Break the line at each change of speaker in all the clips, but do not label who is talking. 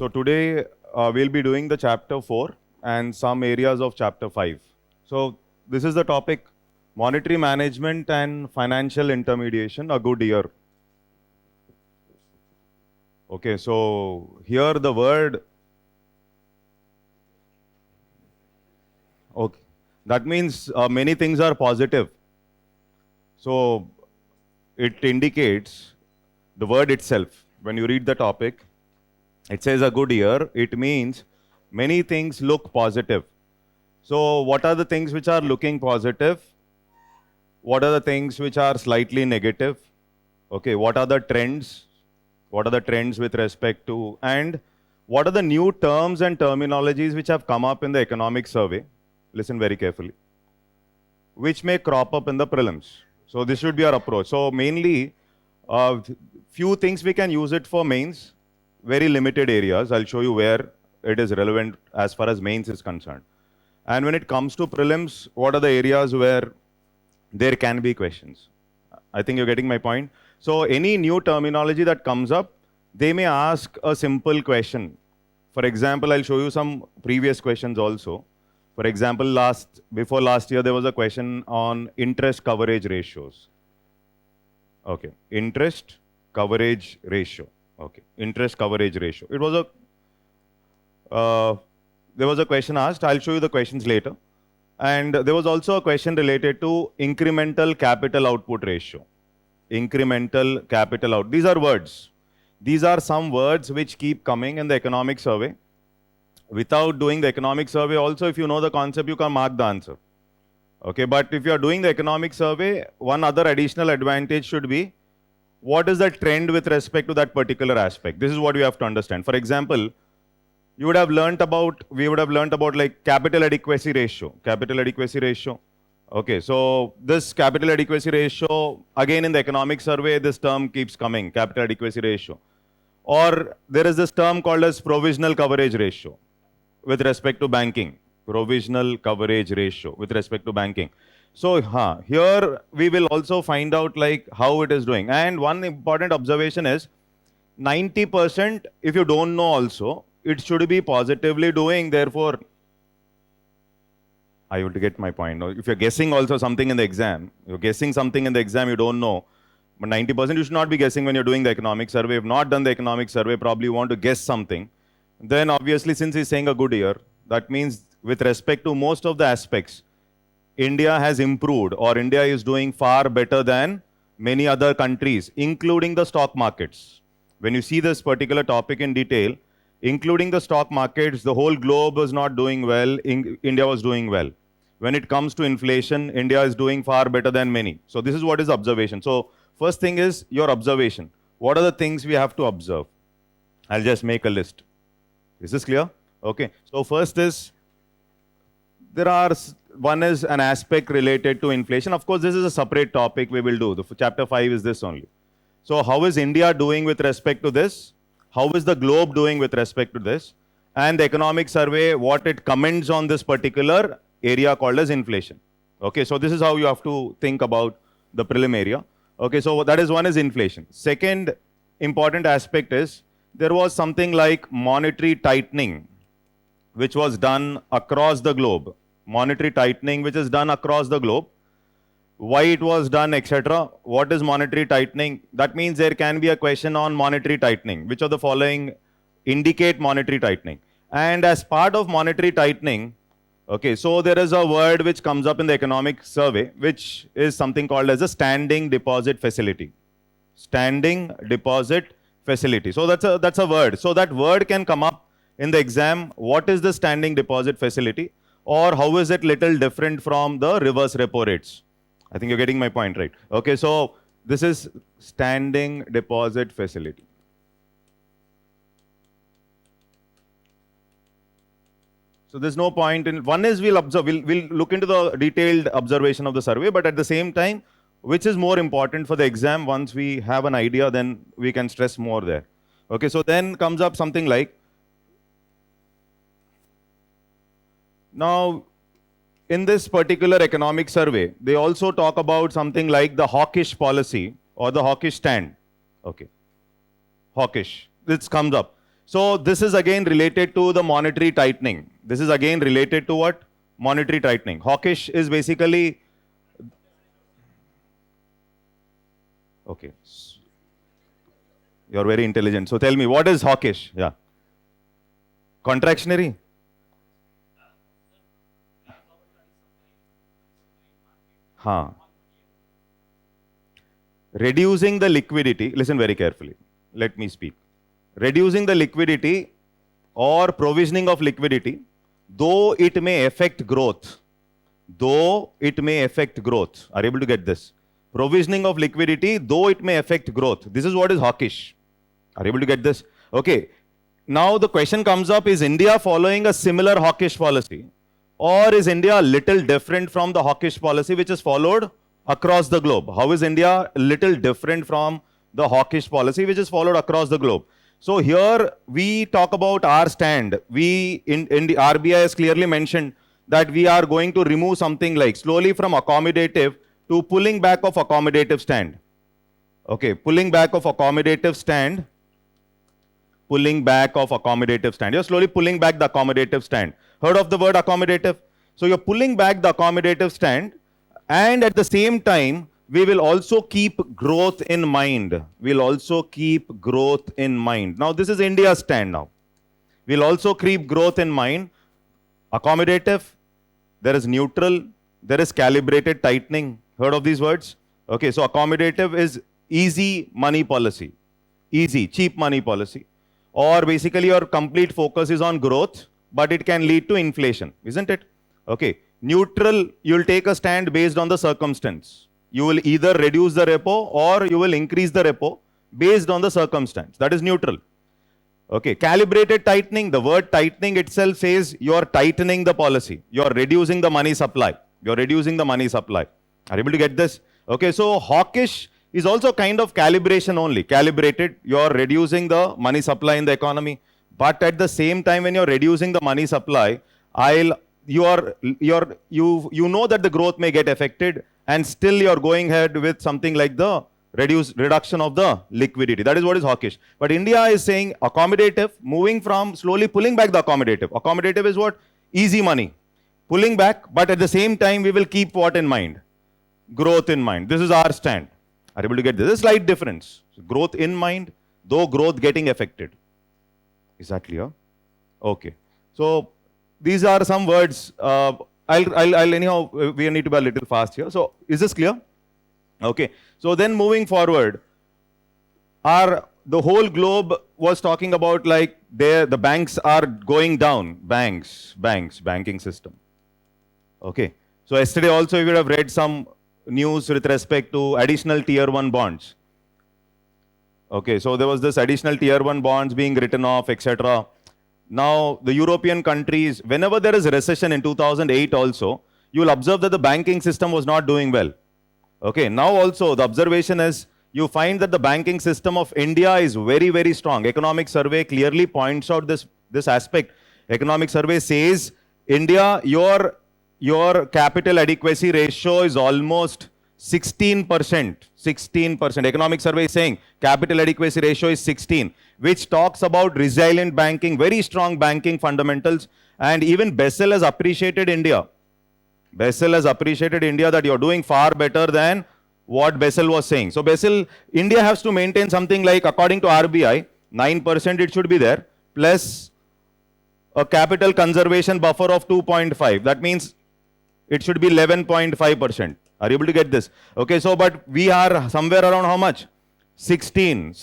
So today we'll be doing the chapter 4 and some areas of chapter 5. So this is the topic monetary management and financial intermediation, a good year. Okay, so here the word, okay, that means many things are positive. So it indicates the word itself. When you read the topic, it says a good year, it means many things look positive. So what are the things which are looking positive? What are the things which are slightly negative? Okay, what are the trends? What are the trends with respect to, and what are the new terms and terminologies which have come up in the economic survey? Listen very carefully. Which may crop up in the prelims. So this should be our approach. So mainly, few things we can use it for mains, very limited areas. I'll show you where it is relevant as far as mains is concerned. And when it comes to prelims, what are the areas where there can be questions? I think you're getting my point. So any new terminology that comes up, they may ask a simple question. For example, I'll show you some previous questions also. For example, before last year, there was a question on interest coverage ratios. Okay, interest coverage ratio. Okay, interest coverage ratio. It was there was a question asked. I'll show you the questions later. And there was also a question related to incremental capital output ratio. Incremental capital out. These are words. These are some words which keep coming in the economic survey. Without doing the economic survey also, if you know the concept, you can mark the answer. Okay, but if you are doing the economic survey, one other additional advantage should be, what is the trend with respect to that particular aspect? This is what you have to understand. For example, we would have learnt about like capital adequacy ratio. Capital adequacy ratio. Okay, so this capital adequacy ratio, again in the economic survey, this term keeps coming, capital adequacy ratio. Or there is this term called as provisional coverage ratio with respect to banking. Provisional coverage ratio with respect to banking. So here we will also find out like how it is doing. And one important observation is 90% if you don't know also, it should be positively doing. Therefore, I want to get my point. If you're guessing also something in the exam, you're guessing something in the exam you don't know, but 90% you should not be guessing when you're doing the economic survey. If not done the economic survey, probably you want to guess something. Then obviously since he's saying a good year, that means with respect to most of the aspects, India has improved or India is doing far better than many other countries, including the stock markets. When you see this particular topic in detail, including the stock markets, the whole globe was not doing well, India was doing well. When it comes to inflation, India is doing far better than many. So this is what is observation. So first thing is your observation. What are the things we have to observe? I'll just make a list. Is this clear? Okay. So first is, one is an aspect related to inflation. Of course, this is a separate topic we will do. The chapter 5 is this only. So how is India doing with respect to this? How is the globe doing with respect to this? And the economic survey, what it comments on this particular area called as inflation. Okay, so this is how you have to think about the prelim area. Okay, so that is one is inflation. Second important aspect is there was something like monetary tightening, which was done across the globe. Monetary tightening, which is done across the globe. Why it was done, etc. What is monetary tightening? That means there can be a question on monetary tightening. Which of the following indicate monetary tightening? And as part of monetary tightening, okay, so there is a word which comes up in the economic survey, which is something called as a standing deposit facility. Standing deposit facility. So that's a word. So that word can come up in the exam. What is the standing deposit facility? Or how is it little different from the reverse repo rates? I think you're getting my point, right? Okay, so this is standing deposit facility. So there's no point in, one is we'll observe, we'll look into the detailed observation of the survey, but at the same time, which is more important for the exam, once we have an idea, then we can stress more there. Okay, so then comes up something like, now, in this particular economic survey, they also talk about something like the hawkish policy or the hawkish stand. Okay, hawkish, this comes up. So this is again related to the monetary tightening. This is again related to what? Monetary tightening. Hawkish is basically, okay, you're very intelligent. So tell me, what is hawkish? Yeah. Contractionary? Reducing the liquidity, listen very carefully, let me speak. Reducing the liquidity or provisioning of liquidity, though it may affect growth. Though it may affect growth. Are you able to get this? Provisioning of liquidity, though it may affect growth. This is what is hawkish. Are you able to get this? Okay. Now the question comes up, is India following a similar hawkish policy? Or is India a little different from the hawkish policy which is followed across the globe? How is India a little different from the hawkish policy which is followed across the globe? So here we talk about our stand. We in the RBI has clearly mentioned that we are going to remove something like slowly from accommodative to pulling back of accommodative stand. Okay, pulling back of accommodative stand. Pulling back of accommodative stand. You're slowly pulling back the accommodative stand. Heard of the word accommodative? So you're pulling back the accommodative stand, and at the same time, we will also keep growth in mind. We'll also keep growth in mind. Now, this is India's stand now. We'll also keep growth in mind. Accommodative, there is neutral, there is calibrated tightening. Heard of these words? Okay, so accommodative is easy money policy. Easy, cheap money policy. Or basically your complete focus is on growth, but it can lead to inflation, isn't it? Okay. Neutral, you'll take a stand based on the circumstance. You will either reduce the repo or you will increase the repo based on the circumstance. That is neutral. Okay. Calibrated tightening, the word tightening itself says you're tightening the policy. You're reducing the money supply. You're reducing the money supply. Are you able to get this? Okay. So hawkish is also kind of calibration only. Calibrated, you're reducing the money supply in the economy. But at the same time, when you're reducing the money supply, I'll you know that the growth may get affected, and still you're going ahead with something like the reduction of the liquidity. That is what is hawkish. But India is saying accommodative, moving from slowly pulling back the accommodative. Accommodative is what? Easy money. Pulling back, but at the same time, we will keep what in mind? Growth in mind. This is our stand. Are you able to get this? There's a slight difference. So growth in mind, though growth getting affected. Is that clear? Okay. So these are some words. Anyhow, we need to be a little fast here. So is this clear? Okay. So then moving forward, the whole globe was talking about like the banks are going down. Banking system. Okay. So yesterday also you would have read some news with respect to additional tier 1 bonds. Okay, so there was this additional tier 1 bonds being written off, etc. Now, the European countries, whenever there is a recession in 2008 also, you will observe that the banking system was not doing well. Okay, now also the observation is, you find that the banking system of India is very, very strong. Economic survey clearly points out this aspect. Economic survey says, India, your capital adequacy ratio is almost 16%. 16%. Economic survey is saying capital adequacy ratio is 16, which talks about resilient banking, very strong banking fundamentals. And even Bessel has appreciated India. Bessel has appreciated India that you're doing far better than what Bessel was saying. So India has to maintain something like, according to RBI, 9% it should be there, plus a capital conservation buffer of 2.5. That means it should be 11.5%. Are you able to get this? Okay, so but we are somewhere around how much? 16.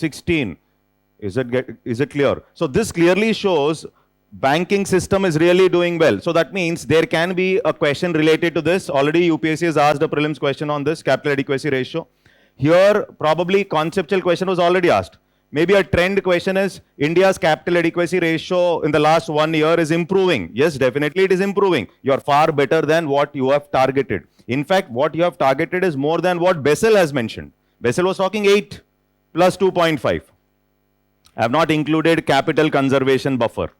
Is it clear? So this clearly shows banking system is really doing well. So that means there can be a question related to this. Already UPSC has asked a prelims question on this, capital adequacy ratio. Here, probably conceptual question was already asked. Maybe a trend question is, India's capital adequacy ratio in the last 1 year is improving. Yes, definitely it is improving. You are far better than what you have targeted. In fact, what you have targeted is more than what Bessel has mentioned. Bessel was talking 8 plus 2.5. I have not included capital conservation buffer.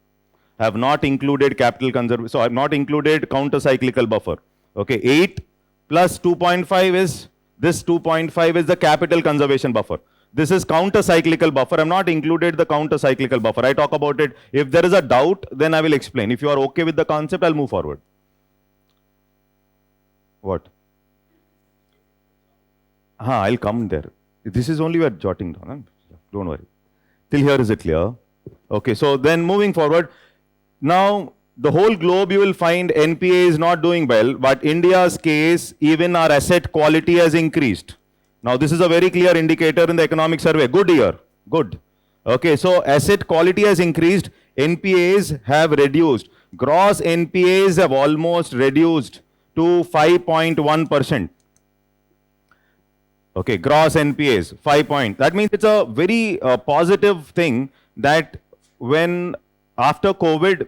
I have not included capital conservation. So I have not included counter-cyclical buffer. Okay, 8 plus 2.5 is, this 2.5 is the capital conservation buffer. This is counter-cyclical buffer. I have not included the counter-cyclical buffer. I talk about it. If there is a doubt, then I will explain. If you are okay with the concept, I'll move forward. What? I'll come there. This is only we are jotting down. Huh? Don't worry. Till here is it clear? Okay, so then moving forward. Now, the whole globe you will find NPA is not doing well, but India's case, even our asset quality has increased. Now, this is a very clear indicator in the economic survey. Good year. Good. Okay, so asset quality has increased. NPAs have reduced. Gross NPAs have almost reduced to 5.1%. Okay, gross NPAs, 5 point. That means it's a very positive thing that when after COVID,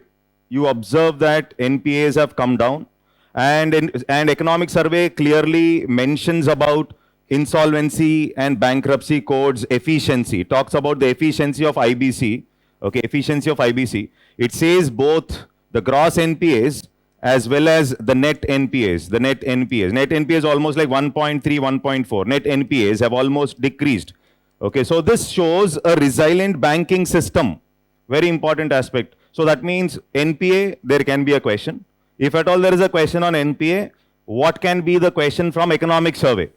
you observe that NPAs have come down, and economic survey clearly mentions about insolvency and bankruptcy codes efficiency. It talks about the efficiency of IBC. Okay, efficiency of IBC. It says both the gross NPAs as well as the net NPAs. The net NPAs. Net NPAs is almost like 1.3, 1.4. Net NPAs have almost decreased. Okay, so this shows a resilient banking system. Very important aspect. So that means NPA, there can be a question. If at all there is a question on NPA, what can be the question from economic survey?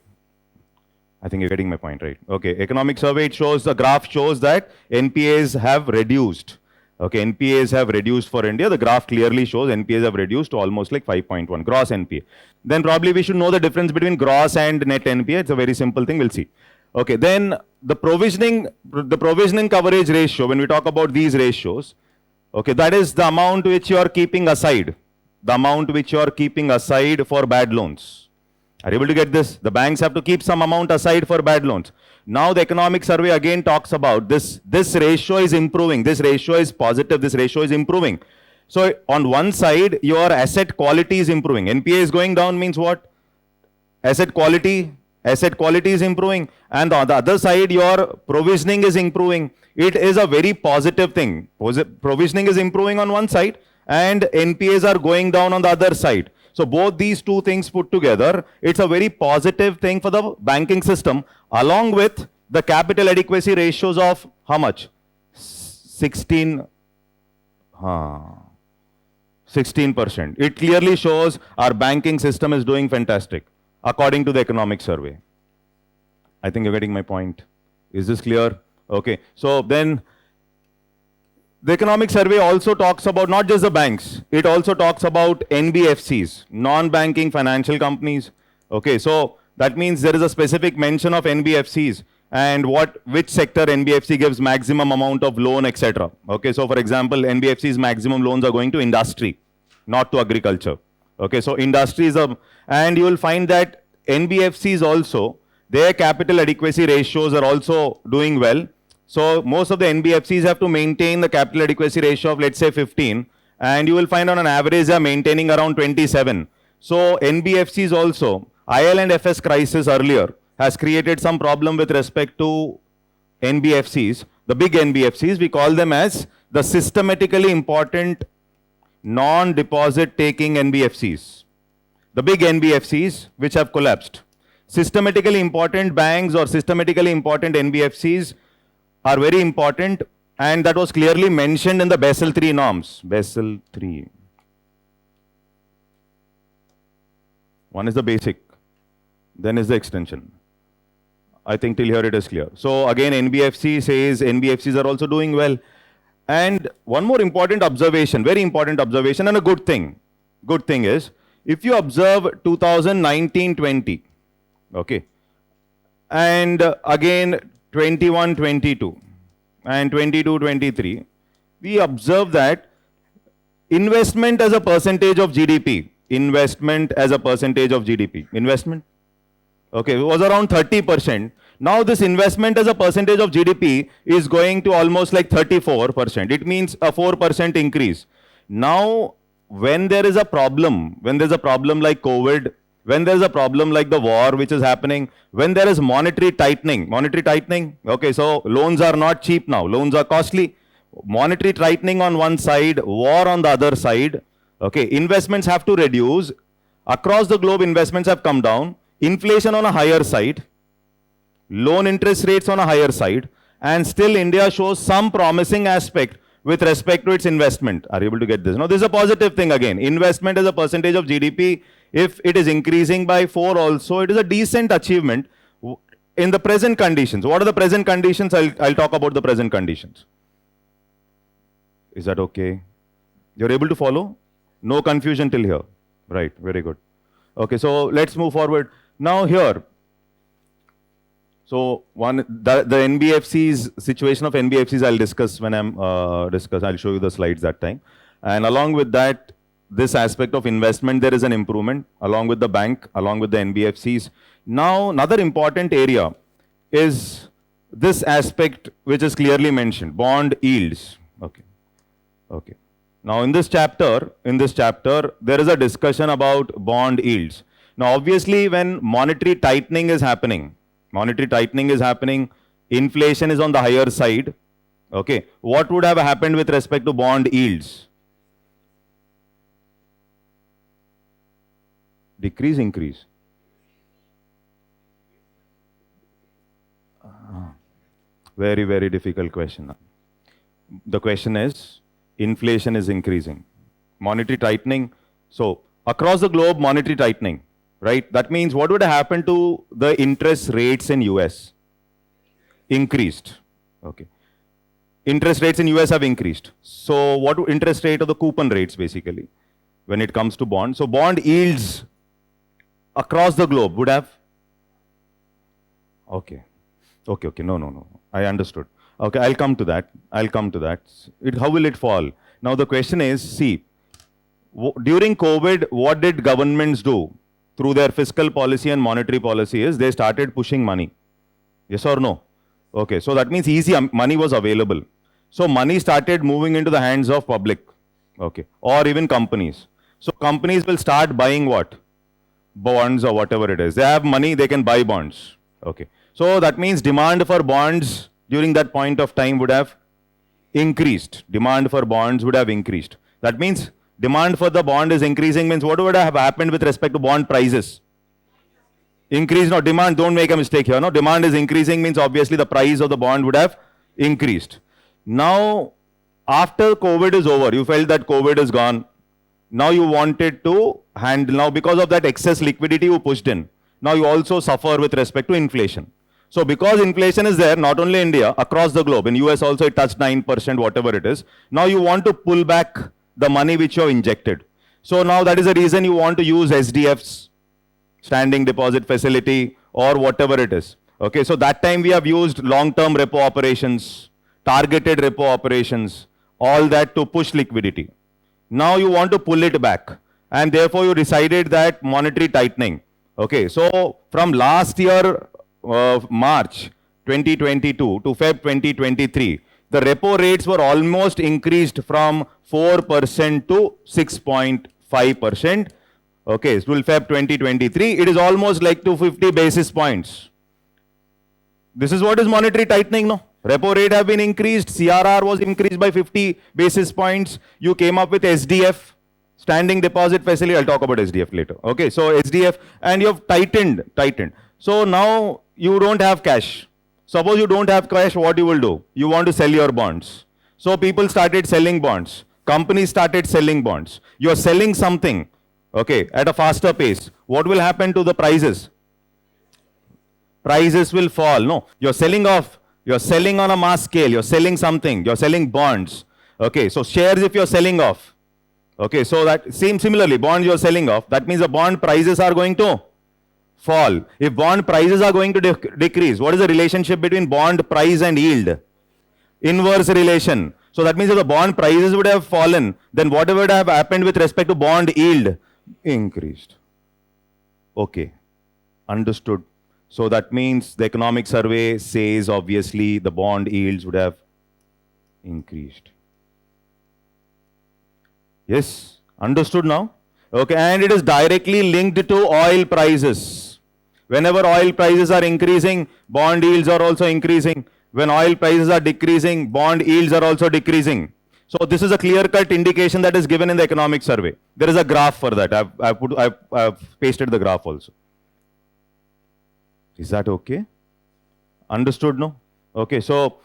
I think you're getting my point, right? Okay, economic survey, it shows, the graph shows that NPAs have reduced. Okay, NPAs have reduced for India. The graph clearly shows NPAs have reduced to almost like 5.1, gross NPA. Then probably we should know the difference between gross and net NPA. It's a very simple thing, we'll see. Okay, then the provisioning coverage ratio, when we talk about these ratios, okay, that is the amount which you are keeping aside. The amount which you are keeping aside for bad loans. Are you able to get this? The banks have to keep some amount aside for bad loans. Now the economic survey again talks about this ratio is improving. This ratio is positive. This ratio is improving. So on one side, your asset quality is improving. NPA is going down means what? Asset quality is improving. And on the other side, your provisioning is improving. It is a very positive thing. Provisioning is improving on one side, and NPAs are going down on the other side. So both these two things put together, it's a very positive thing for the banking system, along with the capital adequacy ratios of how much? 16%. It clearly shows our banking system is doing fantastic, according to the economic survey. I think you're getting my point. Is this clear? Okay. So then, the economic survey also talks about not just the banks, it also talks about NBFCs, non-banking financial companies. Okay, so that means there is a specific mention of NBFCs and which sector NBFC gives maximum amount of loan, etc. Okay, so for example, NBFC's maximum loans are going to industry, not to agriculture. Okay, so industry is and you will find that NBFCs also, their capital adequacy ratios are also doing well. So most of the NBFCs have to maintain the capital adequacy ratio of, let's say, 15, and you will find on an average they are maintaining around 27. So NBFCs also, IL and FS crisis earlier has created some problem with respect to NBFCs. The big NBFCs, we call them as the systematically important non-deposit taking NBFCs. The big NBFCs which have collapsed. Systematically important banks or systematically important NBFCs are very important, and that was clearly mentioned in the Basel III norms. Basel III. One is the basic, then is the extension. I think till here it is clear. So again, NBFC says NBFCs are also doing well. And one more important observation, very important observation, and a good thing. Good thing is, if you observe 2019-20, okay, and again 21-22 and 22-23, we observe that investment as a percentage of GDP, investment, okay, it was around 30%. Now this investment as a percentage of GDP is going to almost like 34%. It means a 4% increase. Now, when there is a problem, when there's a problem like COVID, when there's a problem like the war which is happening, when there is monetary tightening, okay, so loans are not cheap now, loans are costly. Monetary tightening on one side, war on the other side, okay, investments have to reduce. Across the globe, investments have come down, inflation on a higher side, loan interest rates on a higher side, and still India shows some promising aspect with respect to its investment. Are you able to get this? Now, this is a positive thing again. Investment as a percentage of GDP, if it is increasing by 4 also, it is a decent achievement in the present conditions. What are the present conditions? I'll talk about the present conditions. Is that okay? You're able to follow? No confusion till here. Right, very good. Okay, so let's move forward. Now here, so the NBFCs, situation of NBFCs I'll discuss when I'll show you the slides that time. And along with that, this aspect of investment, there is an improvement along with the bank, along with the NBFCs. Now, another important area is this aspect which is clearly mentioned, bond yields. Okay. Now, in this chapter, there is a discussion about bond yields. Now, obviously, when monetary tightening is happening, inflation is on the higher side. Okay, what would have happened with respect to bond yields? Decrease, increase? Very, very difficult question. The question is, inflation is increasing. Monetary tightening. So, across the globe, monetary tightening, right? That means what would have happened to the interest rates in US? Increased. Okay. Interest rates in US have increased. So, what interest rate or the coupon rates basically when it comes to bonds? So, bond yields across the globe would have. Okay. No. I understood. Okay, I'll come to that. How will it fall? Now the question is, see, during COVID, what did governments do? Through their fiscal policy and monetary policy is they started pushing money. Yes or no? Okay, so that means easy money was available. So money started moving into the hands of public. Okay, or even companies. So companies will start buying what? Bonds or whatever it is. They have money, they can buy bonds. Okay, so that means demand for bonds during that point of time would have increased. Demand for bonds would have increased. That means demand for the bond is increasing, means what would have happened with respect to bond prices? Increase, no, demand, don't make a mistake here, no, demand is increasing means obviously the price of the bond would have increased. Now, after COVID is over, you felt that COVID is gone. Now you wanted to handle, now because of that excess liquidity you pushed in, now you also suffer with respect to inflation. So because inflation is there, not only India, across the globe, in US also it touched 9%, whatever it is. Now you want to pull back the money which you have injected. So now that is the reason you want to use SDFs, standing deposit facility, or whatever it is. Okay, so that time we have used long-term repo operations, targeted repo operations, all that to push liquidity. Now you want to pull it back, and therefore you decided that monetary tightening. Okay, so from last year, March 2022 to Feb 2023, the repo rates were almost increased from 4% to 6.5%. Okay, till Feb 2023, it is almost like 250 basis points. This is what is monetary tightening, no? Repo rate have been increased, CRR was increased by 50 basis points. You came up with SDF, standing deposit facility. I'll talk about SDF later. Okay, so SDF, and you have tightened. So now you don't have cash. Suppose you don't have cash, what you will do? You want to sell your bonds. So people started selling bonds. Companies started selling bonds. You are selling something, okay, at a faster pace. What will happen to the prices? Prices will fall. No, you're selling off. You're selling on a mass scale. You're selling something. You're selling bonds. Okay, so shares if you're selling off. Okay, so that similarly, bonds you're selling off. That means the bond prices are going to fall. If bond prices are going to decrease, what is the relationship between bond price and yield? Inverse relation. So that means if the bond prices would have fallen, then whatever would have happened with respect to bond yield increased. Okay, understood. So that means the economic survey says obviously the bond yields would have increased. Yes, understood now? Okay, and it is directly linked to oil prices. Whenever oil prices are increasing, bond yields are also increasing. When oil prices are decreasing, bond yields are also decreasing. So this is a clear-cut indication that is given in the economic survey. There is a graph for that. I've pasted the graph also. Is that okay? Understood, no? Okay, so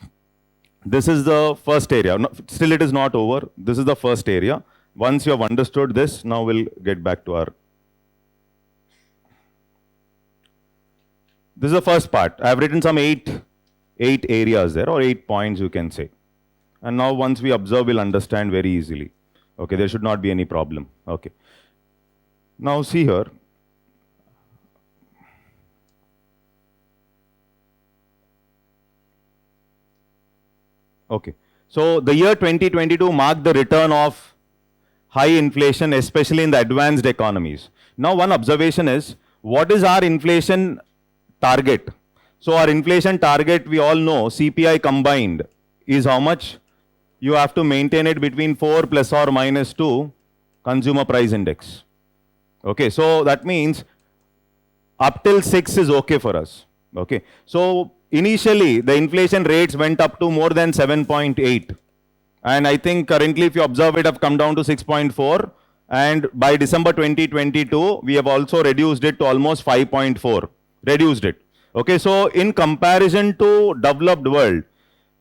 this is the first area. No, still it is not over. This is the first area. Once you have understood this, now we'll get back to our... This is the first part. I have written some eight areas there, or 8 points you can say. And now once we observe, we'll understand very easily. Okay, there should not be any problem. Okay. Now see here. Okay, so the year 2022 marked the return of high inflation, especially in the advanced economies. Now one observation is, what is our inflation target? So our inflation target, we all know, CPI combined is how much? You have to maintain it between 4 plus or minus 2 consumer price index. Okay, so that means up till 6 is okay for us. Okay, so initially the inflation rates went up to more than 7.8. And I think currently if you observe it have come down to 6.4. And by December 2022, we have also reduced it to almost 5.4. Reduced it. Okay, so in comparison to developed world,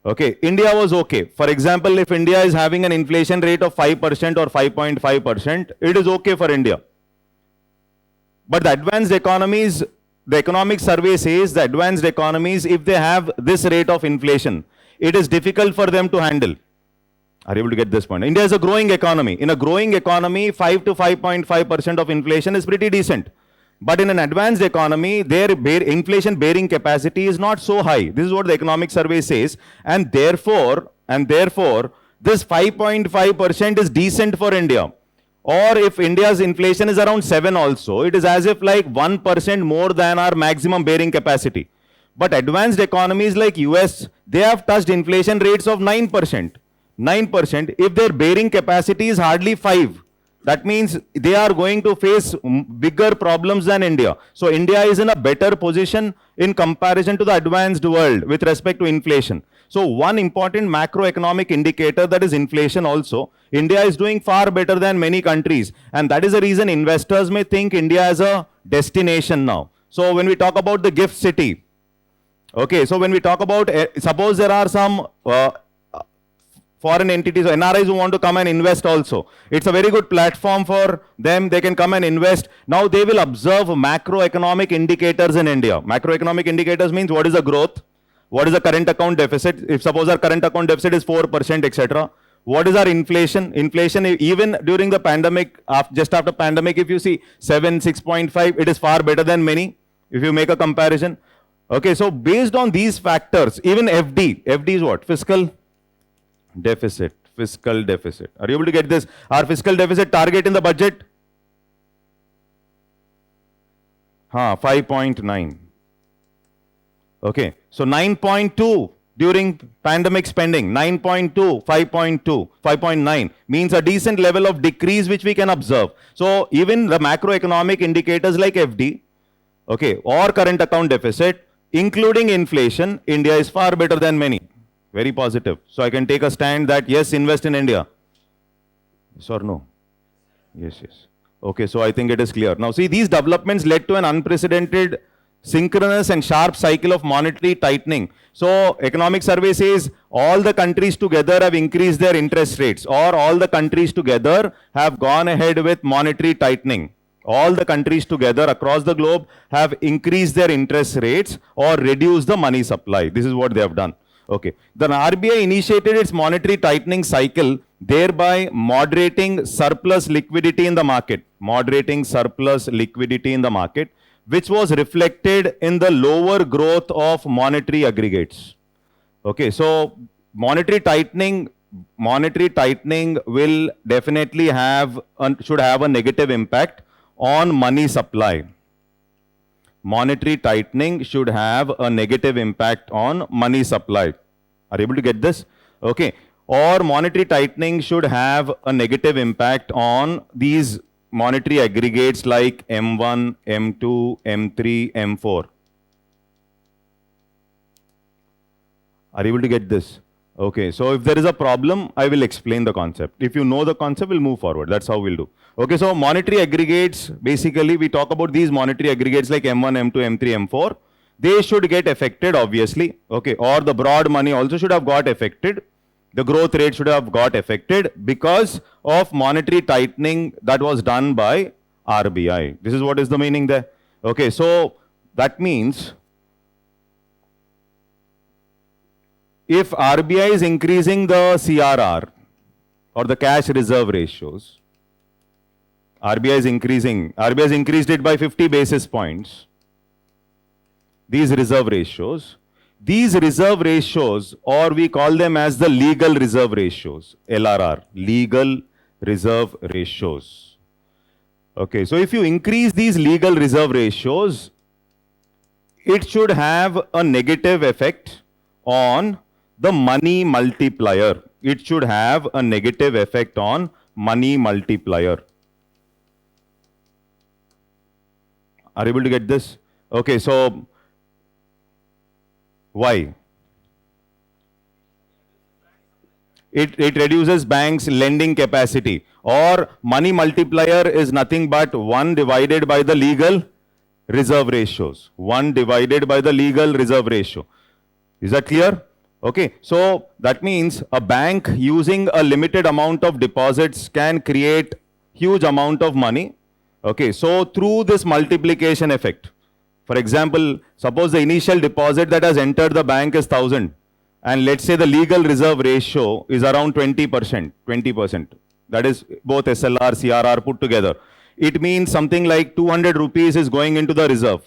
okay, India was okay. For example, if India is having an inflation rate of 5% or 5.5%, it is okay for India. But the advanced economies, the economic survey says the advanced economies, if they have this rate of inflation, it is difficult for them to handle. Are you able to get this point? India is a growing economy. In a growing economy, 5 to 5.5% of inflation is pretty decent. But in an advanced economy, their inflation bearing capacity is not so high. This is what the economic survey says. And therefore, this 5.5% is decent for India. Or if India's inflation is around 7 also, it is as if like 1% more than our maximum bearing capacity. But advanced economies like US, they have touched inflation rates of 9%. 9%, if their bearing capacity is hardly 5, that means they are going to face bigger problems than India. So India is in a better position in comparison to the advanced world with respect to inflation. So one important macroeconomic indicator, that is inflation also, India is doing far better than many countries. And that is the reason investors may think India as a destination now. So when we talk about the gift city, okay, so when we talk about, suppose there are some foreign entities, or NRIs who want to come and invest also. It's a very good platform for them. They can come and invest. Now they will observe macroeconomic indicators in India. Macroeconomic indicators means what is the growth, what is the current account deficit. If suppose our current account deficit is 4%, etc. What is our inflation? Inflation, even during the pandemic, just after pandemic, if you see 7, 6.5, it is far better than many, if you make a comparison. Okay, so based on these factors, even FD is what? Fiscal deficit. Are you able to get this? Our fiscal deficit target in the budget? 5.9. Okay, so 9.2 during pandemic spending, 9.2, 5.2, 5.9 means a decent level of decrease which we can observe. So even the macroeconomic indicators like FD, okay, or current account deficit, including inflation, India is far better than many. Very positive. So I can take a stand that yes, invest in India. Yes or no? Yes. Okay, so I think it is clear. Now see, these developments led to an unprecedented, synchronous and sharp cycle of monetary tightening. So economic survey says all the countries together have increased their interest rates, or all the countries together have gone ahead with monetary tightening. All the countries together across the globe have increased their interest rates or reduced the money supply. This is what they have done. Okay. The RBI initiated its monetary tightening cycle, thereby moderating surplus liquidity in the market. Which was reflected in the lower growth of monetary aggregates. Okay, so monetary tightening will definitely should have a negative impact on money supply. Monetary tightening should have a negative impact on money supply. Are you able to get this? Okay, or monetary tightening should have a negative impact on these monetary aggregates like M1, M2, M3, M4. Are you able to get this? Okay, so if there is a problem, I will explain the concept. If you know the concept, we'll move forward. That's how we'll do. Okay, so monetary aggregates, basically we talk about these monetary aggregates like M1, M2, M3, M4. They should get affected, obviously. Okay, or the broad money also should have got affected. The growth rate should have got affected because of monetary tightening that was done by RBI. This is what is the meaning there. Okay, so that means if RBI is increasing the CRR or the cash reserve ratios, RBI has increased it by 50 basis points. These reserve ratios, or we call them as the legal reserve ratios, LRR, legal reserve ratios. Okay, so if you increase these legal reserve ratios, it should have a negative effect on the money multiplier. It should have a negative effect on money multiplier. Are you able to get this? Okay, so why? It reduces banks' lending capacity, or money multiplier is nothing but 1 divided by the legal reserve ratios. 1 divided by the legal reserve ratio. Is that clear? Okay, so that means a bank using a limited amount of deposits can create huge amount of money. Okay, so through this multiplication effect, for example, suppose the initial deposit that has entered the bank is 1,000, and let's say the legal reserve ratio is around 20%. That is both SLR, CRR put together. It means something like 200 rupees is going into the reserve.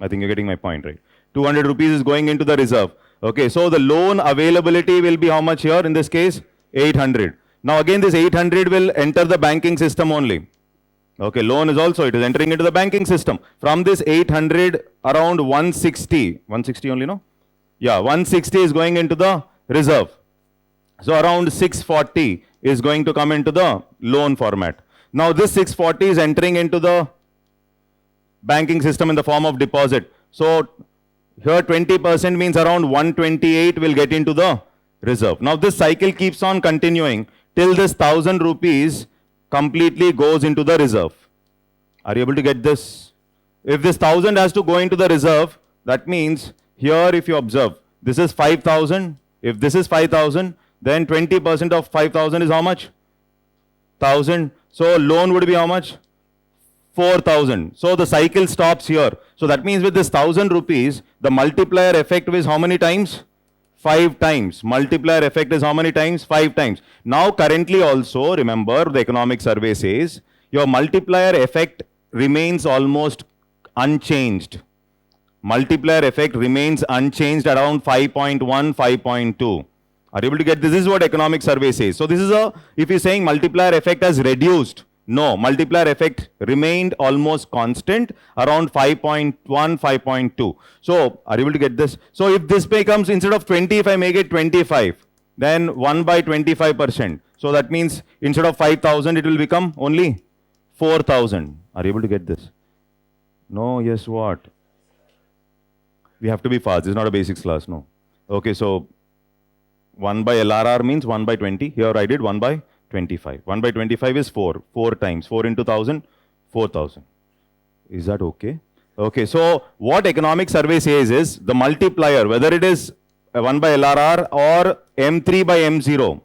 I think you're getting my point, right? 200 rupees is going into the reserve. Okay, so the loan availability will be how much here in this case? 800. Now again, this 800 will enter the banking system only. Okay, loan is also, it is entering into the banking system. From this 800, around 160 only, no? Yeah, 160 is going into the reserve. So around 640 is going to come into the loan format. Now this 640 is entering into the banking system in the form of deposit. So Here 20% means around 128 will get into the reserve. Now this cycle keeps on continuing till this 1000 rupees completely goes into the reserve. Are you able to get this? If this 1000 has to go into the reserve, that means here if you observe, this is 5000. If this is 5000, then 20% of 5000 is how much? 1000. So loan would be how much? 4000. So the cycle stops here. So that means with this 1000 rupees, the multiplier effect is how many times? 5 times. Multiplier effect is how many times? 5 times. Now currently also, remember the economic survey says, your multiplier effect remains almost unchanged. Multiplier effect remains unchanged around 5.1, 5.2. Are you able to get this? This is what economic survey says. So this is if you're saying multiplier effect has reduced, no, multiplier effect remained almost constant around 5.1, 5.2. So are you able to get this? So if this becomes, instead of 20, if I make it 25, then 1 by 25%. So that means instead of 5,000, it will become only 4,000. Are you able to get this? No, yes, what? We have to be fast. This is not a basics class, no. Okay, so 1 by LRR means 1 by 20. Here I did 1 by 25. 1 by 25 is 4. 4 times. 4 into 1000, 4000. Is that okay? Okay, so what economic survey says is the multiplier, whether it is 1 by LRR or M3 by M0.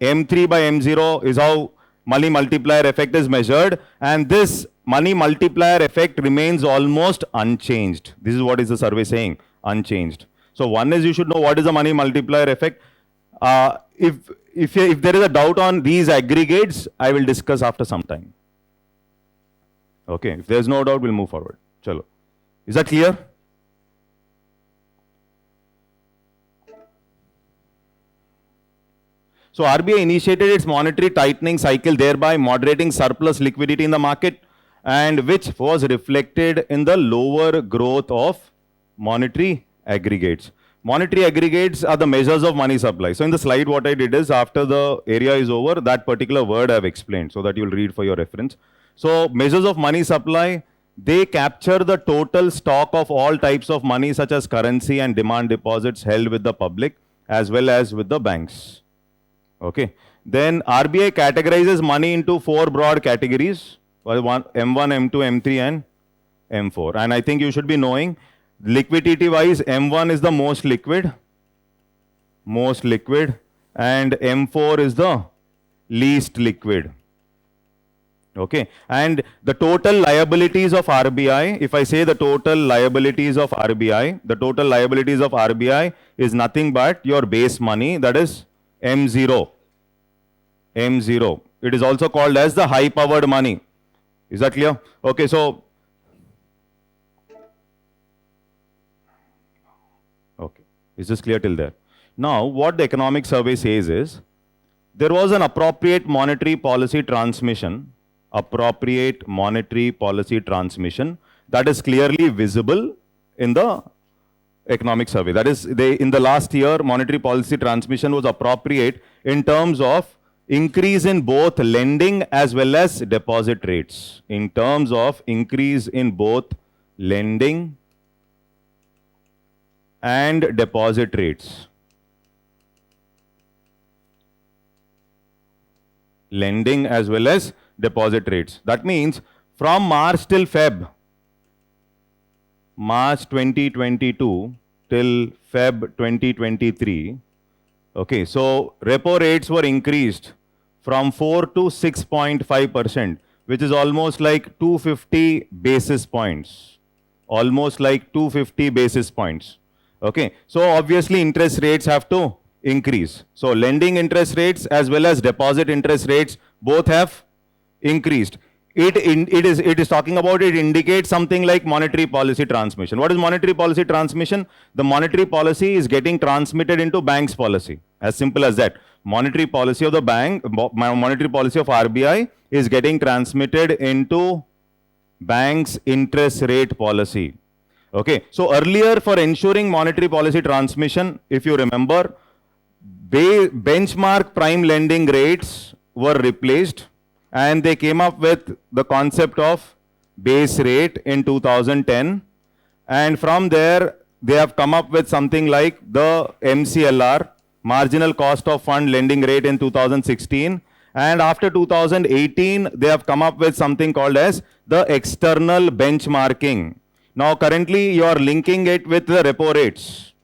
M3 by M0 is how money multiplier effect is measured, and this money multiplier effect remains almost unchanged. This is what is the survey saying, unchanged. So one is you should know what is the money multiplier effect. If there is a doubt on these aggregates, I will discuss after some time. Okay, if there is no doubt, we'll move forward. Chalo. Is that clear? So RBI initiated its monetary tightening cycle, thereby moderating surplus liquidity in the market, and which was reflected in the lower growth of monetary aggregates. Monetary aggregates are the measures of money supply. So in the slide, what I did is, after the area is over, that particular word I have explained so that you'll read for your reference. So measures of money supply, they capture the total stock of all types of money, such as currency and demand deposits held with the public as well as with the banks. Okay. Then RBI categorizes money into 4 broad categories, M1, M2, M3 and M4. And I think you should be knowing, liquidity wise, M1 is the most liquid, and M4 is the least liquid. Okay, and the total liabilities of RBI, if I say the total liabilities of RBI, the total liabilities of RBI is nothing but your base money, that is M0. M0. It is also called as the high powered money. Is that clear? Okay, so okay, is this clear till there? Now, what the economic survey says is, there was an appropriate monetary policy transmission that is clearly visible in the economic survey. That is, in the last year, monetary policy transmission was appropriate in terms of increase in both lending as well as deposit rates. In terms of increase in both lending and deposit rates. Lending as well as deposit rates. That means from March till Feb, March 2022 till Feb 2023, okay, so repo rates were increased from 4 to 6.5%, which is almost like 250 basis points. Almost like 250 basis points. Okay, so obviously interest rates have to increase. So lending interest rates as well as deposit interest rates both have increased. It is talking about, it indicates something like monetary policy transmission. What is monetary policy transmission? The monetary policy is getting transmitted into bank's policy. As simple as that. Monetary policy of the bank, monetary policy of RBI is getting transmitted into bank's interest rate policy. Okay, so earlier, for ensuring monetary policy transmission, if you remember, benchmark prime lending rates were replaced, and they came up with the concept of base rate in 2010, and from there they have come up with something like the MCLR, marginal cost of fund lending rate in 2016. And after 2018, they have come up with something called as the external benchmarking. Now, currently, you are linking it with the repo rates.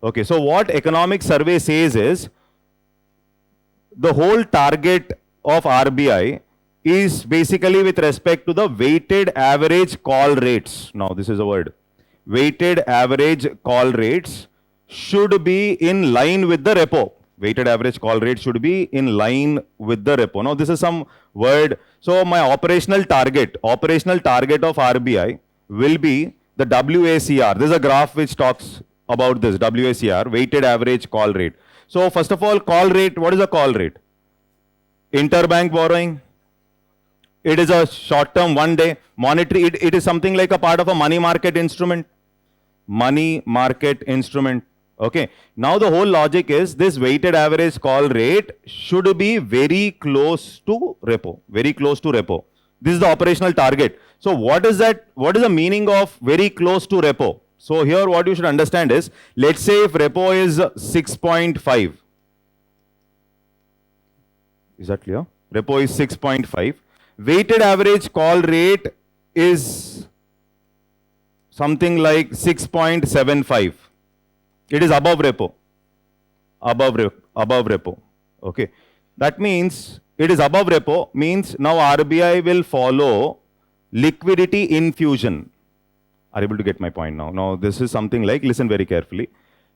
Okay, so what economic survey says is, the whole target of RBI is basically with respect to the weighted average call rates. Now, this is a word. Weighted average call rates should be in line with the repo. Weighted average call rate should be in line with the repo. Now, this is some word. So, my operational target of RBI will be the WACR. This is a graph which talks about this, WACR, weighted average call rate. So, first of all, call rate, what is a call rate? Interbank borrowing. It is a short-term, one-day. Monetary, it is something like a part of a money market instrument. Money market instrument. Okay. Now, the whole logic is this weighted average call rate should be very close to repo. Very close to repo. This is the operational target. So, what is that? What is the meaning of very close to repo? So, here what you should understand is, let's say if repo is 6.5. Is that clear? Repo is 6.5. Weighted average call rate is something like 6.75. It is above repo. Above repo. Okay. That means it is above repo, means now RBI will follow liquidity infusion. Are you able to get my point now? Now, this is something like, listen very carefully.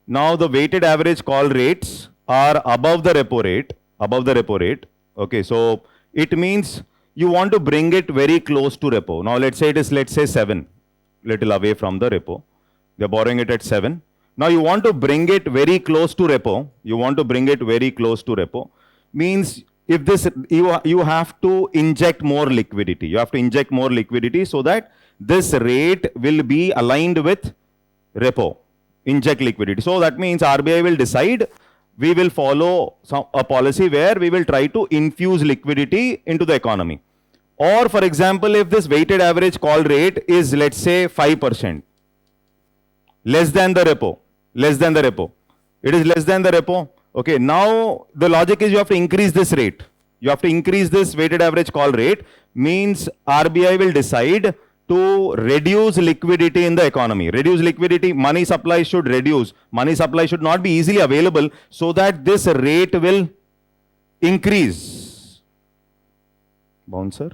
Now, the weighted average call rates are above the repo rate. Okay, so it means you want to bring it very close to repo. Now, let's say it is, let's say 7, little away from the repo. They're borrowing it at 7. Now, you want to bring it very close to repo. Means if this, you have to inject more liquidity. You have to inject more liquidity so that this rate will be aligned with repo. Inject liquidity. So, that means RBI will decide, we will follow a policy where we will try to infuse liquidity into the economy. Or, for example, if this weighted average call rate is, let's say, 5%, less than the repo. It is less than the repo. Okay, now the logic is you have to increase this rate. You have to increase this weighted average call rate, means RBI will decide to reduce liquidity in the economy. Reduce liquidity, money supply should reduce. Money supply should not be easily available so that this rate will increase. Bouncer?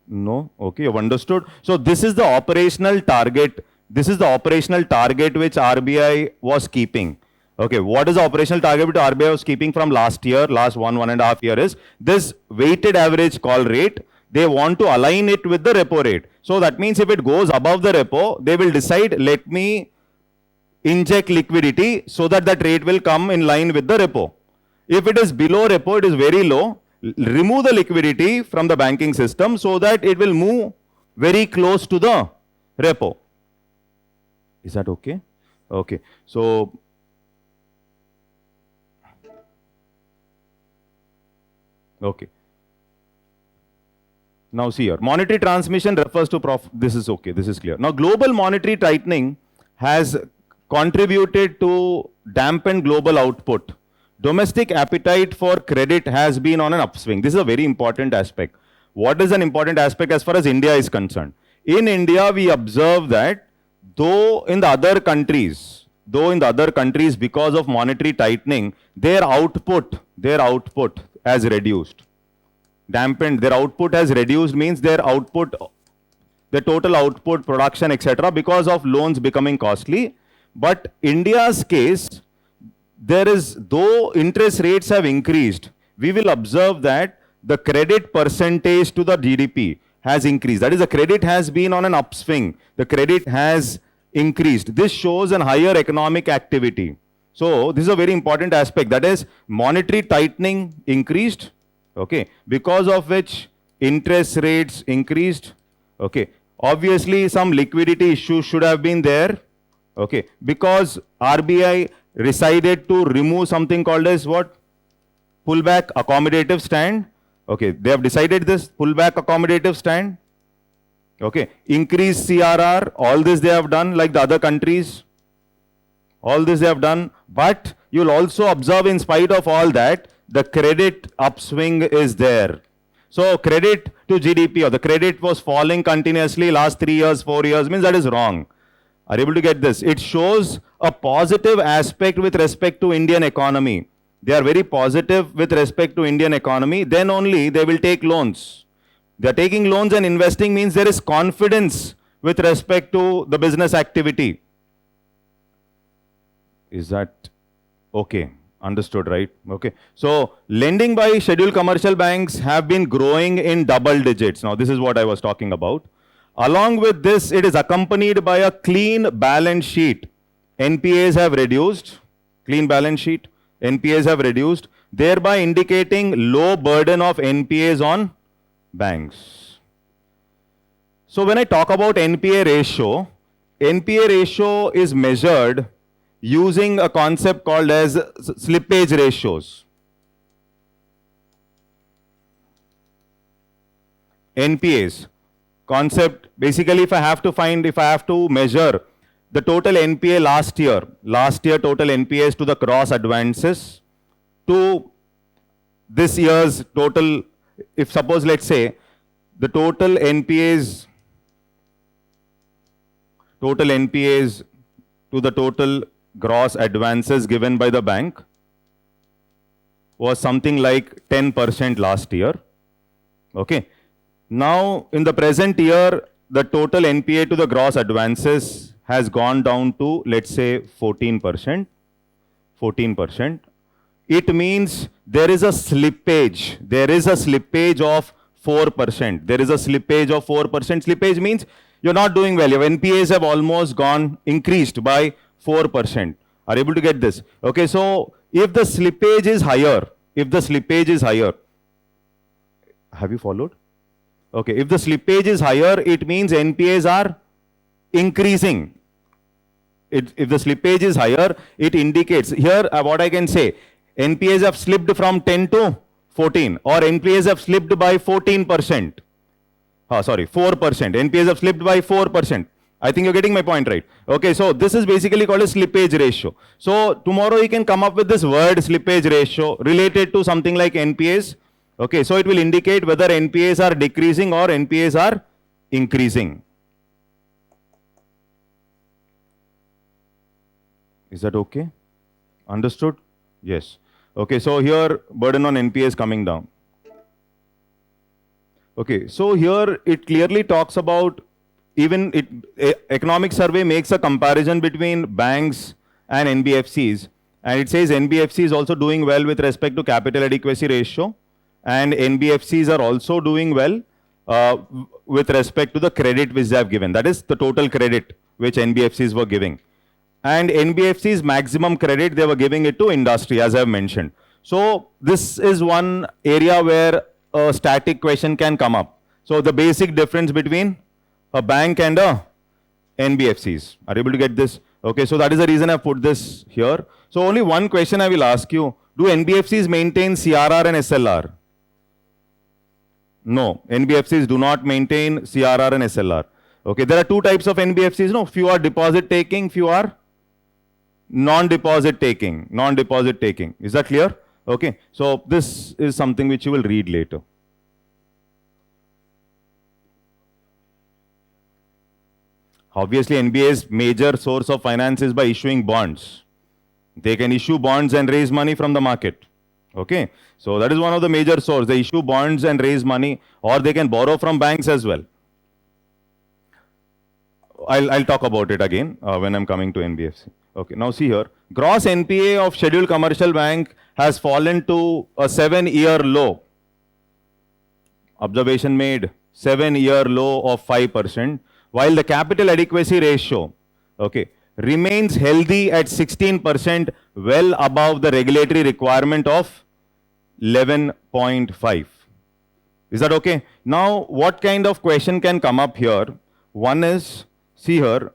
No? Okay, you've understood. So, this is the operational target. This is the operational target which RBI was keeping. Okay, what is the operational target which RBI was keeping from last year, last 1.5 years is this weighted average call rate. They want to align it with the repo rate. So, that means if it goes above the repo, they will decide, let me inject liquidity so that that rate will come in line with the repo. If it is below repo, it is very low, remove the liquidity from the banking system so that it will move very close to the repo. Is that okay? Okay. So, okay. Now see here, monetary transmission refers to this is okay, this is clear. Now global monetary tightening has contributed to dampen global output. Domestic appetite for credit has been on an upswing. This is a very important aspect. What is an important aspect as far as India is concerned? In India, we observe that though in the other countries, because of monetary tightening, their output has reduced. Dampened, their output has reduced means their output, the total output, production, etc. because of loans becoming costly. But India's case, there is, though interest rates have increased, we will observe that the credit percentage to the GDP has increased. That is, the credit has been on an upswing. The credit has increased. This shows a higher economic activity. So, this is a very important aspect. That is, monetary tightening increased. Okay, because of which interest rates increased. Okay, obviously some liquidity issues should have been there. Okay, because RBI decided to remove something called as what? Pullback accommodative stand. Okay, they have decided this pullback accommodative stand. Okay, increase CRR, all this they have done like the other countries. All this they have done, but you'll also observe in spite of all that, the credit upswing is there. So credit to GDP or the credit was falling continuously last 3 years, 4 years, means that is wrong. Are you able to get this? It shows a positive aspect with respect to Indian economy. They are very positive with respect to Indian economy, then only they will take loans. They are taking loans and investing means there is confidence with respect to the business activity. Is that okay? Understood, right? Okay. So lending by scheduled commercial banks have been growing in double digits. Now this is what I was talking about. Along with this, it is accompanied by a clean balance sheet. NPAs have reduced, clean balance sheet, NPAs have reduced, thereby indicating low burden of NPAs on banks. So when I talk about NPA ratio is measured using a concept called as slippage ratios. NPAs concept, basically if I have to measure the total NPA last year total NPAs to the gross advances to this year's total, if suppose let's say the total NPAs to the total gross advances given by the bank was something like 10% last year. Okay. Now, in the present year, the total NPA to the gross advances has gone down to, let's say, 14%. 14%. It means there is a slippage. There is a slippage of 4%. There is a slippage of 4%. Slippage means you're not doing well. Your NPAs have almost increased by 4%. Are you able to get this? Okay, so if the slippage is higher, have you followed? Okay, if the slippage is higher, it means NPAs are increasing. If the slippage is higher, it indicates, here what I can say, NPAs have slipped from 10 to 14 or NPAs have slipped by 14%. 4%. NPAs have slipped by 4%. I think you're getting my point, right? Okay, so this is basically called a slippage ratio. So tomorrow you can come up with this word slippage ratio related to something like NPAs. Okay, so it will indicate whether NPAs are decreasing or NPAs are increasing. Is that okay? Understood? Yes. Okay, so here burden on NPAs coming down. Okay, so here it clearly talks about, even economic survey makes a comparison between banks and NBFCs, and it says NBFC is also doing well with respect to capital adequacy ratio, and NBFCs are also doing well with respect to the credit which they have given. That is the total credit which NBFCs were giving. And NBFC's maximum credit, they were giving it to industry, as I have mentioned. So this is one area where a static question can come up. So the basic difference between a bank and a NBFCs. Are you able to get this? Okay, so that is the reason I put this here. So only one question I will ask you. Do NBFCs maintain CRR and SLR? No, NBFCs do not maintain CRR and SLR. Okay, there are two types of NBFCs. No, few are deposit taking, few are non-deposit taking. Non-deposit taking. Is that clear? Okay, so this is something which you will read later. Obviously, NBA's major source of finance is by issuing bonds. They can issue bonds and raise money from the market. Okay, so that is one of the major sources. They issue bonds and raise money, or they can borrow from banks as well. I'll talk about it again when I'm coming to NBFC. Okay, now see here. Gross NPA of scheduled commercial bank has fallen to a 7-year low. Observation made, 7-year low of 5%. While the capital adequacy ratio, okay, remains healthy at 16%, well above the regulatory requirement of 11.5. Is that okay? Now, what kind of question can come up here? One is, see here,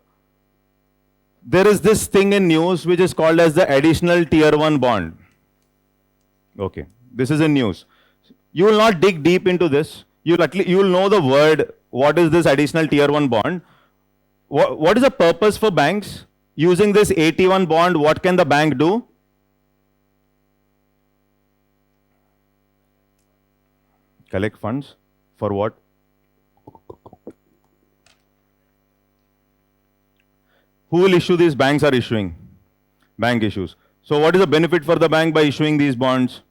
there is this thing in news which is called as the additional tier 1 bond. Okay, this is in news. You will not dig deep into this. You will know the word what is this additional tier 1 bond? What is the purpose for banks? Using this AT1 bond, what can the bank do? Collect funds for what? Who will issue these? Banks are issuing. Bank issues. So what is the benefit for the bank by issuing these bonds?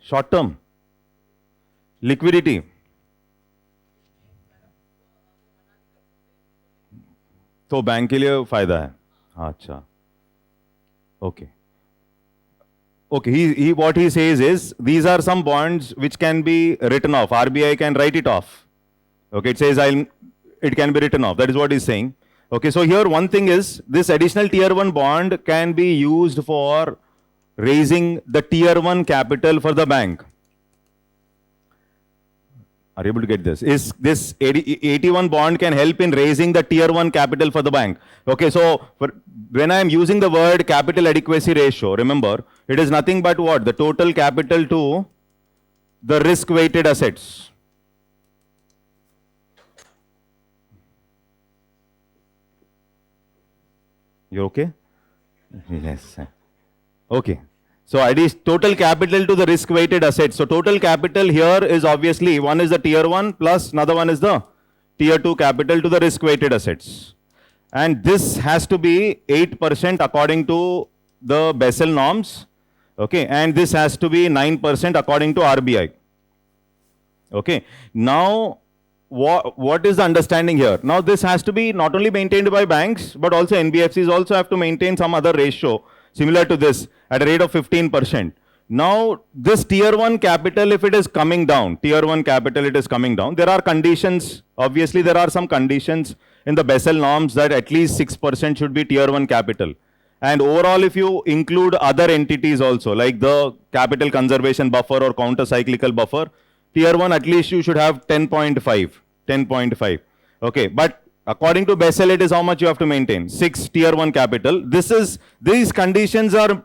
Short term. Liquidity. तो bank के लिए फायदा है. अच्छा. Okay. Okay. What he says is these are some bonds which can be written off. RBI can write it off. Okay. It says it can be written off. That is what he's saying. Okay. So here one thing is this additional tier 1 bond can be used for raising the tier 1 capital for the bank. Are you able to get this? Is this 81 bond can help in raising the tier 1 capital for the bank? Okay, so when I am using the word capital adequacy ratio, remember, it is nothing but what? The total capital to the risk weighted assets. You okay? Yes. Okay. So it is total capital to the risk weighted assets. So total capital here is obviously one is the tier 1 plus another one is the tier 2 capital to the risk weighted assets. And this has to be 8% according to the Basel norms. Okay. And this has to be 9% according to RBI. Okay. Now, what is the understanding here? Now this has to be not only maintained by banks, but also NBFCs also have to maintain some other ratio similar to this at a rate of 15%. Now, this tier 1 capital, if it is coming down, tier 1 capital, it is coming down. There are conditions, obviously there are some conditions in the Basel norms that at least 6% should be tier 1 capital. And overall, if you include other entities also, like the capital conservation buffer or counter-cyclical buffer, tier 1 at least you should have 10.5. Okay, but according to Basel, it is how much you have to maintain? 6 tier 1 capital. These conditions are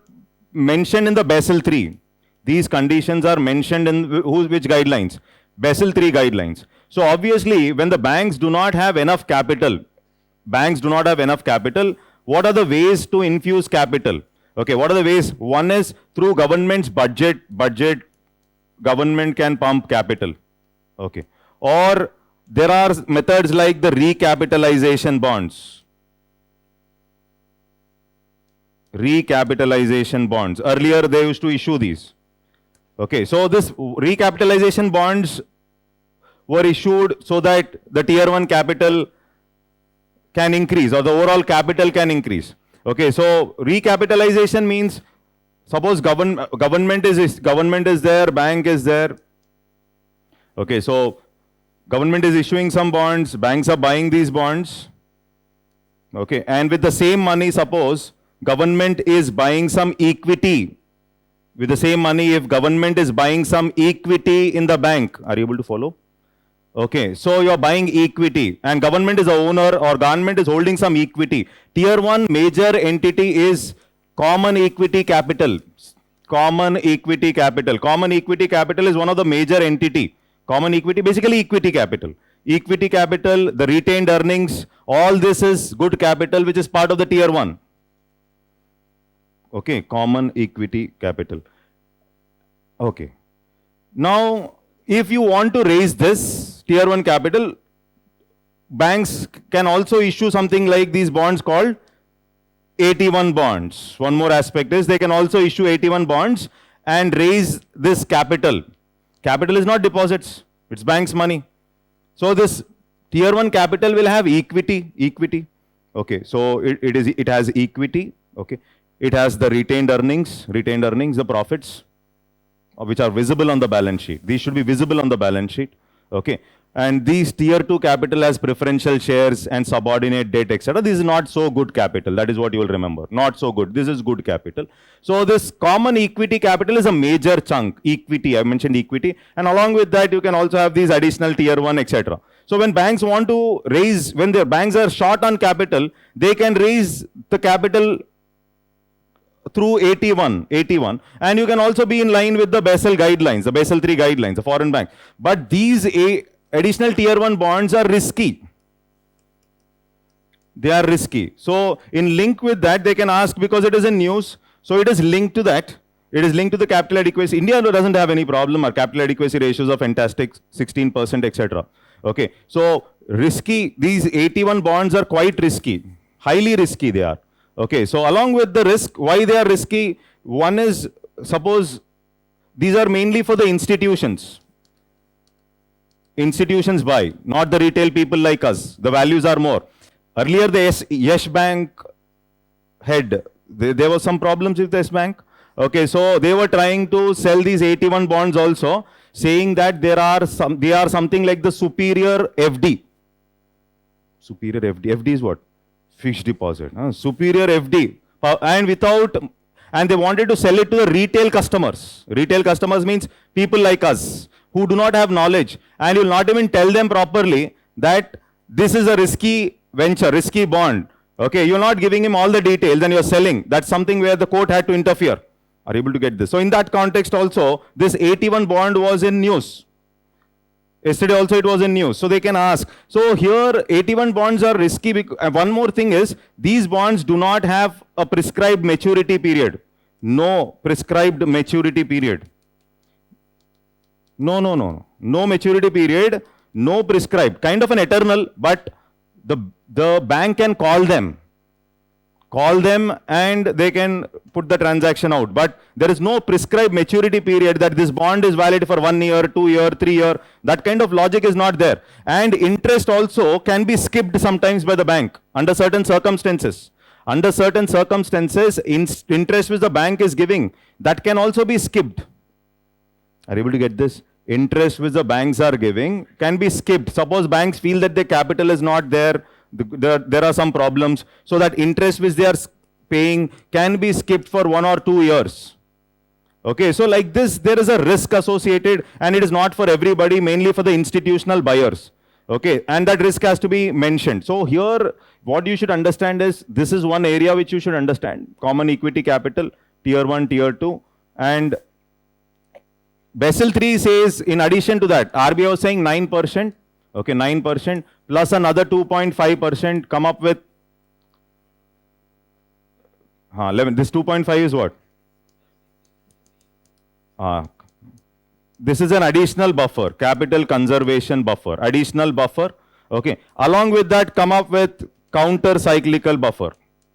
mentioned in the Basel 3. These conditions are mentioned in which guidelines? Basel 3 guidelines. So obviously, when the banks do not have enough capital, what are the ways to infuse capital? Okay, what are the ways? One is through government's budget, government can pump capital. Okay. Or there are methods like the recapitalization bonds. Recapitalization bonds. Earlier they used to issue these. Okay, so this recapitalization bonds were issued so that the tier 1 capital can increase or the overall capital can increase. Okay, so recapitalization means suppose government is there, bank is there. Okay, so government is issuing some bonds, banks are buying these bonds. Okay, and with the same money, suppose government is buying some equity. With the same money, if government is buying some equity in the bank, are you able to follow? Okay, so you are buying equity and government is the owner or government is holding some equity. Tier 1 major entity is common equity capital. Common equity capital. Common equity capital is one of the major entity. Common equity, basically equity capital. Equity capital, the retained earnings, all this is good capital which is part of the tier 1. Okay, common equity capital. Okay. Now, if you want to raise this tier 1 capital, banks can also issue something like these bonds called AT1 bonds. One more aspect is they can also issue AT1 bonds and raise this capital. Capital is not deposits, it's bank's money. So this tier 1 capital will have equity. Okay, so it has equity. Okay, it has the retained earnings, the profits, which are visible on the balance sheet. These should be visible on the balance sheet. Okay, and these tier 2 capital has preferential shares and subordinate debt, etc. This is not so good capital. That is what you will remember. Not so good. This is good capital. So this common equity capital is a major chunk. Equity, I mentioned equity. And along with that, you can also have these additional tier 1, etc. So when banks want to raise, when their banks are short on capital, they can raise the capital through 81, and you can also be in line with the Basel guidelines, the Basel III guidelines, the foreign bank. But these additional tier 1 bonds are risky. They are risky. So in link with that, they can ask, because it is in news, so it is linked to that. It is linked to the capital adequacy. India doesn't have any problem. Our capital adequacy ratios are fantastic, 16%, etc. Okay, so risky, these 81 bonds are quite risky, highly risky they are. Okay, so along with the risk, why they are risky? One is, suppose these are mainly for the institutions. Institutions buy, not the retail people like us. The values are more. Earlier, the Yes Bank head, there was some problems with Yes Bank. Okay, so they were trying to sell these 81 bonds also, saying that they are something like the superior FD. Superior FD. FD is what? Fixed deposit. Superior FD. And they wanted to sell it to the retail customers. Retail customers means people like us who do not have knowledge, and you will not even tell them properly that this is a risky venture, risky bond. Okay, you're not giving him all the details and you're selling. That's something where the court had to interfere. Are able to get this? So in that context also, this 81 bond was in news. Yesterday also it was in news. So they can ask. So here 81 bonds are risky. One more thing is, these bonds do not have a prescribed maturity period. No prescribed maturity period. No maturity period, no prescribed. Kind of an eternal, but the bank can call them and they can put the transaction out. But there is no prescribed maturity period that this bond is valid for 1 year, 2 year, 3 year. That kind of logic is not there. And interest also can be skipped sometimes by the bank under certain circumstances. Under certain circumstances, interest which the bank is giving, that can also be skipped. Are you able to get this? Interest which the banks are giving can be skipped. Suppose banks feel that their capital is not there, there are some problems, so that interest which they are paying can be skipped for 1 or 2 years. Okay, so like this, there is a risk associated, and it is not for everybody, mainly for the institutional buyers. Okay, and that risk has to be mentioned. So here, what you should understand is, this is one area which you should understand. Common equity capital, tier 1, tier 2, and Basel III says, in addition to that, RBI was saying 9%, okay, 9%, plus another 2.5%, come up with 11. This 2.5 is what? This is an additional buffer, capital conservation buffer, additional buffer, okay. Along with that, come up with counter-cyclical buffer.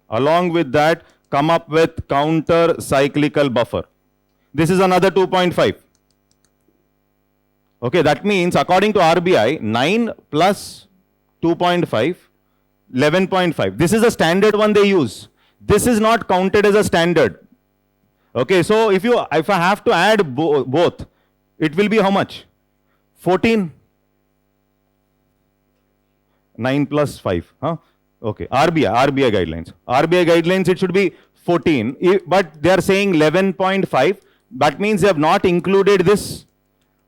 Along with that, come up with counter-cyclical buffer. This is another 2.5. Okay, that means according to RBI, 9 plus 2.5, 11.5. This is a standard one they use. This is not counted as a standard. Okay, so if I have to add both, it will be how much? 14. 9 plus 5. Huh? Okay, RBI guidelines. RBI guidelines, it should be 14. But they are saying 11.5. That means they have not included this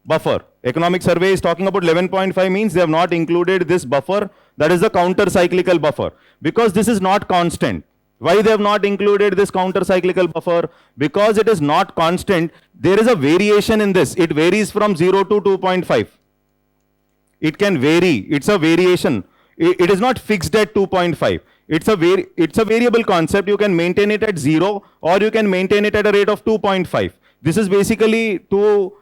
buffer. Economic survey is talking about 11.5 means they have not included this buffer, that is the counter-cyclical buffer, because this is not constant. Why they have not included this counter-cyclical buffer? Because it is not constant. There is a variation in this. It varies from 0 to 2.5. It can vary. It's a variation. It is not fixed at 2.5. It's a variable concept. You can maintain it at 0 or you can maintain it at a rate of 2.5. This is basically to,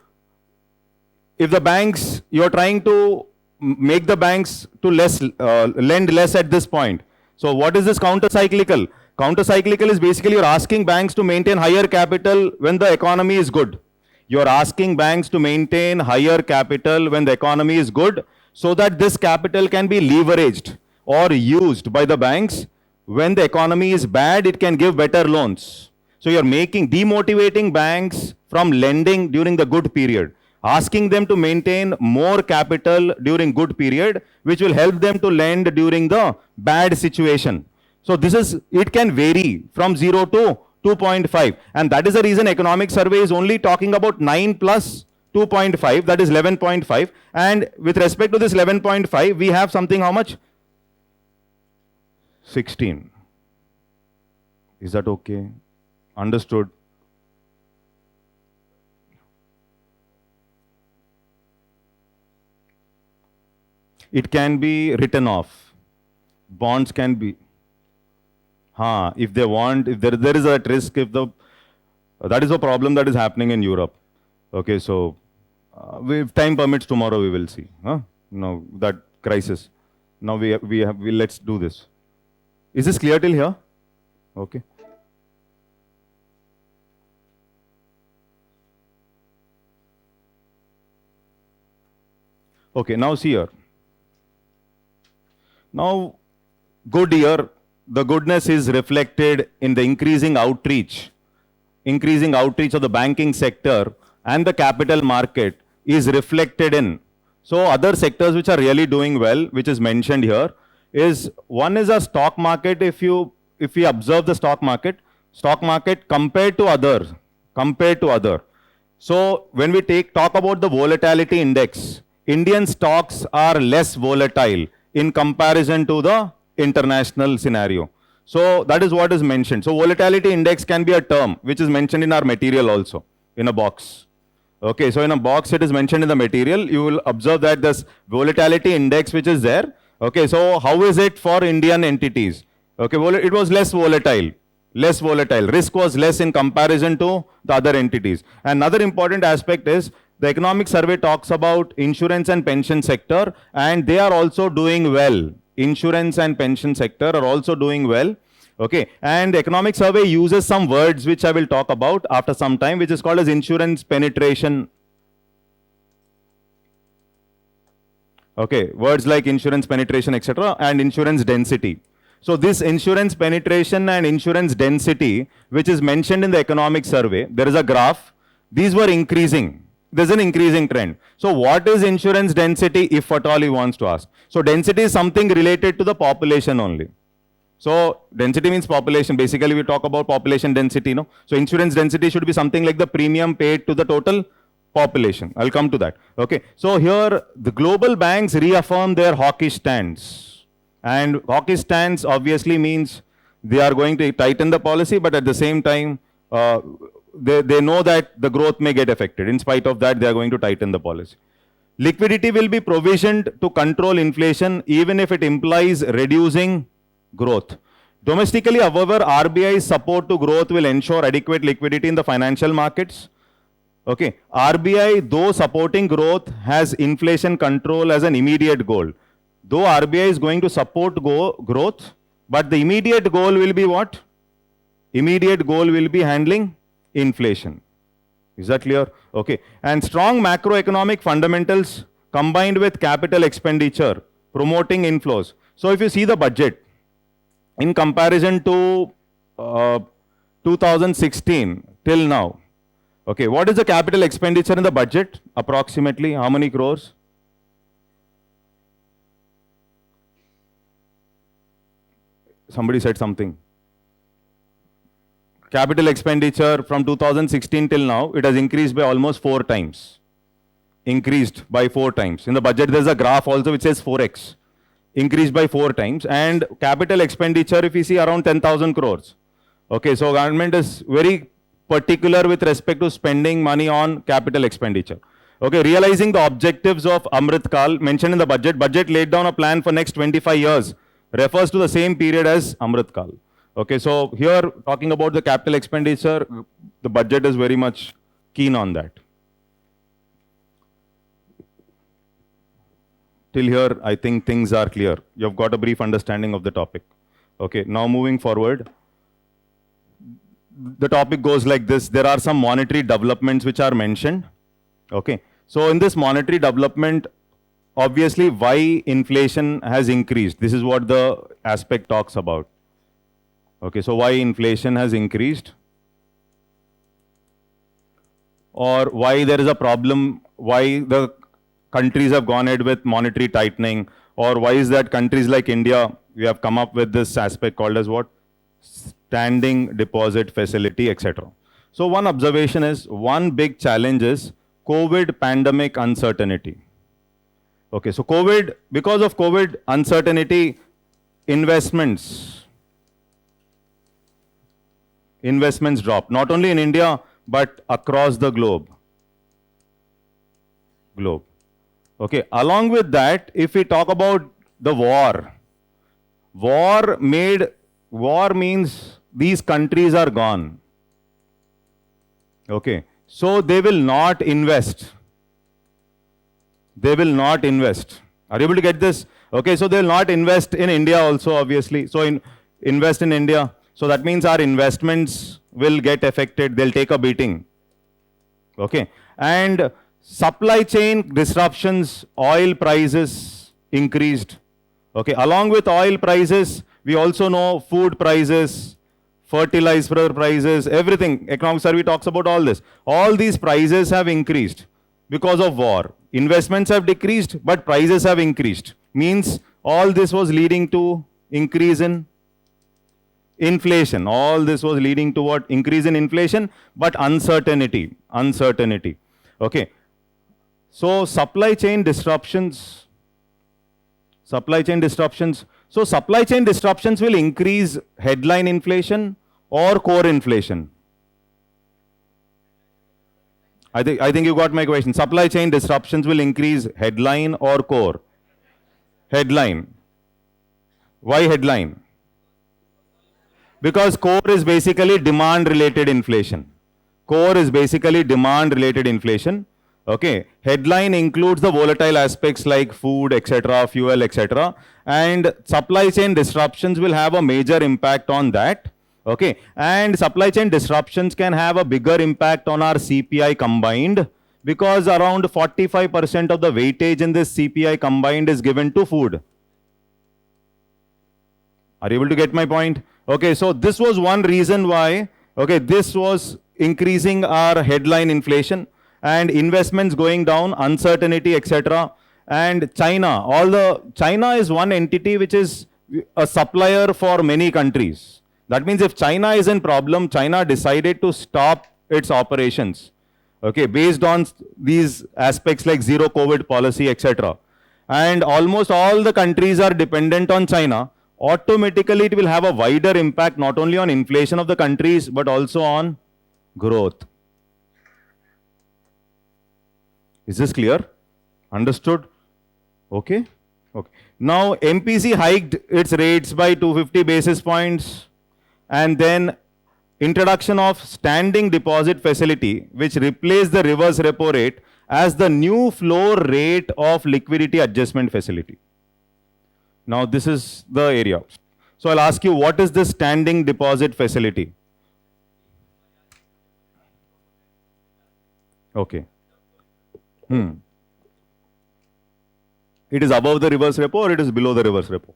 if the banks, you're trying to make the banks to lend less at this point. So what is this counter-cyclical? Counter-cyclical is basically you're asking banks to maintain higher capital when the economy is good. You're asking banks to maintain higher capital when the economy is good, so that this capital can be leveraged or used by the banks. When the economy is bad, it can give better loans. So you're demotivating banks from lending during the good period, asking them to maintain more capital during good period, which will help them to lend during the bad situation. So it can vary from 0 to 2.5. And that is the reason economic survey is only talking about 9 plus 2.5, that is 11.5. And with respect to this 11.5, we have something how much? 16. Is that okay? Understood. It can be written off. Bonds can be. If they want, if there is a risk, if the that is a problem that is happening in Europe. Okay, so if time permits, tomorrow we will see. No, that crisis. Now let's do this. Is this clear till here? Okay. Okay, now see here. Now, good year, the goodness is reflected in the increasing outreach of the banking sector and the capital market is reflected in. So other sectors which are really doing well, which is mentioned here, is one is a stock market. If we observe the stock market compared to other. So when we talk about the volatility index, Indian stocks are less volatile in comparison to the international scenario. So that is what is mentioned. So volatility index can be a term which is mentioned in our material also, in a box. Okay, so in a box it is mentioned in the material. You will observe that this volatility index which is there. Okay, so how is it for Indian entities? Okay, it was less volatile. Risk was less in comparison to the other entities. Another important aspect is the economic survey talks about insurance and pension sector, and they are also doing well. Insurance and pension sector are also doing well. Okay, and the economic survey uses some words which I will talk about after some time, which is called as insurance penetration. Okay, words like insurance penetration, etc., and insurance density. So this insurance penetration and insurance density, which is mentioned in the economic survey, there is a graph. These were increasing. There's an increasing trend. So what is insurance density, if at all he wants to ask? So density is something related to the population only. So density means population. Basically, we talk about population density, no? So insurance density should be something like the premium paid to the total population. I'll come to that. Okay. So here, the global banks reaffirm their hawkish stance. And hawkish stance obviously means they are going to tighten the policy, but at the same time, they know that the growth may get affected. In spite of that, they are going to tighten the policy. Liquidity will be provisioned to control inflation, even if it implies reducing growth. Domestically, however, RBI's support to growth will ensure adequate liquidity in the financial markets. Okay, RBI, though supporting growth, has inflation control as an immediate goal. Though RBI is going to support growth, but the immediate goal will be what? Immediate goal will be handling inflation. Is that clear? Okay. And strong macroeconomic fundamentals combined with capital expenditure promoting inflows. So if you see the budget in comparison to 2016 till now, okay, what is the capital expenditure in the budget? Approximately how many crores? Somebody said something. Capital expenditure from 2016 till now, it has increased by almost 4 times. Increased by 4 times. In the budget, there's a graph also which says 4x. Increased by 4 times. And capital expenditure, if you see, around 10,000 crores. Okay, so government is very particular with respect to spending money on capital expenditure. Okay, realizing the objectives of Amrit Kal mentioned in the budget laid down a plan for next 25 years, refers to the same period as Amrit Kal. Okay, so here talking about the capital expenditure, the budget is very much keen on that. Till here, I think things are clear. You've got a brief understanding of the topic. Okay, now moving forward. The topic goes like this. There are some monetary developments which are mentioned. Okay, so in this monetary development, obviously why inflation has increased. This is what the aspect talks about. Okay, so why inflation has increased, or why there is a problem, why the countries have gone ahead with monetary tightening, or why is that countries like India, we have come up with this aspect called as what? Standing deposit facility, etc. So one observation is, one big challenge is COVID pandemic uncertainty. Okay, so because of COVID uncertainty, investments investments drop, not only in India, but across the globe. Okay, along with that, if we talk about the war means these countries are gone. Okay, so they will not invest. They will not invest. Are you able to get this? Okay, so they will not invest in India also, obviously. So invest in India. So that means our investments will get affected. They'll take a beating. Okay, and supply chain disruptions, oil prices increased. Okay, along with oil prices, we also know food prices, fertilizer prices, everything. Economic survey talks about all this. All these prices have increased because of war. Investments have decreased, but prices have increased. Means all this was leading to increase in inflation. All this was leading to what? Increase in inflation, but uncertainty. Okay. So supply chain disruptions. So supply chain disruptions will increase headline inflation or core inflation. I think you got my question. Supply chain disruptions will increase headline or core? Headline. Why headline? Because core is basically demand related inflation. Okay. Headline includes the volatile aspects like food, etc., fuel, etc. And supply chain disruptions will have a major impact on that. Okay, and supply chain disruptions can have a bigger impact on our CPI combined because around 45% of the weightage in this CPI combined is given to food. Are you able to get my point? Okay, so this was one reason why, okay, this was increasing our headline inflation and investments going down, uncertainty, etc. And China is one entity which is a supplier for many countries. That means if China is in problem, China decided to stop its operations, okay, based on these aspects like zero COVID policy, etc. And almost all the countries are dependent on China. Automatically, it will have a wider impact not only on inflation of the countries, but also on growth. Is this clear? Understood? Okay. Okay. Now, MPC hiked its rates by 250 basis points. And then introduction of standing deposit facility, which replaced the reverse repo rate as the new floor rate of liquidity adjustment facility. Now this is the area. So I'll ask you, what is this standing deposit facility? Okay. It is above the reverse repo or it is below the reverse repo?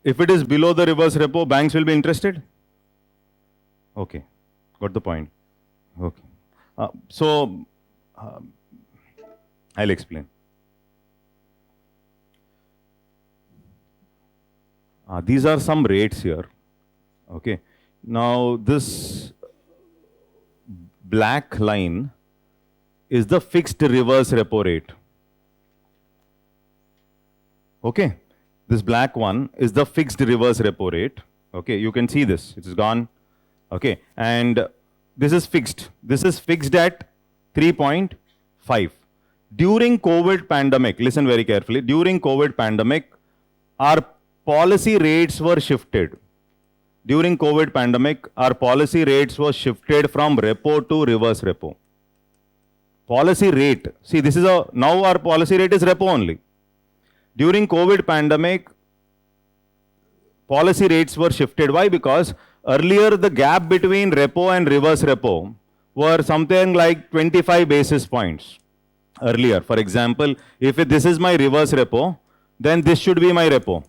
If it is below the reverse repo, banks will be interested? Okay, got the point. Okay. I'll explain. These are some rates here. Okay. Now this black line is the fixed reverse repo rate. Okay. This black one is the fixed reverse repo rate. Okay, you can see this. It is gone. Okay, and this is fixed. This is fixed at 3.5. During COVID pandemic, listen very carefully. During COVID pandemic, our policy rates were shifted. During COVID pandemic, our policy rates were shifted from repo to reverse repo. Policy rate. See, this is now our policy rate is repo only. During COVID pandemic, policy rates were shifted. Why? Because earlier the gap between repo and reverse repo were something like 25 basis points. Earlier, for example, if this is my reverse repo, then this should be my repo.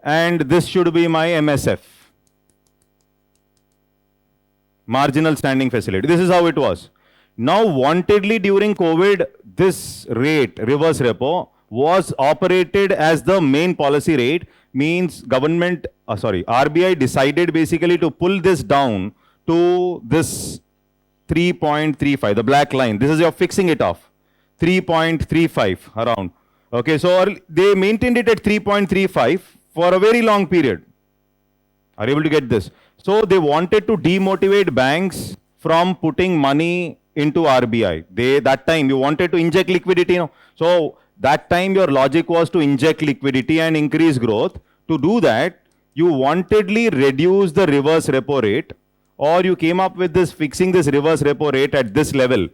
And this should be my MSF. Marginal standing facility. This is how it was. Now, wantedly during COVID, this rate, reverse repo, was operated as the main policy rate, means RBI decided basically to pull this down to this 3.35, the black line. This is your fixing it off, 3.35 around. Okay, so they maintained it at 3.35 for a very long period. Are you able to get this? So they wanted to demotivate banks from putting money into RBI. That time you wanted to inject liquidity. You know? So that time your logic was to inject liquidity and increase growth. To do that, you wantedly reduce the reverse repo rate, or you came up with this fixing this reverse repo rate at this level.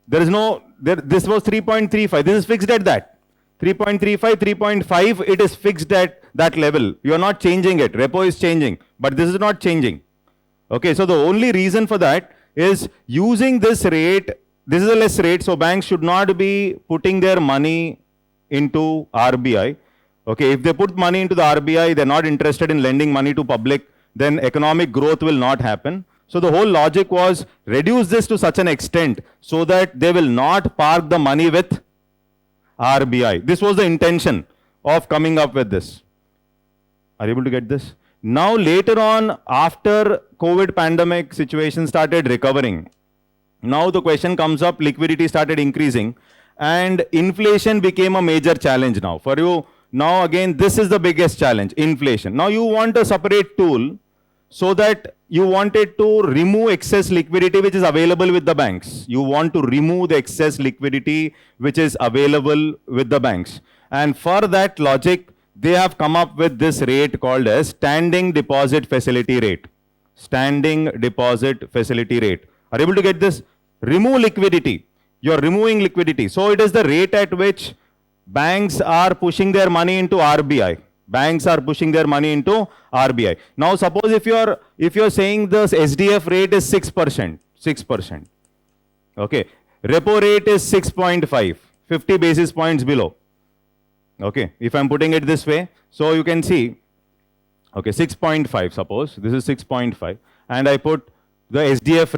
There is no, this was 3.35. This is fixed at that. 3.35, 3.5, it is fixed at that level. You are not changing it. Repo is changing, but this is not changing. Okay, so the only reason for that is using this rate. This is a less rate, so banks should not be putting their money into RBI. Okay, if they put money into the RBI, they're not interested in lending money to public, then economic growth will not happen. So the whole logic was reduce this to such an extent so that they will not park the money with RBI. This was the intention of coming up with this. Are you able to get this? Now later on, after COVID pandemic situation started recovering, now the question comes up, liquidity started increasing and inflation became a major challenge now. For you, now again, this is the biggest challenge, inflation. Now you want a separate tool so that you wanted to remove excess liquidity which is available with the banks. You want to remove the excess liquidity which is available with the banks. And for that logic, they have come up with this rate called as standing deposit facility rate. Standing deposit facility rate. Are you able to get this? Remove liquidity. You are removing liquidity. So it is the rate at which banks are pushing their money into RBI. Banks are pushing their money into RBI. Now suppose if you're saying the SDF rate is 6%. Okay. Repo rate is 6.5, 50 basis points below. Okay. If I'm putting it this way, so you can see, okay, 6.5 suppose, this is 6.5 and I put the SDF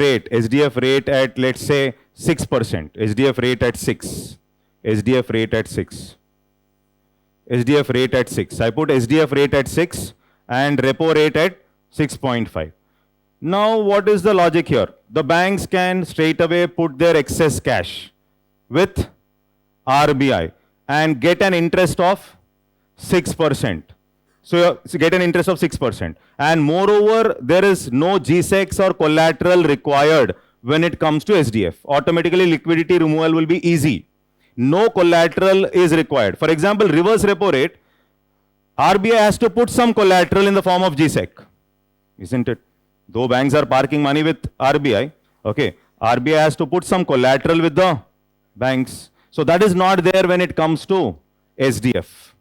rate at let's say 6%, SDF rate at 6, SDF rate at 6. SDF rate at 6. I put SDF rate at 6 and repo rate at 6.5. Now what is the logic here? The banks can straight away put their excess cash with RBI and get an interest of 6%. So get an interest of 6%. And moreover, there is no GSECs or collateral required when it comes to SDF. Automatically liquidity removal will be easy. No collateral is required. For example, reverse repo rate, RBI has to put some collateral in the form of GSEC, isn't it? Though banks are parking money with RBI, okay, RBI has to put some collateral with the banks. So that is not there when it comes to SDF.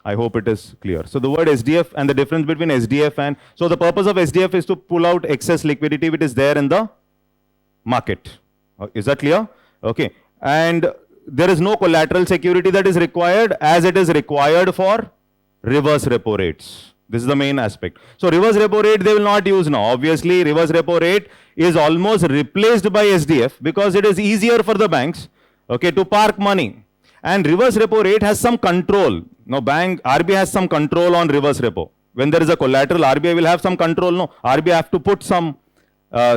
I hope it is clear. So the word SDF and the difference between SDF and, so the purpose of SDF is to pull out excess liquidity which is there in the market. Is that clear? Okay. And there is no collateral security that is required as it is required for reverse repo rates. This is the main aspect. So reverse repo rate they will not use now. Obviously, reverse repo rate is almost replaced by SDF because it is easier for the banks, okay, to park money. And reverse repo rate has some control. Now RBI has some control on reverse repo. When there is a collateral, RBI will have some control. No, RBI have to put some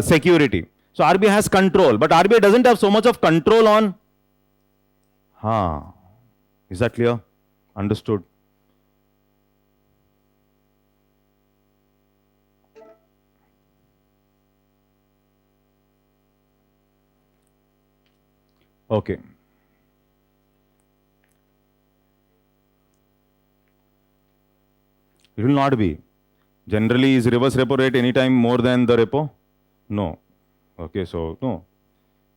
security. So RBI has control, but RBI doesn't have so much of control on. Is that clear? Understood? Okay. It will not be. Generally, is reverse repo rate anytime more than the repo? No. Okay, so no.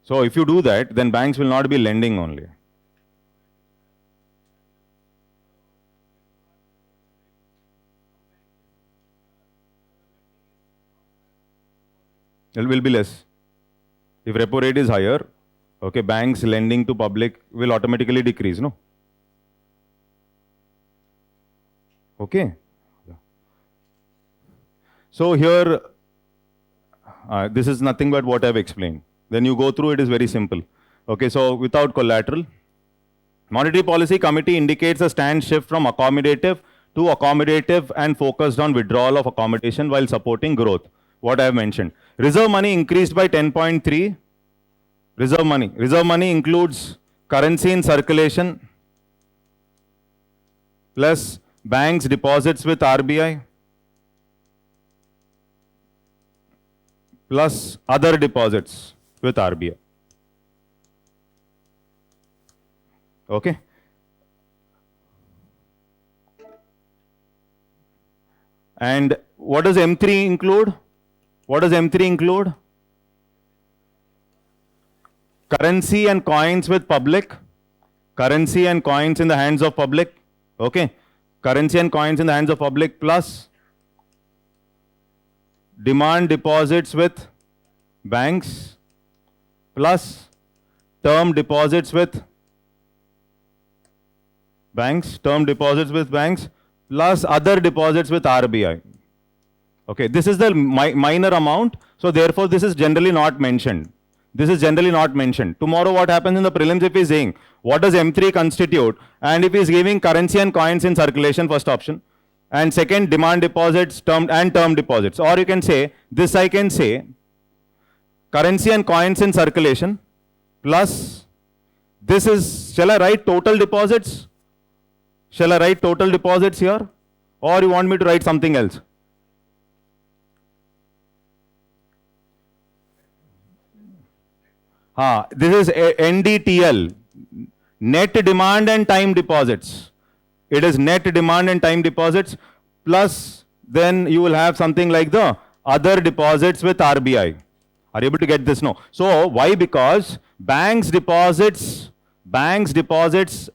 So if you do that, then banks will not be lending only. It will be less. If repo rate is higher, okay, banks lending to public will automatically decrease, no? Okay. So here, this is nothing but what I've explained. Then you go through, it is very simple. Okay, so without collateral, Monetary Policy Committee indicates a stand shift from accommodative to accommodative and focused on withdrawal of accommodation while supporting growth. What I have mentioned. Reserve money increased by 10.3. Reserve money. Reserve money includes currency in circulation, plus banks deposits with RBI plus other deposits with RBI. Okay. And what does M3 include? What does M3 include? Currency and coins with public. Currency and coins in the hands of public. Okay. Currency and coins in the hands of public plus demand deposits with banks plus term deposits with banks, plus other deposits with RBI. Okay, this is the minor amount, so therefore this is generally not mentioned. Tomorrow what happens in the prelims if he is saying, what does M3 constitute? And if he is giving currency and coins in circulation, first option. And second, demand deposits, term deposits. Or you can say, this I can say, currency and coins in circulation, plus, this is, shall I write total deposits? Shall I write total deposits here? Or you want me to write something else? This is NDTL, net demand and time deposits. It is net demand and time deposits, plus then you will have something like the other deposits with RBI. Are you able to get this? No. So why? Because banks deposits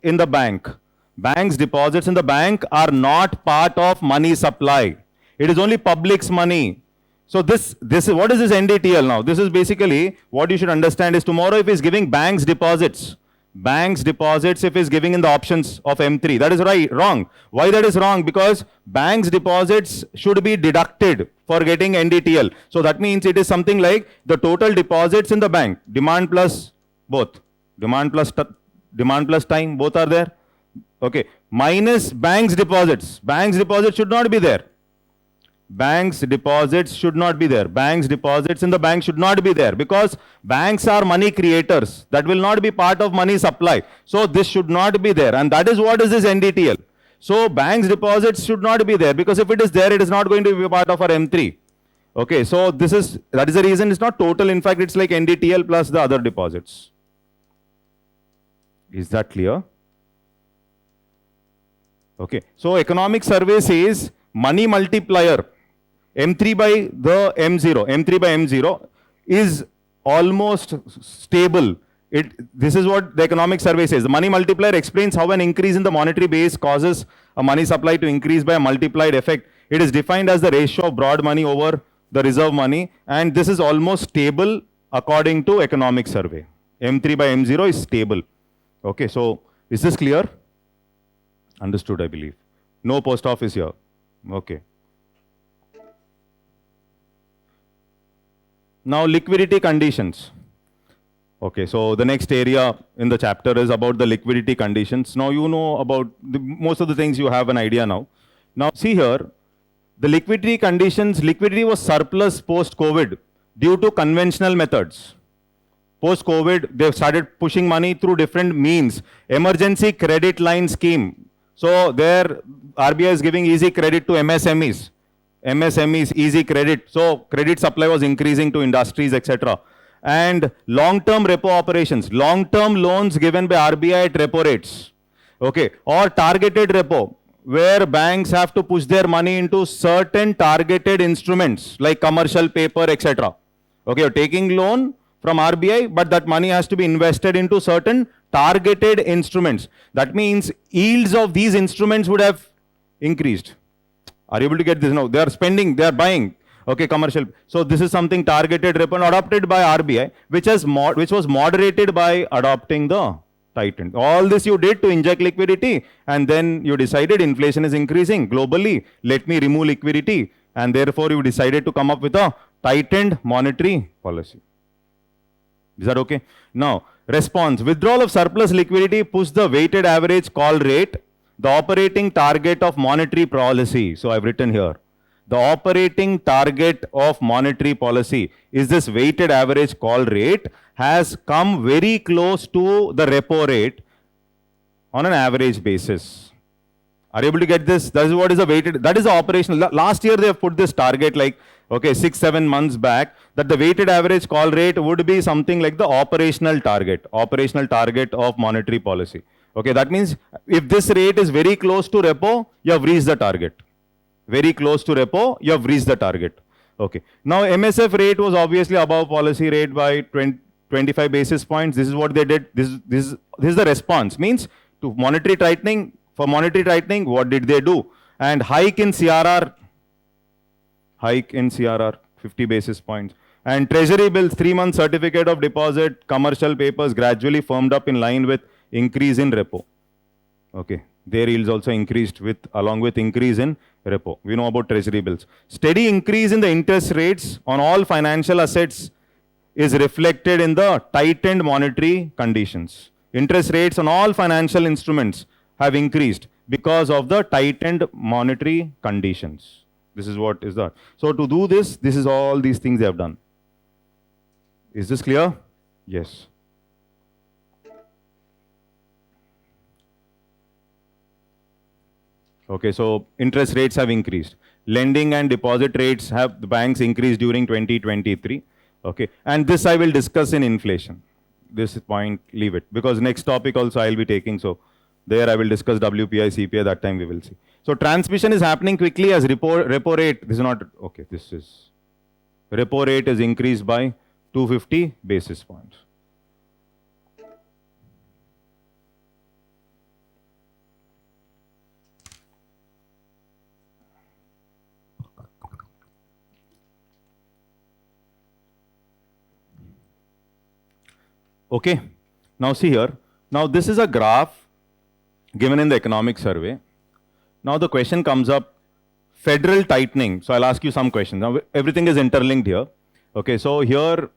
in the bank. Banks deposits in the bank are not part of money supply. It is only public's money. So this is, what is this NDTL now? This is basically what you should understand is tomorrow if he is giving banks deposits if he is giving in the options of M3, that is wrong. Why that is wrong? Because banks deposits should be deducted for getting NDTL. So that means it is something like the total deposits in the bank, demand plus both, demand plus time, both are there. Okay, minus banks deposits. Banks deposits should not be there. Banks deposits should not be there. Banks deposits in the bank should not be there because banks are money creators. That will not be part of money supply. So this should not be there. And that is what is this NDTL. So banks deposits should not be there because if it is there, it is not going to be part of our M3. Okay, so that is the reason it's not total. In fact, it's like NDTL plus the other deposits. Is that clear? Okay, so economic survey says money multiplier M3 by the M0 is almost stable. This is what the economic survey says. The money multiplier explains how an increase in the monetary base causes a money supply to increase by a multiplied effect. It is defined as the ratio of broad money over the reserve money, and this is almost stable according to economic survey. M3 by M0 is stable. Okay, so is this clear? Understood, I believe. No post office here. Okay. Now liquidity conditions. Okay, so the next area in the chapter is about the liquidity conditions. Now you know about most of the things, you have an idea now. Now see here, the liquidity conditions, liquidity was surplus post-COVID due to conventional methods. Post-COVID, they've started pushing money through different means. Emergency credit line scheme. So there RBI is giving easy credit to MSMEs. Easy credit. So credit supply was increasing to industries, etc. And long-term repo operations, long-term loans given by RBI at repo rates. Okay, or targeted repo, where banks have to push their money into certain targeted instruments like commercial paper, etc. Okay, you're taking loan from RBI, but that money has to be invested into certain targeted instruments. That means yields of these instruments would have increased. Are you able to get this now? They are spending, they are buying. Okay, commercial. So this is something targeted repo adopted by RBI, which was moderated by adopting the tightened. All this you did to inject liquidity, and then you decided inflation is increasing globally. Let me remove liquidity, and therefore you decided to come up with a tightened monetary policy. Is that okay? Now, response. Withdrawal of surplus liquidity pushed the weighted average call rate, the operating target of monetary policy. So I've written here, the operating target of monetary policy is this weighted average call rate has come very close to the repo rate on an average basis. Are you able to get this? That is what is the weighted, that is the operational. Last year they have put this target like, okay, 6-7 months back, that the weighted average call rate would be something like the operational target of monetary policy. Okay, that means if this rate is very close to repo, you have reached the target. Very close to repo, you have reached the target. Okay. Now MSF rate was obviously above policy rate by 25 basis points. This is what they did. This is the response. Means to monetary tightening. For monetary tightening, what did they do? And hike in CRR, 50 basis points. And treasury bills, 3-month certificate of deposit, commercial papers gradually firmed up in line with increase in repo. Okay, their yields also increased along with increase in repo. We know about treasury bills. Steady increase in the interest rates on all financial assets is reflected in the tightened monetary conditions. Interest rates on all financial instruments have increased because of the tightened monetary conditions. This is what is that. So to do this, this is all these things they have done. Is this clear? Yes. Okay, so interest rates have increased. Lending and deposit rates have the banks increased during 2023. Okay, and this I will discuss in inflation. This point, leave it, because next topic also I will be taking. So there I will discuss WPI, CPI, that time we will see. So transmission is happening quickly as repo rate, this is not, okay, this is, repo rate is increased by 250 basis points. Okay, now see here. Now this is a graph given in the economic survey. Now the question comes up, federal tightening. So I'll ask you some questions. Now everything is interlinked here. Okay, so here,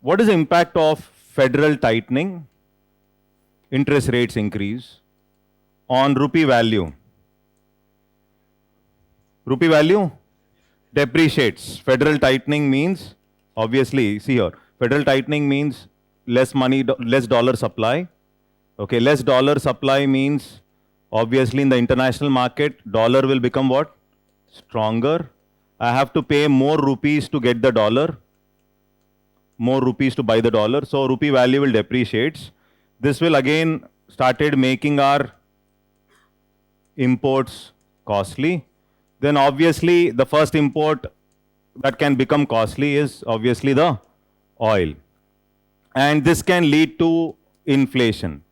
what is the impact of federal tightening, interest rates increase on rupee value? Rupee value depreciates. Federal tightening means, obviously, see here, federal tightening means less money, less dollar supply. Okay, less dollar supply means, obviously in the international market, dollar will become what? Stronger. I have to pay more rupees to get the dollar, more rupees to buy the dollar. So rupee value will depreciate. This will again started making our imports costly. Then obviously the first import that can become costly is obviously the oil. And this can lead to inflation.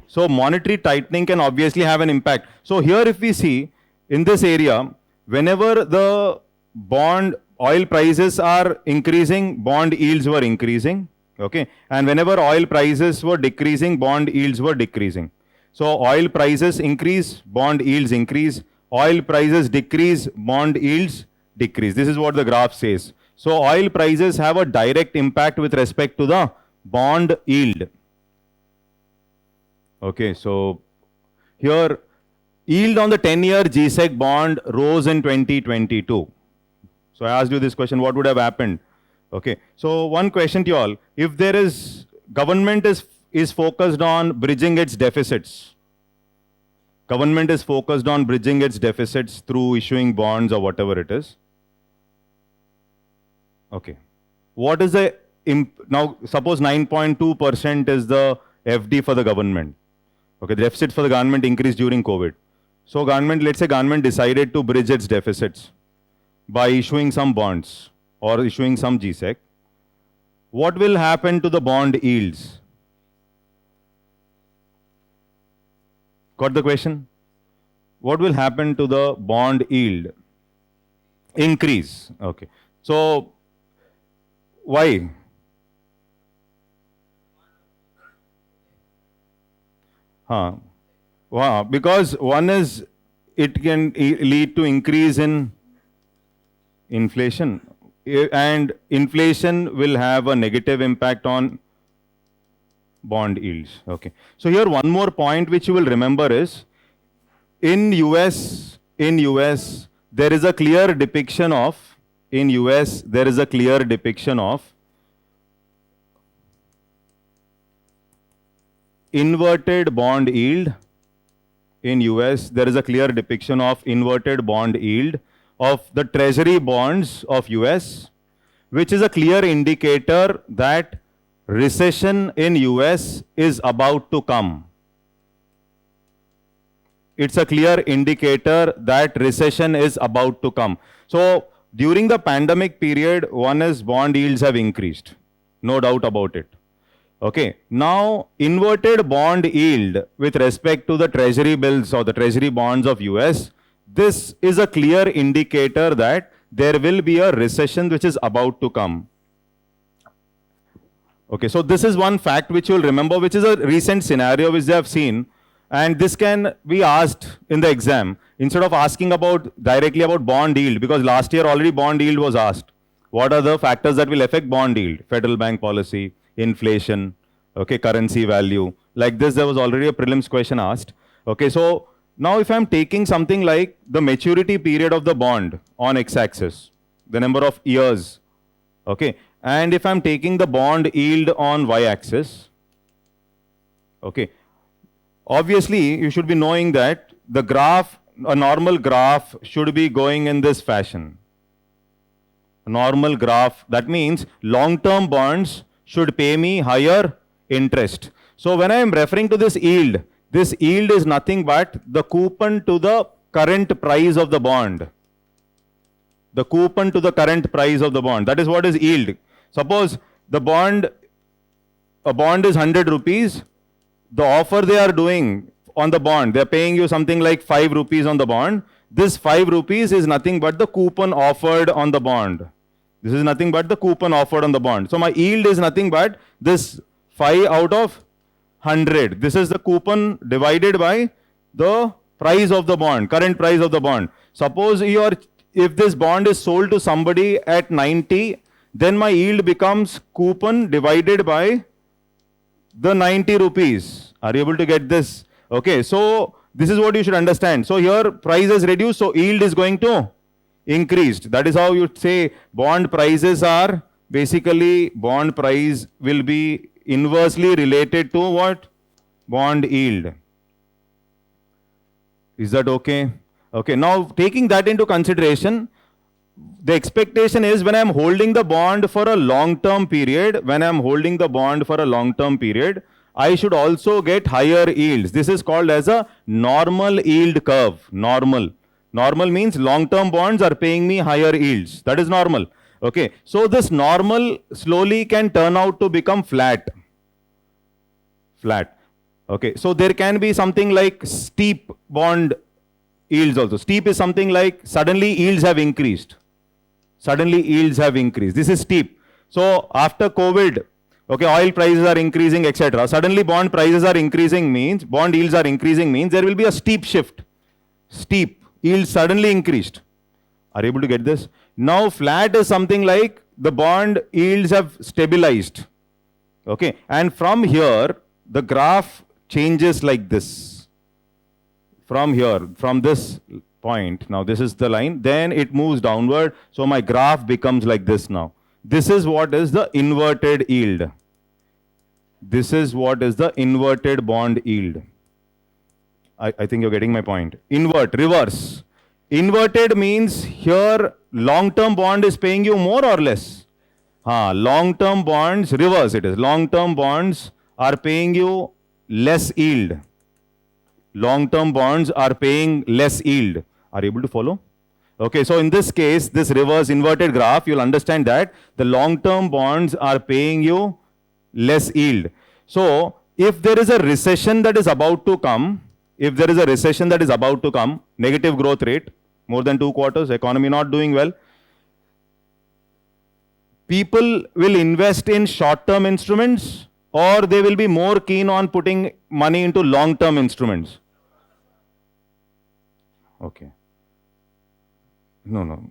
So monetary tightening can obviously have an impact. So here if we see in this area, whenever the oil prices are increasing, bond yields were increasing. Okay, and whenever oil prices were decreasing, bond yields were decreasing. So oil prices increase, bond yields increase. Oil prices decrease, bond yields decrease. This is what the graph says. So oil prices have a direct impact with respect to the bond yield. Okay, so here yield on the 10-year GSEC bond rose in 2022. So I asked you this question, what would have happened? Okay, so one question to you all, if there is, government is focused on bridging its deficits. Government is focused on bridging its deficits through issuing bonds or whatever it is. Okay. What is the, now suppose 9.2% is the FD for the government. Okay, the deficit for the government increased during COVID. So government, let's say government decided to bridge its deficits by issuing some bonds or issuing some GSEC. What will happen to the bond yields? Got the question? What will happen to the bond yield? Increase. Okay. So, why? Wow. Because one is, it can lead to increase in inflation. And inflation will have a negative impact on bond yields. Okay. So here one more point which you will remember is, in US, there is a clear depiction of, inverted bond yield in US. There is a clear depiction of inverted bond yield of the treasury bonds of US, which is a clear indicator that recession in US is about to come. It's a clear indicator that recession is about to come. So during the pandemic period, one is bond yields have increased. No doubt about it. Okay. Now, inverted bond yield with respect to the treasury bills or the treasury bonds of US, this is a clear indicator that there will be a recession which is about to come. Okay, so this is one fact which you'll remember, which is a recent scenario which they have seen. And this can be asked in the exam instead of asking directly about bond yield, because last year already bond yield was asked. What are the factors that will affect bond yield? Federal bank policy, inflation, okay, currency value. Like this, there was already a prelims question asked. Okay, so now if I'm taking something like the maturity period of the bond on x-axis, the number of years, okay, and if I'm taking the bond yield on y-axis, okay, obviously you should be knowing that the graph, a normal graph should be going in this fashion. A normal graph, that means long-term bonds should pay me higher interest. So when I am referring to this yield is nothing but the coupon to the current price of the bond. The coupon to the current price of the bond. That is what is yield. Suppose a bond is 100 rupees. The offer they are doing on the bond, they are paying you something like 5 rupees on the bond. This 5 rupees is nothing but the coupon offered on the bond. This is nothing but the coupon offered on the bond. So my yield is nothing but this 5 out of 100. This is the coupon divided by the price of the bond, current price of the bond. Suppose if this bond is sold to somebody at 90, then my yield becomes coupon divided by the 90 rupees. Are you able to get this? Okay, so this is what you should understand. So here price is reduced, so yield is going to increase. That is how you say bond prices are basically, bond price will be inversely related to what? Bond yield. Is that okay? Okay, now taking that into consideration, the expectation is when I am holding the bond for a long-term period, I should also get higher yields. This is called as a normal yield curve. Normal. Normal means long-term bonds are paying me higher yields. That is normal. Okay, so this normal slowly can turn out to become flat. Flat. Okay, so there can be something like steep bond yields also. Steep is something like suddenly yields have increased. Suddenly yields have increased. This is steep. So after COVID, okay, oil prices are increasing, etc. Suddenly bond prices are increasing means, bond yields are increasing means there will be a steep shift. Steep. Yields suddenly increased. Are you able to get this? Now flat is something like the bond yields have stabilized. Okay, and from here, the graph changes like this. From here, from this point, now this is the line, then it moves downward, so my graph becomes like this now. This is what is the inverted yield. This is what is the inverted bond yield. I think you're getting my point. Invert, reverse. Inverted means here long-term bond is paying you more or less. Long-term bonds, reverse it is. Long-term bonds are paying you less yield. Long-term bonds are paying less yield. Are you able to follow? Okay, so in this case, this reverse inverted graph, you'll understand that the long-term bonds are paying you less yield. So, if there is a recession that is about to come, negative growth rate, more than 2 quarters, economy not doing well, people will invest in short-term instruments or they will be more keen on putting money into long-term instruments. Okay. No.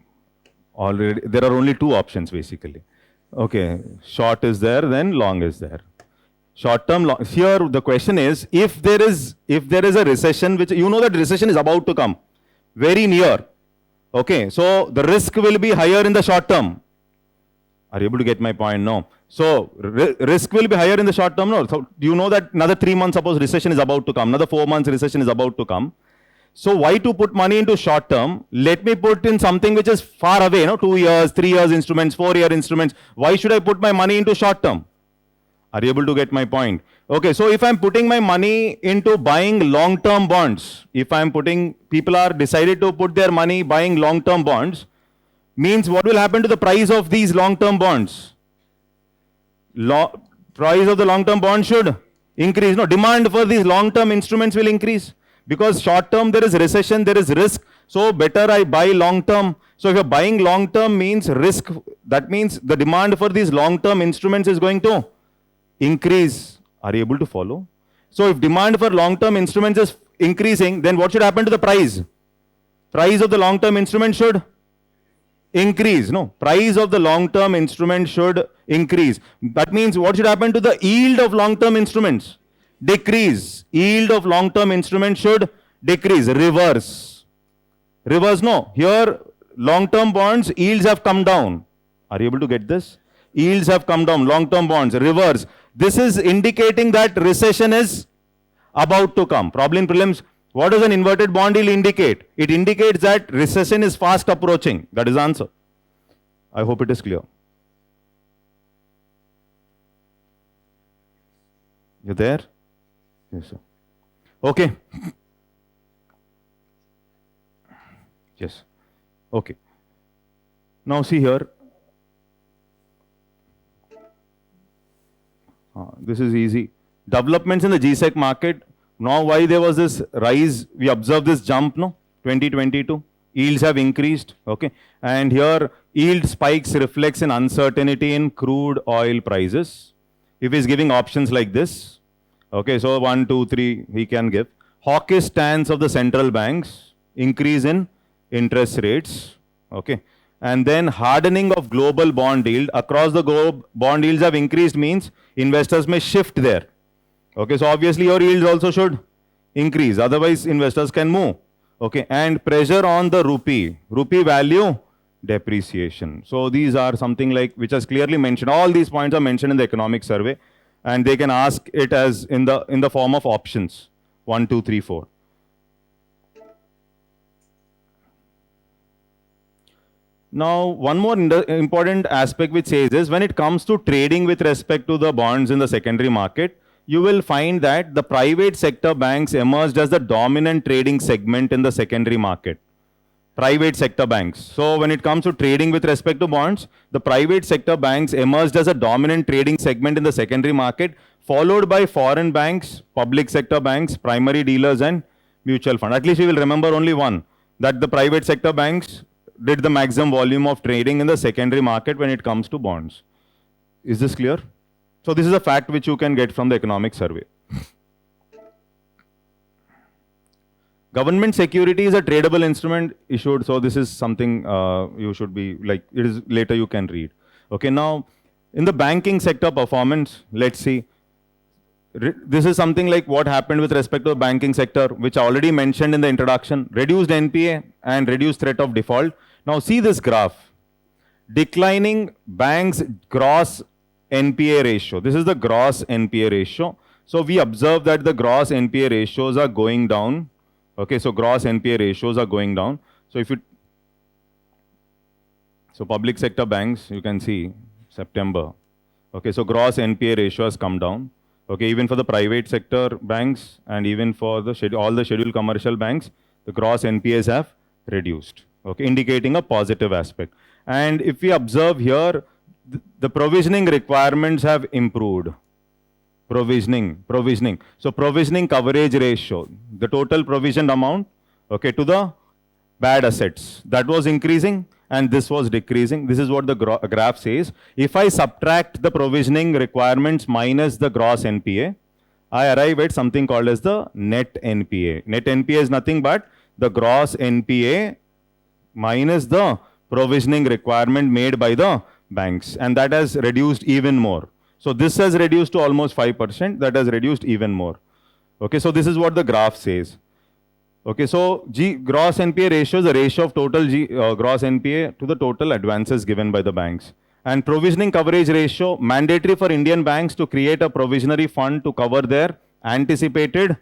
Already, there are only 2 options basically. Okay, short is there, then long is there. Short term, long. Here the question is, if there is a recession, which you know that recession is about to come, very near. Okay, so the risk will be higher in the short term. Are you able to get my point? No. So risk will be higher in the short term. No, so you know that another 3 months, suppose recession is about to come, another 4 months recession is about to come. So why to put money into short term? Let me put in something which is far away, 2 years, 3 years instruments, 4-year instruments. Why should I put my money into short term? Are you able to get my point? Okay, so if I'm putting my money into buying long-term bonds, people are decided to put their money buying long-term bonds, means what will happen to the price of these long-term bonds? Price of the long-term bond should increase. No, demand for these long-term instruments will increase. Because short-term there is recession, there is risk. So better I buy long-term. So if you're buying long-term means risk, that means the demand for these long-term instruments is going to increase. Are you able to follow? So if demand for long-term instruments is increasing, then what should happen to the price? Price of the long-term instrument should increase. No, price of the long-term instrument should increase. That means what should happen to the yield of long-term instruments? Decrease. Yield of long-term instruments should decrease. Reverse. Reverse, no. Here, long-term bonds, yields have come down. Are you able to get this? Yields have come down. Long-term bonds, reverse. This is indicating that recession is about to come. Probably in prelims, what does an inverted bond yield indicate? It indicates that recession is fast approaching. That is the answer. I hope it is clear. You there? Yes, sir. Okay. Yes. Okay. Now see here. This is easy. Developments in the GSEC market. Now why there was this rise, we observed this jump, 2022. Yields have increased, okay. And here, yield spikes reflects an uncertainty in crude oil prices. If he's giving options like this, okay, so 1, 2, 3, he can give. Hawkish stance of the central banks, increase in interest rates, okay. And then hardening of global bond yield. Across the globe, bond yields have increased means investors may shift there. Okay, so obviously your yields also should increase. Otherwise, investors can move. Okay, and pressure on the rupee. Rupee value depreciation. So these are something like which is clearly mentioned. All these points are mentioned in the economic survey, and they can ask it as in the form of options 1, 2, 3, 4. Now, one more important aspect which says is when it comes to trading with respect to the bonds in the secondary market, you will find that the private sector banks emerged as the dominant trading segment in the secondary market. Private sector banks. So when it comes to trading with respect to bonds, the private sector banks emerged as a dominant trading segment in the secondary market, followed by foreign banks, public sector banks, primary dealers, and mutual fund. At least we will remember only one, that the private sector banks did the maximum volume of trading in the secondary market when it comes to bonds. Is this clear? So this is a fact which you can get from the economic survey. Government security is a tradable instrument issued. So this is something you should be like, it is later you can read. Okay, now in the banking sector performance, let's see. This is something like what happened with respect to the banking sector, which I already mentioned in the introduction. Reduced NPA and reduced threat of default. Now see this graph. Declining banks' gross NPA ratio. This is the gross NPA ratio. So we observe that the gross NPA ratios are going down. Okay, so gross NPA ratios are going down. So if you, so public sector banks, you can see September. Okay, so gross NPA ratio has come down. Okay, even for the private sector banks and even for the all the scheduled commercial banks, the gross NPAs have reduced. Okay, indicating a positive aspect. And if we observe here, the provisioning requirements have improved. Provisioning. So provisioning coverage ratio, the total provisioned amount, okay, to the bad assets, that was increasing and this was decreasing. This is what the graph says. If I subtract the provisioning requirements minus the gross NPA, I arrive at something called as the net NPA. Net NPA is nothing but the gross NPA minus the provisioning requirement made by the banks, and that has reduced even more. So this has reduced to almost 5%, that has reduced even more. Okay, so this is what the graph says. Okay, so gross NPA ratio is the ratio of total gross NPA to the total advances given by the banks. And provisioning coverage ratio, mandatory for Indian banks to create a provisionary fund to cover their anticipated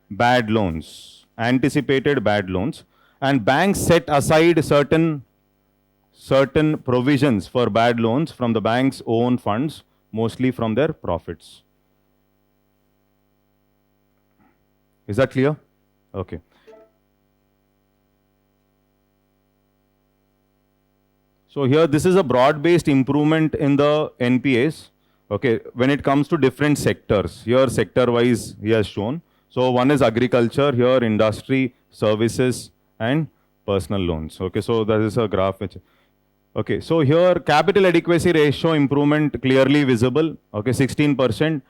bad loans. Anticipated bad loans. And banks set aside certain provisions for bad loans from the bank's own funds, mostly from their profits. Is that clear? Okay. So here, this is a broad-based improvement in the NPAs. Okay, when it comes to different sectors, here sector-wise he has shown. So one is agriculture, here industry, services, and personal loans. Okay, so that is a graph which. Okay, so here capital adequacy ratio improvement clearly visible. Okay, 16%,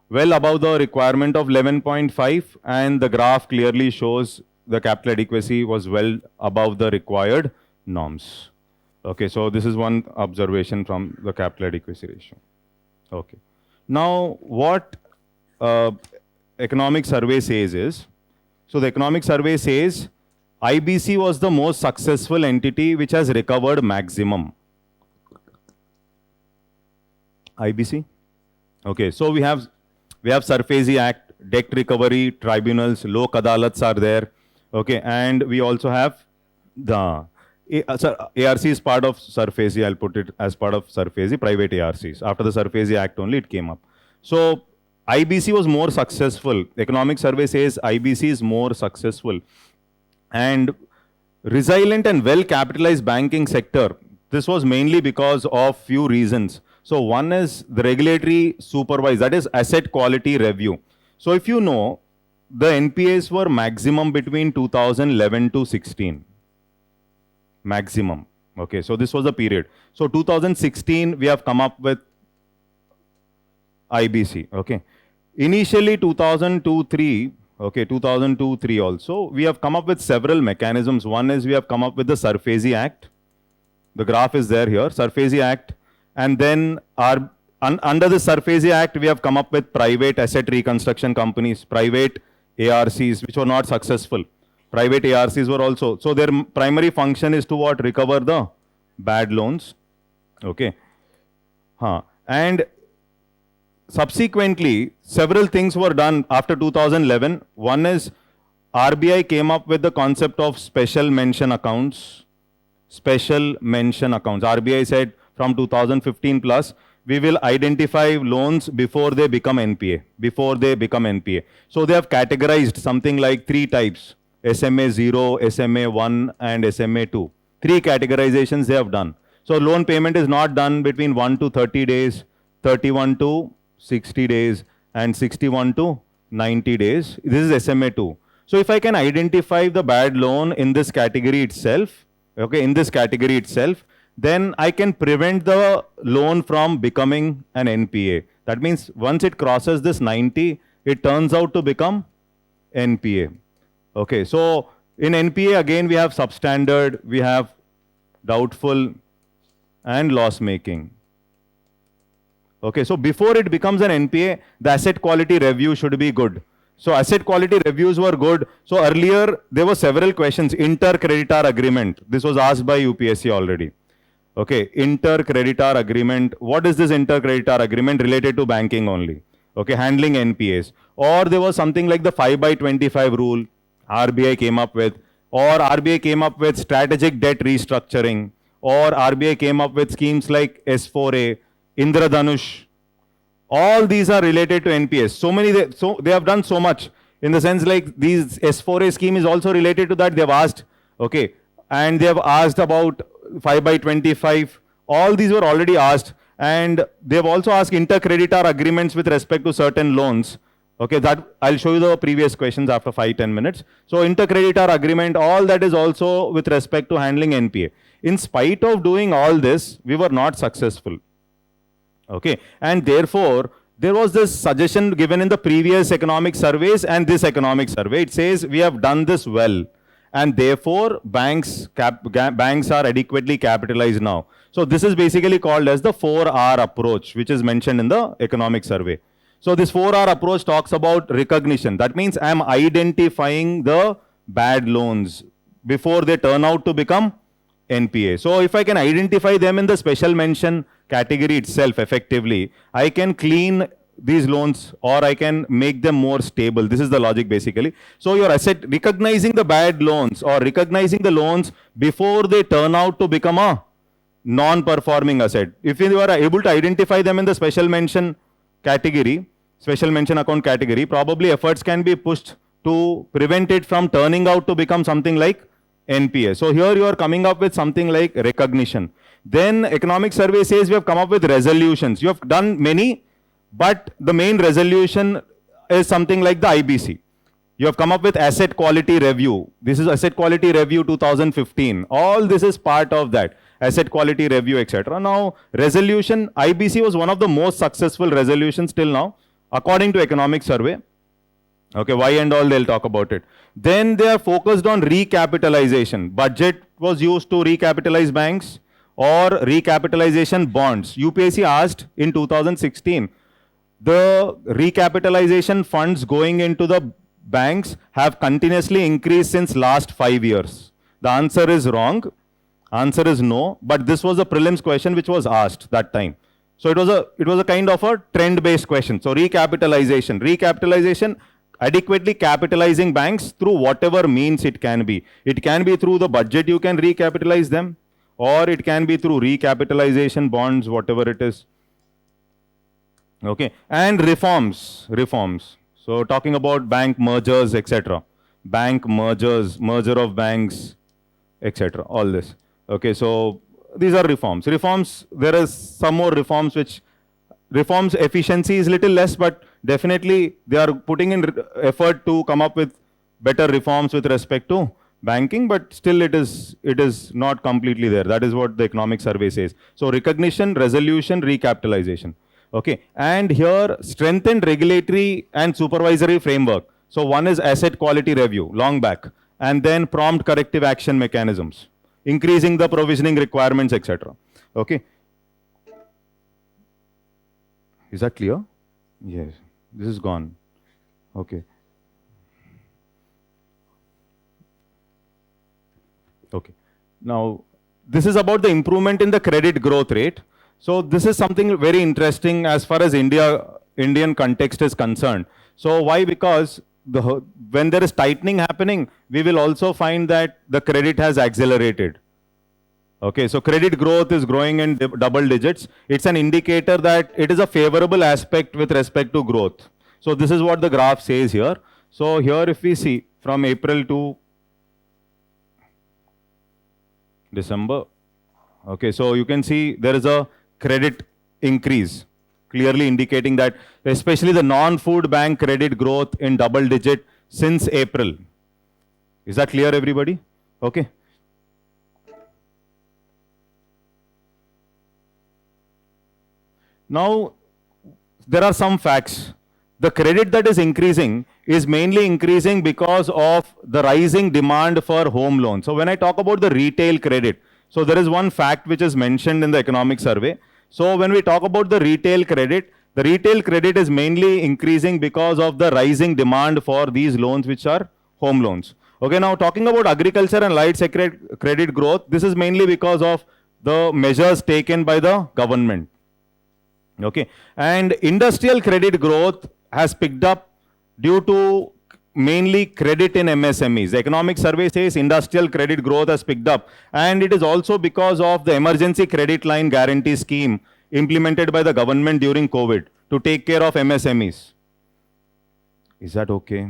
well above the requirement of 11.5, and the graph clearly shows the capital adequacy was well above the required norms. Okay, so this is one observation from the capital adequacy ratio. Okay. Now, what economic survey says is, so the economic survey says, IBC was the most successful entity which has recovered maximum. IBC? Okay, so we have SARFAESI Act, debt recovery tribunals, lok adalats are there. Okay, and we also have the ARC is part of SARFAESI. I'll put it as part of SARFAESI, private ARCs. After the SARFAESI Act only it came up. So IBC was more successful. Economic survey says IBC is more successful. And resilient and well capitalized banking sector, this was mainly because of few reasons. So one is the regulatory supervised, that is asset quality review. So if you know, the NPAs were maximum between 2011 to 16. Maximum. Okay, so this was the period. So 2016, we have come up with IBC. Okay. Initially 2002-3, okay, 2002-3 also, we have come up with several mechanisms. One is we have come up with the SARFAESI Act. The graph is there here, SARFAESI Act. And then under the SARFAESI Act, we have come up with private asset reconstruction companies, private ARCs, which were not successful. Private ARCs were also, so their primary function is to what? Recover the bad loans. Okay. And subsequently, several things were done after 2011. One is RBI came up with the concept of special mention accounts. Special mention accounts. RBI said from 2015 plus, we will identify loans before they become NPA. Before they become NPA. So they have categorized something like 3 types. SMA 0, SMA 1 and SMA 2. 3 categorizations they have done. So loan payment is not done between 1 to 30 days, 31 to 60 days and 61 to 90 days. This is SMA 2. So if I can identify the bad loan in this category itself, okay, in this category itself, then I can prevent the loan from becoming an NPA. That means once it crosses this 90, it turns out to become NPA. Okay, so in NPA again we have substandard, we have doubtful and loss making. Okay, so before it becomes an NPA, the asset quality review should be good. So asset quality reviews were good. So earlier there were several questions. Inter-creditor agreement. This was asked by UPSC already. Okay, inter-creditor agreement. What is this inter-creditor agreement? Related to banking only. Okay, handling NPAs. Or there was something like the 5/25 rule. RBI came up with, or RBI came up with strategic debt restructuring, or RBI came up with schemes like S4A, Indradhanush. All these are related to NPS. So they have done so much in the sense like these S4A scheme is also related to that. They have asked, okay, and they have asked about 5/25. All these were already asked, and they have also asked inter-creditor agreements with respect to certain loans. Okay, that I'll show you the previous questions after 5-10 minutes. So inter-creditor agreement, all that is also with respect to handling NPA. In spite of doing all this, we were not successful. Okay, and therefore, there was this suggestion given in the previous economic surveys and this economic survey. It says we have done this well, and therefore banks are adequately capitalized now. So this is basically called as the 4R approach, which is mentioned in the economic survey. So this 4R approach talks about recognition. That means I am identifying the bad loans before they turn out to become NPA. So if I can identify them in the special mention category itself effectively, I can clean these loans or I can make them more stable. This is the logic basically. So your asset, recognizing the bad loans or recognizing the loans before they turn out to become a non-performing asset. If you are able to identify them in the special mention category, special mention account category, probably efforts can be pushed to prevent it from turning out to become something like NPA. So here you are coming up with something like recognition. Then economic survey says we have come up with resolutions. You have done many, but the main resolution is something like the IBC. You have come up with asset quality review. This is asset quality review 2015. All this is part of that. Asset quality review, etc. Now, resolution, IBC was one of the most successful resolutions till now, according to economic survey. Okay, why and all, they'll talk about it. Then they are focused on recapitalization. Budget was used to recapitalize banks or recapitalization bonds. UPSC asked in 2016, the recapitalization funds going into the banks have continuously increased since last 5 years. The answer is wrong. Answer is no, but this was a prelims question which was asked that time. So it was a kind of a trend-based question. So recapitalization, adequately capitalizing banks through whatever means it can be. It can be through the budget, you can recapitalize them, or it can be through recapitalization bonds, whatever it is. Okay, and reforms. So talking about bank mergers, etc. Bank mergers, merger of banks, etc. All this. Okay, so these are reforms. There is some more reforms which, reforms efficiency is little less, but definitely they are putting in effort to come up with better reforms with respect to banking, but still it is not completely there. That is what the economic survey says. So recognition, resolution, recapitalization. Okay, and here strengthened regulatory and supervisory framework. So one is asset quality review, long back, and then prompt corrective action mechanisms, increasing the provisioning requirements, etc. Okay. Is that clear? Yes. This is gone. Okay. Okay. Now, this is about the improvement in the credit growth rate. So this is something very interesting as far as Indian context is concerned. So why? Because when there is tightening happening, we will also find that the credit has accelerated. Okay, so credit growth is growing in double digits. It's an indicator that it is a favorable aspect with respect to growth. So this is what the graph says here. So here if we see from April to December, okay, so you can see there is a credit increase, clearly indicating that especially the non-food bank credit growth in double digit since April. Is that clear, everybody? Okay. Now, there are some facts. The credit that is increasing is mainly increasing because of the rising demand for home loans. So when I talk about the retail credit, so there is one fact which is mentioned in the economic survey. So when we talk about the retail credit is mainly increasing because of the rising demand for these loans which are home loans. Okay, now talking about agriculture and light sector credit growth, this is mainly because of the measures taken by the government. Okay, and industrial credit growth has picked up due to mainly credit in MSMEs. The economic survey says industrial credit growth has picked up, and it is also because of the emergency credit line guarantee scheme implemented by the government during COVID to take care of MSMEs. Is that okay?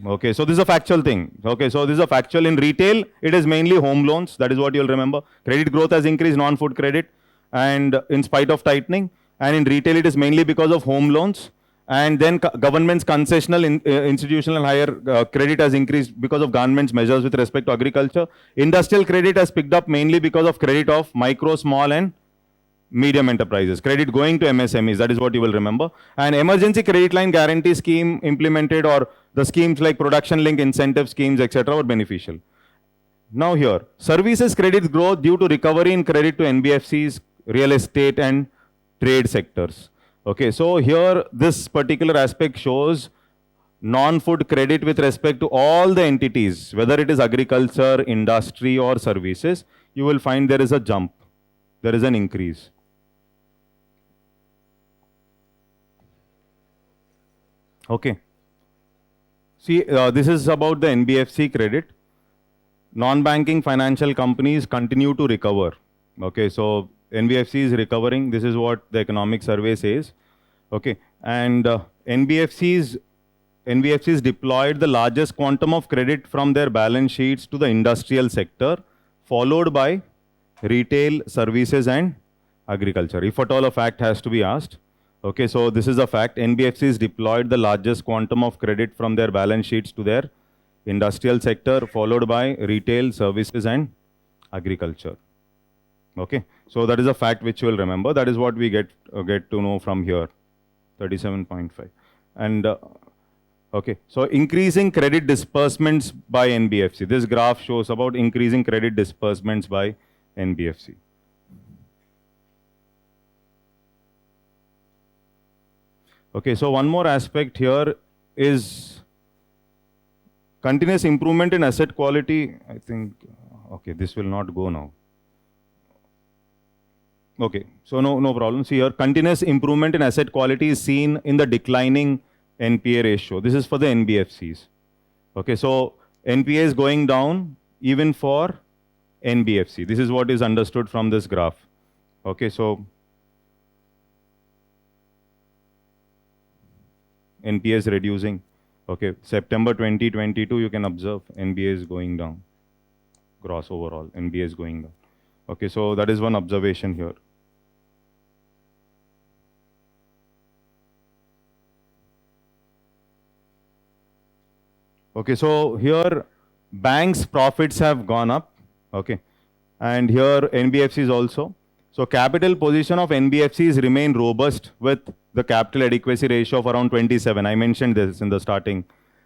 Okay, so this is a factual thing. Okay, so this is a factual. In retail, it is mainly home loans. That is what you'll remember. Credit growth has increased, non-food credit, and in spite of tightening. And in retail, it is mainly because of home loans. And then government's concessional institutional higher credit has increased because of government's measures with respect to agriculture. Industrial credit has picked up mainly because of credit of micro, small and medium enterprises. Credit going to MSMEs, that is what you will remember. And emergency credit line guarantee scheme implemented, or the schemes like production link incentive schemes, etc. were beneficial. Now here, services credit growth due to recovery in credit to NBFCs, real estate and trade sectors. Okay, so here this particular aspect shows non-food credit with respect to all the entities, whether it is agriculture, industry or services, you will find there is a jump, there is an increase. Okay. See, this is about the NBFC credit. Non-banking financial companies continue to recover. Okay, so NBFC is recovering. This is what the economic survey says. Okay, and NBFCs deployed the largest quantum of credit from their balance sheets to the industrial sector, followed by retail, services, and agriculture. If at all a fact has to be asked. Okay, so this is a fact. NBFCs deployed the largest quantum of credit from their balance sheets to their industrial sector, followed by retail, services, and agriculture. Okay, so that is a fact which you will remember. That is what we get to know from here, 37.5. And okay, so increasing credit disbursements by NBFC. This graph shows about increasing credit disbursements by NBFC. Okay, so one more aspect here is continuous improvement in asset quality. I think, okay, this will not go now. Okay, so no problem. See here, continuous improvement in asset quality is seen in the declining NPA ratio. This is for the NBFCs. Okay, so NPA is going down even for NBFC. This is what is understood from this graph. Okay, so NPA is reducing. Okay, September 2022, you can observe NPA is going down. Gross overall, NPA is going down. Okay, so that is one observation here. Okay, so here banks' profits have gone up. Okay, and here NBFCs also. So capital position of NBFCs remain robust with the capital adequacy ratio of around 27. I mentioned this in the starting.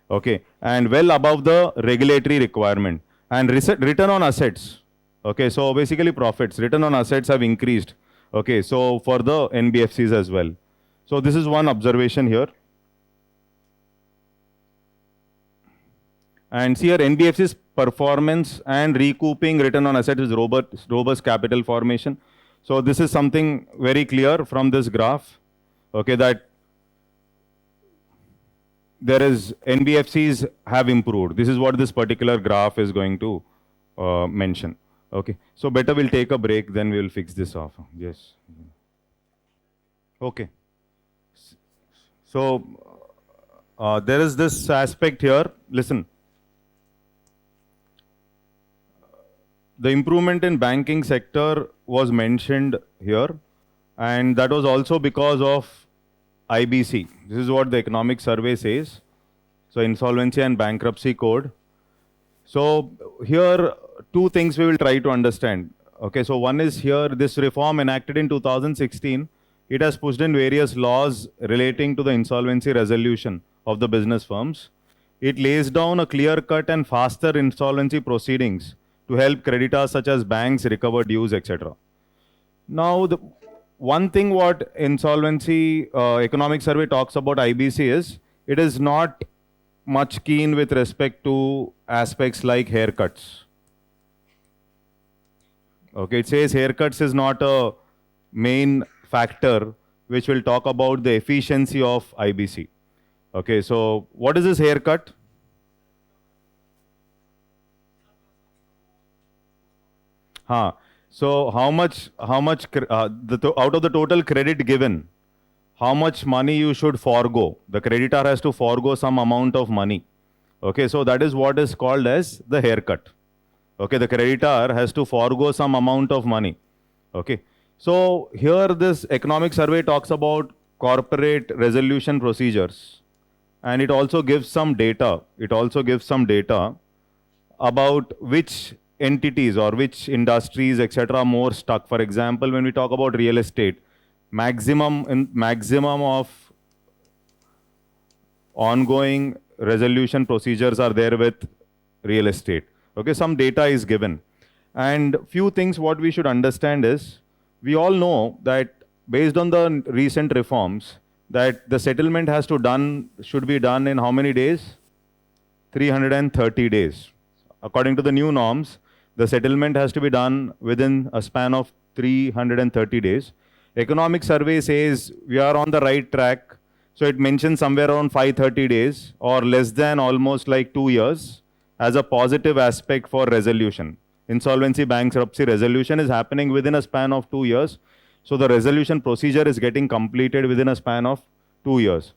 Okay, and well above the regulatory requirement. And return on assets. Okay, so basically profits, return on assets have increased. Okay, so for the NBFCs as well. So this is one observation here. And see here, NBFC's performance and recouping return on assets is robust capital formation. So this is something very clear from this graph, okay, that there is NBFCs have improved. This is what this particular graph is going to mention. Okay, so better we'll take a break, then we'll fix this off. Yes. Okay. So there is this aspect here. Listen. The improvement in banking sector was mentioned here, and that was also because of IBC. This is what the economic survey says. So insolvency and bankruptcy code. So here two things we will try to understand. Okay, so one is here, this reform enacted in 2016, it has pushed in various laws relating to the insolvency resolution of the business firms. It lays down a clear-cut and faster insolvency proceedings to help creditors such as banks recover dues, etc. Now, the one thing what insolvency economic survey talks about IBC is, it is not much keen with respect to aspects like haircuts. Okay, it says haircuts is not a main factor which will talk about the efficiency of IBC. Okay, so what is this haircut? So how much out of the total credit given, how much money you should forego? The creditor has to forego some amount of money. Okay, so that is what is called as the haircut. Okay, the creditor has to forego some amount of money. Okay, so here this economic survey talks about corporate resolution procedures, and it also gives some data. It also gives some data about which entities or which industries, etc., are more stuck. For example, when we talk about real estate, maximum of ongoing resolution procedures are there with real estate. Okay, some data is given. And few things what we should understand is, we all know that based on the recent reforms, that the settlement should be done in how many days? 330 days. According to the new norms, the settlement has to be done within a span of 330 days. Economic survey says we are on the right track. So it mentions somewhere around 530 days or less than almost like 2 years as a positive aspect for resolution. Insolvency bankruptcy resolution is happening within a span of 2 years. So the resolution procedure is getting completed within a span of 2 years.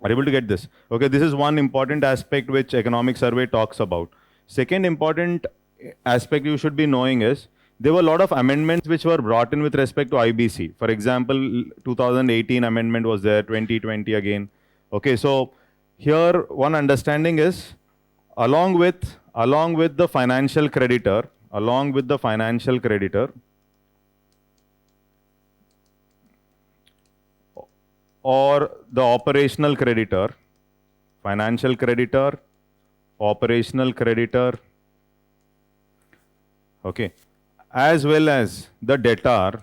Are you able to get this? Okay, this is one important aspect which economic survey talks about. Second important aspect you should be knowing is there were a lot of amendments which were brought in with respect to IBC. For example, 2018 amendment was there, 2020 again. Okay, so here one understanding is along with the financial creditor, or the operational creditor, financial creditor, operational creditor, okay, as well as the debtor.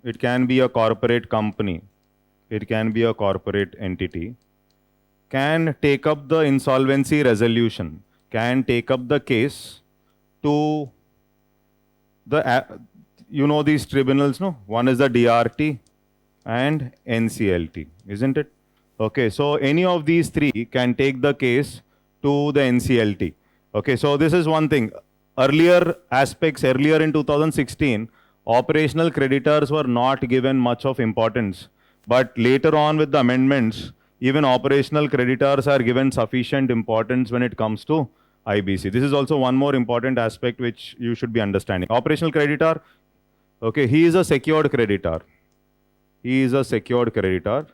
It can be a corporate company, it can be a corporate entity, can take up the insolvency resolution, can take up the case to the, these tribunals, no? One is the DRT and NCLT, isn't it? Okay, so any of these three can take the case to the NCLT. Okay, so this is one thing. Earlier in 2016, operational creditors were not given much of importance. But later on with the amendments, even operational creditors are given sufficient importance when it comes to IBC. This is also one more important aspect which you should be understanding. Operational creditor, okay, he is a secured creditor. He is a secured creditor,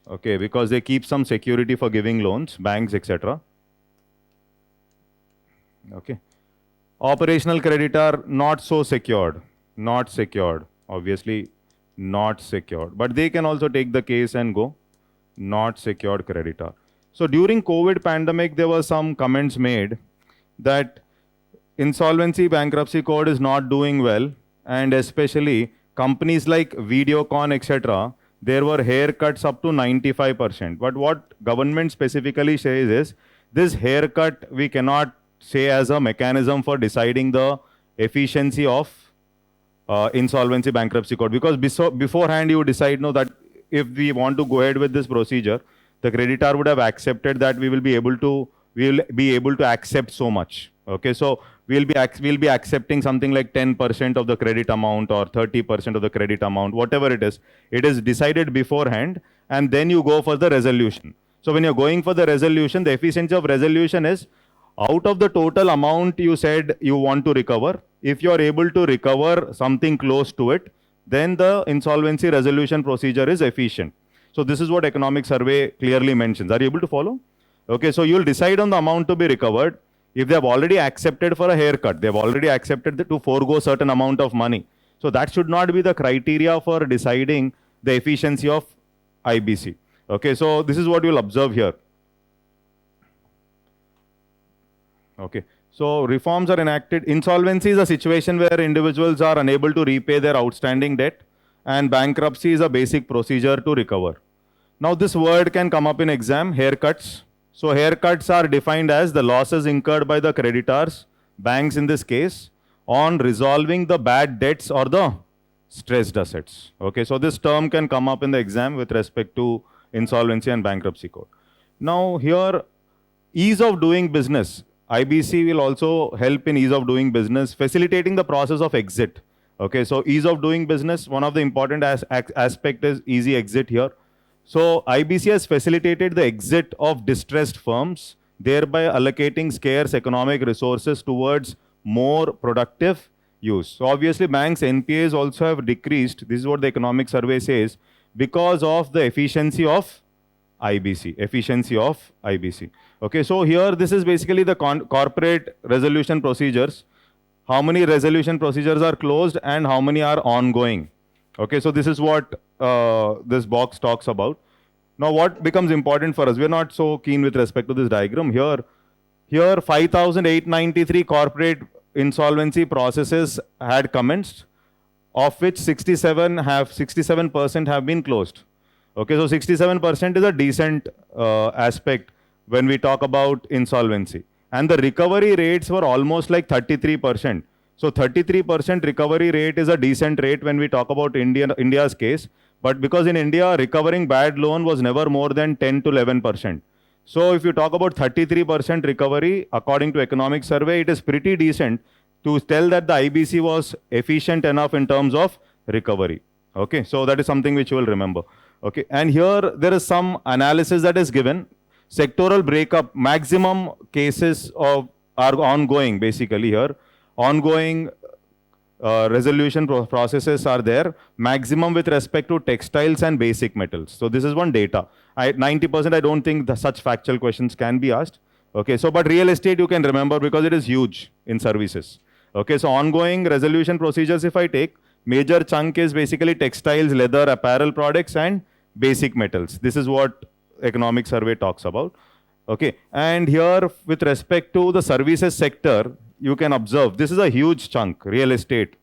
okay, because they keep some security for giving loans, banks, etc. Okay. Operational creditor, not so secured, obviously not secured, but they can also take the case and go, not secured creditor. So during COVID pandemic, there were some comments made that insolvency bankruptcy code is not doing well, and especially companies like Videocon, etc., there were haircuts up to 95%. But what government specifically says is, this haircut we cannot say as a mechanism for deciding the efficiency of insolvency bankruptcy code, because beforehand you decide, no, that if we want to go ahead with this procedure, the creditor would have accepted that we will be able to accept so much. Okay, so we'll be accepting something like 10% of the credit amount or 30% of the credit amount, whatever it is decided beforehand, and then you go for the resolution. So when you're going for the resolution, the efficiency of resolution is out of the total amount you said you want to recover, if you are able to recover something close to it, then the insolvency resolution procedure is efficient. So this is what economic survey clearly mentions. Are you able to follow? Okay, so you'll decide on the amount to be recovered. If they have already accepted for a haircut, they have already accepted to forego certain amount of money. So that should not be the criteria for deciding the efficiency of IBC. Okay, so this is what you'll observe here. Okay, so reforms are enacted. Insolvency is a situation where individuals are unable to repay their outstanding debt, and bankruptcy is a basic procedure to recover. Now this word can come up in exam, haircuts. So haircuts are defined as the losses incurred by the creditors, banks in this case, on resolving the bad debts or the stressed assets. Okay, so this term can come up in the exam with respect to insolvency and bankruptcy code. Now here, ease of doing business. IBC will also help in ease of doing business, facilitating the process of exit. Okay, so ease of doing business, one of the important aspect is easy exit here. So IBC has facilitated the exit of distressed firms, thereby allocating scarce economic resources towards more productive use. So obviously banks' NPAs also have decreased. This is what the economic survey says, because of the efficiency of IBC. Okay, so here this is basically the corporate resolution procedures. How many resolution procedures are closed and how many are ongoing. Okay, so this is what this box talks about. Now what becomes important for us? We are not so keen with respect to this diagram. Here 5,893 corporate insolvency processes had commenced, of which 67% have been closed. Okay, so 67% is a decent aspect when we talk about insolvency. And the recovery rates were almost like 33%. So 33% recovery rate is a decent rate when we talk about India's case. But because in India, recovering bad loan was never more than 10 to 11%. So if you talk about 33% recovery, according to economic survey, it is pretty decent to tell that the IBC was efficient enough in terms of recovery. Okay, so that is something which you will remember. Okay, and here there is some analysis that is given. Sectoral breakup, maximum cases of are ongoing basically here. Ongoing resolution processes are there, maximum with respect to textiles and basic metals. So this is one data. 90% I don't think such factual questions can be asked. Okay, so but real estate you can remember because it is huge in services. Okay, so ongoing resolution procedures if I take, major chunk is basically textiles, leather, apparel products and basic metals. This is what economic survey talks about. Okay, and here with respect to the services sector, you can observe this is a huge chunk, real estate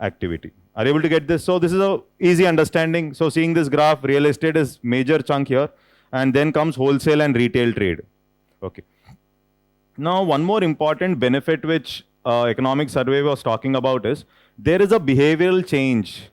activity. Are you able to get this? So this is a easy understanding. So seeing this graph, real estate is major chunk here, and then comes wholesale and retail trade. Okay. Now one more important benefit which economic survey was talking about is there is a behavioral change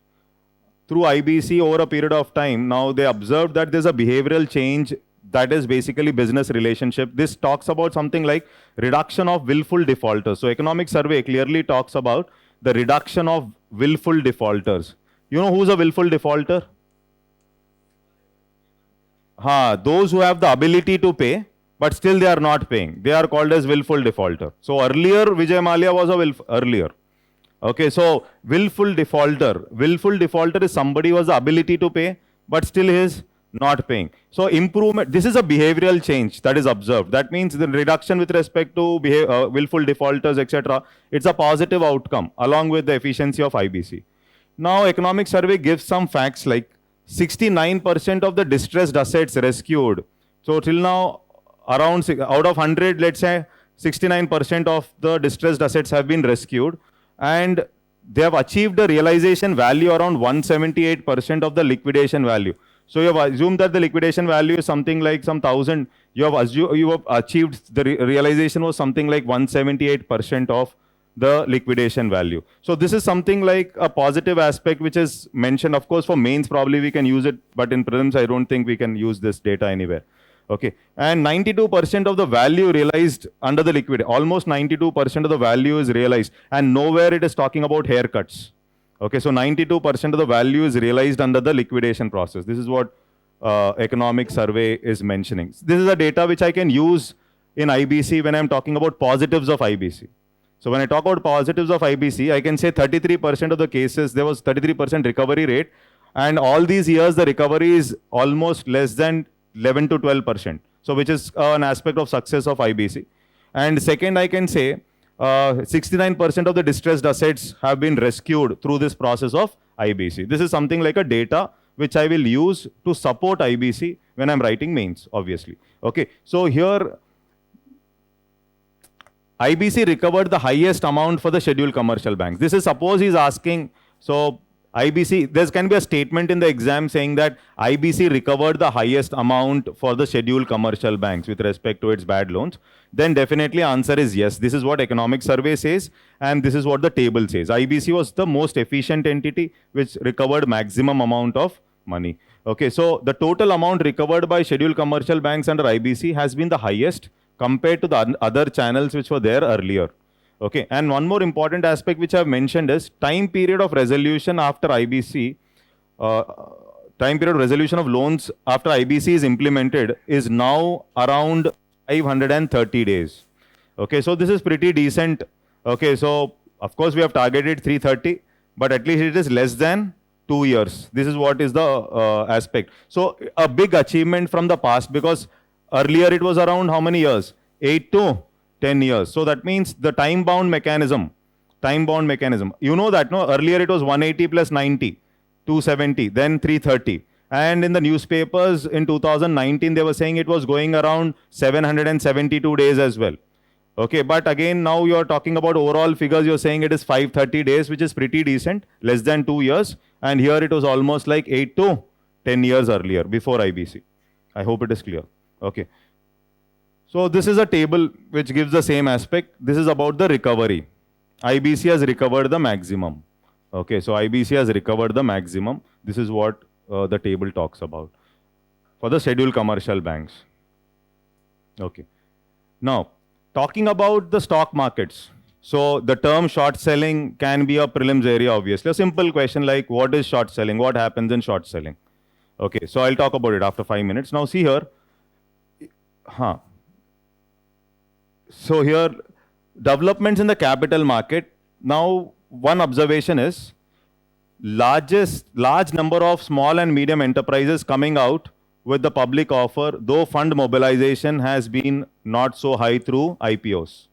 through IBC over a period of time. Now they observed that there's a behavioral change that is basically business relationship. This talks about something like reduction of willful defaulters. So economic survey clearly talks about the reduction of willful defaulters. You know who's a willful defaulter? Those who have the ability to pay, but still they are not paying. They are called as willful defaulter. So earlier Vijay Mallya was a earlier. Okay, so willful defaulter. Willful defaulter is somebody who has the ability to pay, but still he is not paying. So improvement, this is a behavioral change that is observed. That means the reduction with respect to willful defaulters, etc. It's a positive outcome along with the efficiency of IBC. Now economic survey gives some facts like 69% of the distressed assets rescued. So till now, around out of 100, let's say 69% of the distressed assets have been rescued, and they have achieved a realization value around 178% of the liquidation value. So you have assumed that the liquidation value is something like some 1,000. You have achieved the realization was something like 178% of the liquidation value. So this is something like a positive aspect which is mentioned. Of course, for mains probably we can use it, but in prelims I don't think we can use this data anywhere. Okay, and 92% of the value realized under the liquid, almost 92% of the value is realized, and nowhere it is talking about haircuts. Okay, so 92% of the value is realized under the liquidation process. This is what economic survey is mentioning. This is a data which I can use in IBC when I'm talking about positives of IBC. So when I talk about positives of IBC, I can say 33% of the cases, there was 33% recovery rate, and all these years the recovery is almost less than 11 to 12%. So which is an aspect of success of IBC. And second, I can say 69% of the distressed assets have been rescued through this process of IBC. This is something like a data which I will use to support IBC when I'm writing mains, obviously. Okay, so here IBC recovered the highest amount for the scheduled commercial banks. This is suppose he's asking, so IBC, there can be a statement in the exam saying that IBC recovered the highest amount for the scheduled commercial banks with respect to its bad loans. Then definitely answer is yes. This is what economic survey says, and this is what the table says. IBC was the most efficient entity which recovered maximum amount of money. Okay, so the total amount recovered by scheduled commercial banks under IBC has been the highest compared to the other channels which were there earlier. Okay, and one more important aspect which I have mentioned is time period of resolution after IBC, time period of resolution of loans after IBC is implemented is now around 530 days. Okay, so this is pretty decent. Okay, so of course we have targeted 330, but at least it is less than 2 years. This is what is the aspect. So a big achievement from the past, because earlier it was around how many years? 8 to 10 years. So that means the time-bound mechanism, you know that, no? Earlier it was 180 plus 90, 270, then 330. And in the newspapers in 2019, they were saying it was going around 772 days as well. Okay, but again, now you're talking about overall figures, you're saying it is 530 days, which is pretty decent, less than 2 years. And here it was almost like 8 to 10 years earlier, before IBC. I hope it is clear. Okay. So this is a table which gives the same aspect. This is about the recovery. IBC has recovered the maximum. Okay, so IBC has recovered the maximum. This is what the table talks about for the scheduled commercial banks. Okay. Now, talking about the stock markets. So the term short selling can be a prelims area, obviously. A simple question like, what is short selling? What happens in short selling? Okay, so I'll talk about it after 5 minutes. Now see here. So here, developments in the capital market. Now, one observation is, large number of small and medium enterprises coming out with the public offer, though fund mobilization has been not so high through IPOs.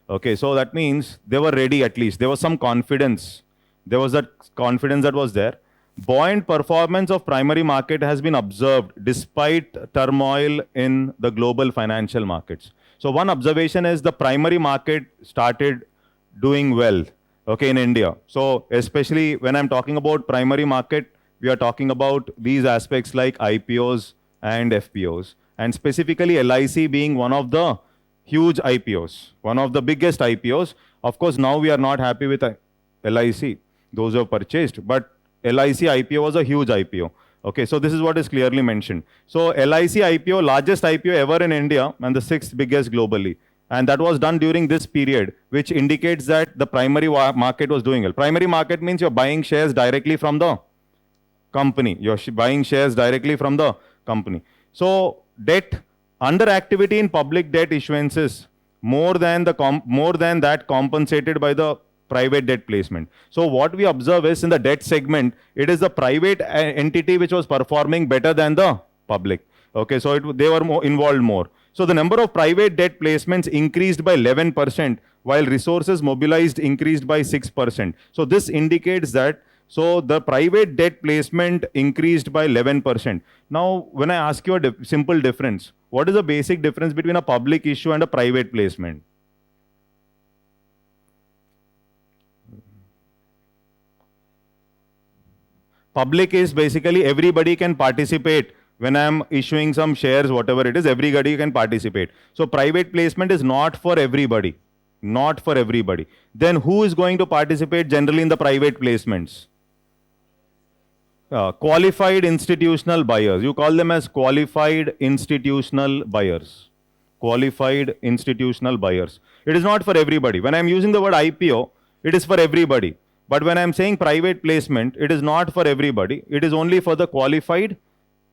Okay, so that means they were ready at least. There was some confidence. There was that confidence that was there. Buoyant performance of primary market has been observed despite turmoil in the global financial markets. So one observation is the primary market started doing well, okay, in India. So especially when I'm talking about primary market, we are talking about these aspects like IPOs and FPOs, and specifically LIC being one of the huge IPOs, one of the biggest IPOs. Of course, now we are not happy with LIC, those who have purchased, but LIC IPO was a huge IPO. Okay, so this is what is clearly mentioned. So LIC IPO, largest IPO ever in India and the 6th biggest globally. And that was done during this period, which indicates that the primary market was doing well. Primary market means you're buying shares directly from the company. You're buying shares directly from the company. So debt, under activity in public debt issuances, more than that compensated by the private debt placement. So what we observe is in the debt segment, it is the private entity which was performing better than the public. Okay, so they were involved more. So the number of private debt placements increased by 11%, while resources mobilized increased by 6%. So this indicates that the private debt placement increased by 11%. Now, when I ask you a simple difference, what is the basic difference between a public issue and a private placement? Public is basically everybody can participate. When I'm issuing some shares, whatever it is, everybody can participate. So private placement is not for everybody. Not for everybody. Then who is going to participate generally in the private placements? Qualified institutional buyers. You call them as qualified institutional buyers. Qualified institutional buyers. It is not for everybody. When I'm using the word IPO, it is for everybody. But when I'm saying private placement, it is not for everybody. It is only for the qualified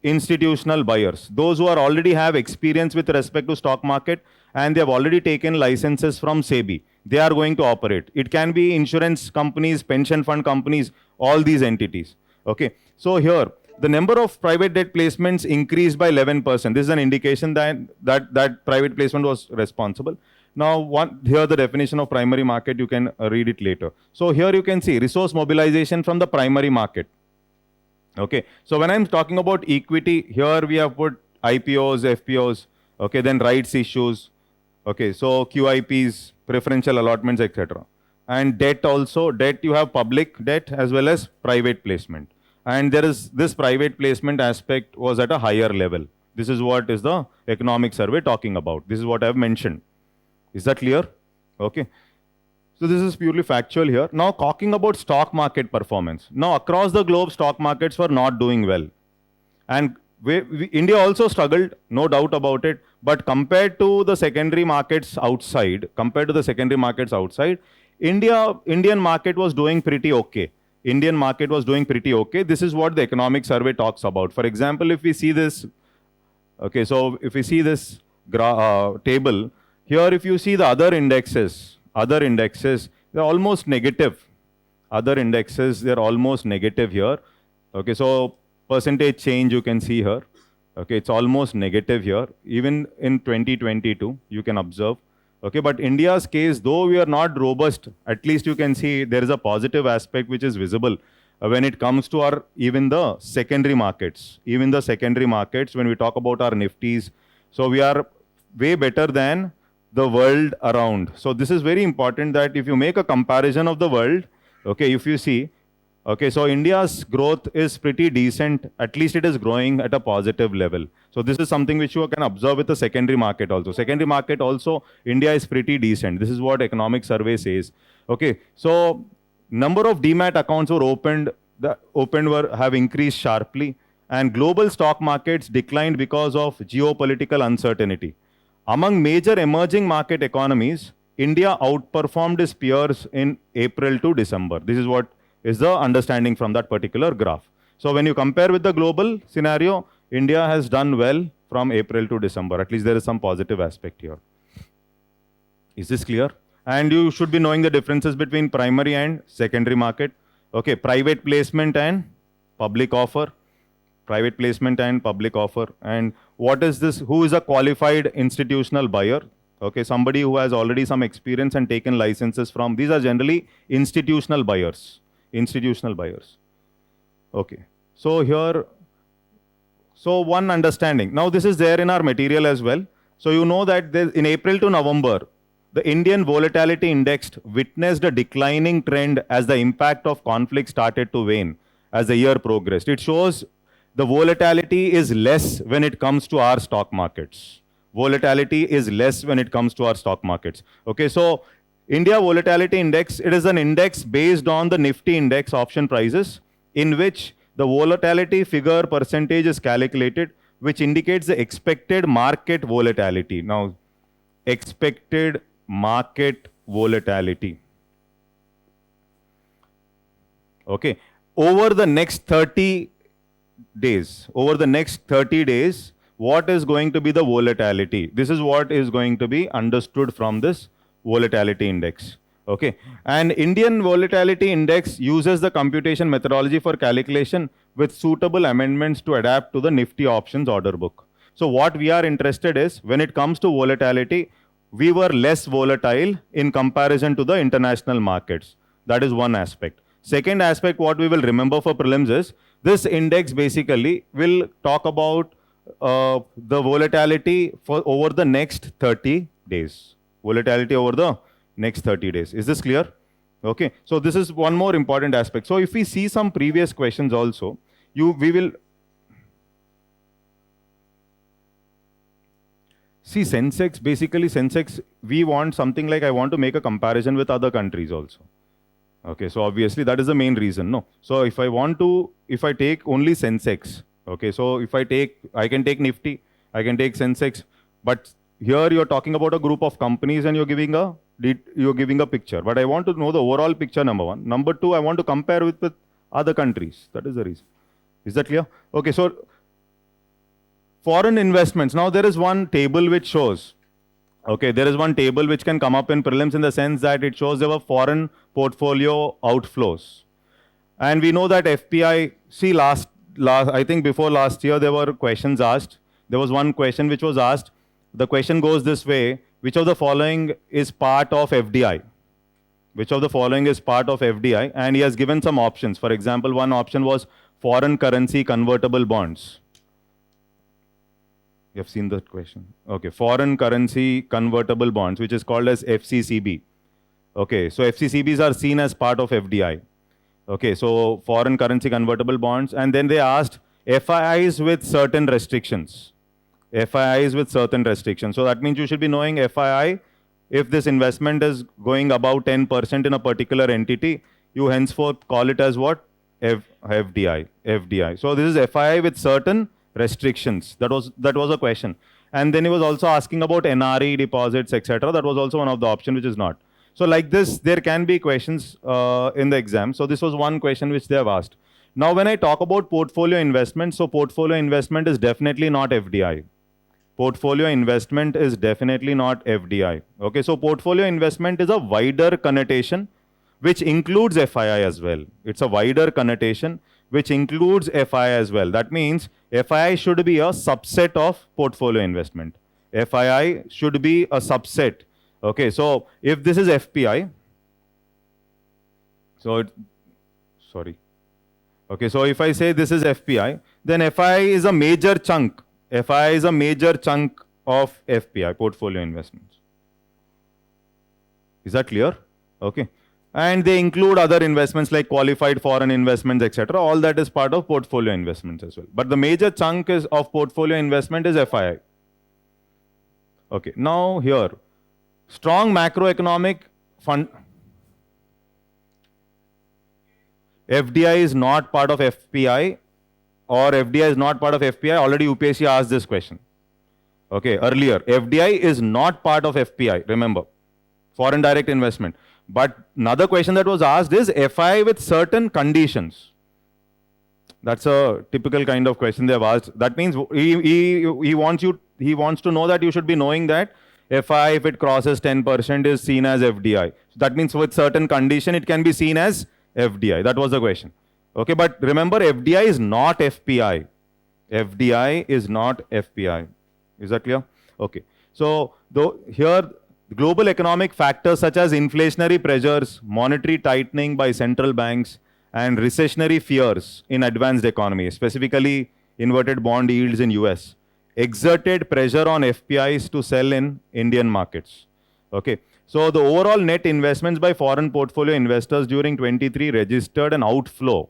institutional buyers. Those who already have experience with respect to stock market and they have already taken licenses from SEBI. They are going to operate. It can be insurance companies, pension fund companies, all these entities. Okay. So here, the number of private debt placements increased by 11%. This is an indication that private placement was responsible. Now, here the definition of primary market, you can read it later. So here you can see resource mobilization from the primary market. Okay, so when I'm talking about equity, here we have put IPOs, FPOs, okay, then rights issues, okay, so QIPs, preferential allotments, etc. And debt also, debt you have public debt as well as private placement. And there is this private placement aspect was at a higher level. This is what is the economic survey talking about. This is what I've mentioned. Is that clear? Okay. So this is purely factual here. Now talking about stock market performance. Now across the globe, stock markets were not doing well. And India also struggled, no doubt about it. But compared to the secondary markets outside, Indian market was doing pretty okay. Indian market was doing pretty okay. This is what the economic survey talks about. For example, if we see this, okay, so if we see this table, here if you see the other indexes, they're almost negative. Other indexes, they're almost negative here. Okay, so percentage change you can see here. Okay, it's almost negative here. Even in 2022, you can observe. Okay, but India's case, though we are not robust, at least you can see there is a positive aspect which is visible when it comes to even the secondary markets. Even the secondary markets, when we talk about our Nifties, so we are way better than the world around. So this is very important that if you make a comparison of the world, okay, if you see, okay, so India's growth is pretty decent. At least it is growing at a positive level. So this is something which you can observe with the secondary market also. Secondary market also, India is pretty decent. This is what economic survey says. Okay, so number of demat accounts were opened, have increased sharply. and global stock markets declined because of geopolitical uncertainty. Among major emerging market economies, India outperformed its peers in April to December. This is what is the understanding from that particular graph. So when you compare with the global scenario, India has done well from April to December. At least there is some positive aspect here. Is this clear? And you should be knowing the differences between primary and secondary market. Okay, private placement and public offer. Private placement and public offer. And what is this? Who is a qualified institutional buyer? Okay, somebody who has already some experience and taken licenses from. These are generally institutional buyers. Institutional buyers. Okay, so here, so one understanding. Now this is there in our material as well. So you know that in April to November, the Indian volatility index witnessed a declining trend as the impact of conflict started to wane as the year progressed. It shows the volatility is less when it comes to our stock markets. Volatility is less when it comes to our stock markets. Okay, so India Volatility Index, it is an index based on the Nifty index option prices in which the volatility figure percentage is calculated, which indicates the expected market volatility. Now, expected market volatility. Okay, over the next 30 days, what is going to be the volatility? This is what is going to be understood from this volatility index. Okay, and Indian volatility index uses the computation methodology for calculation with suitable amendments to adapt to the Nifty options order book. So what we are interested is, when it comes to volatility, we were less volatile in comparison to the international markets. That is one aspect. Second aspect, what we will remember for prelims is, this index basically will talk about the volatility for over the next 30 days. Volatility over the next 30 days. Is this clear? Okay. So this is one more important aspect. So if we see some previous questions also, we will see Sensex. Basically, Sensex, we want something like, I want to make a comparison with other countries also. Okay, so obviously that is the main reason, no? So if I take only Sensex, okay, so I can take Nifty, I can take Sensex, but here you're talking about a group of companies and you're giving a picture. But I want to know the overall picture, number one. Number two, I want to compare with other countries. That is the reason. Is that clear? Okay, so foreign investments. Now there is one table which shows, okay, there is one table which can come up in prelims in the sense that it shows there were foreign portfolio outflows. And we know that FPI, see I think before last year there were questions asked. There was one question which was asked. The question goes this way: which of the following is part of FDI? Which of the following is part of FDI? And he has given some options. For example, one option was foreign currency convertible bonds. You have seen that question. Okay, foreign currency convertible bonds, which is called as FCCB. Okay, so FCCBs are seen as part of FDI. Okay, so foreign currency convertible bonds. And then they asked FIIs with certain restrictions. FIIs with certain restrictions. So that means you should be knowing FII. If this investment is going above 10% in a particular entity, you henceforth call it as what? FDI. FDI. So this is FII with certain restrictions. That was a question. And then he was also asking about NRE deposits, etc. That was also one of the options, which is not. So like this, there can be questions in the exam. So this was one question which they have asked. Now when I talk about portfolio investment, so portfolio investment is definitely not FDI. Portfolio investment is definitely not FDI. Okay, so portfolio investment is a wider connotation which includes FII as well. It's a wider connotation which includes FII as well. That means FII should be a subset of portfolio investment. FII should be a subset. Okay, so if this is FPI, okay, so if I say this is FPI, then FII is a major chunk. FII is a major chunk of FPI, portfolio investments. Is that clear? Okay. And they include other investments like qualified foreign investments, etc. All that is part of portfolio investments as well. But the major chunk of portfolio investment is FII. Okay. Now here, strong macroeconomic fund. FDI is not part of FPI. or FDI is not part of FPI? Already UPSC asked this question. Okay, earlier. FDI is not part of FPI, remember. Foreign direct investment. But another question that was asked is FI with certain conditions. That's a typical kind of question they have asked. That means he wants to know that you should be knowing that FI, if it crosses 10%, is seen as FDI. That means with certain condition, it can be seen as FDI. That was the question. Okay, but remember, FDI is not FPI. FDI is not FPI. Is that clear? Okay. So here, global economic factors such as inflationary pressures, monetary tightening by central banks, and recessionary fears in advanced economies, specifically inverted bond yields in US, exerted pressure on FPIs to sell in Indian markets. Okay. So the overall net investments by foreign portfolio investors during 23 registered an outflow.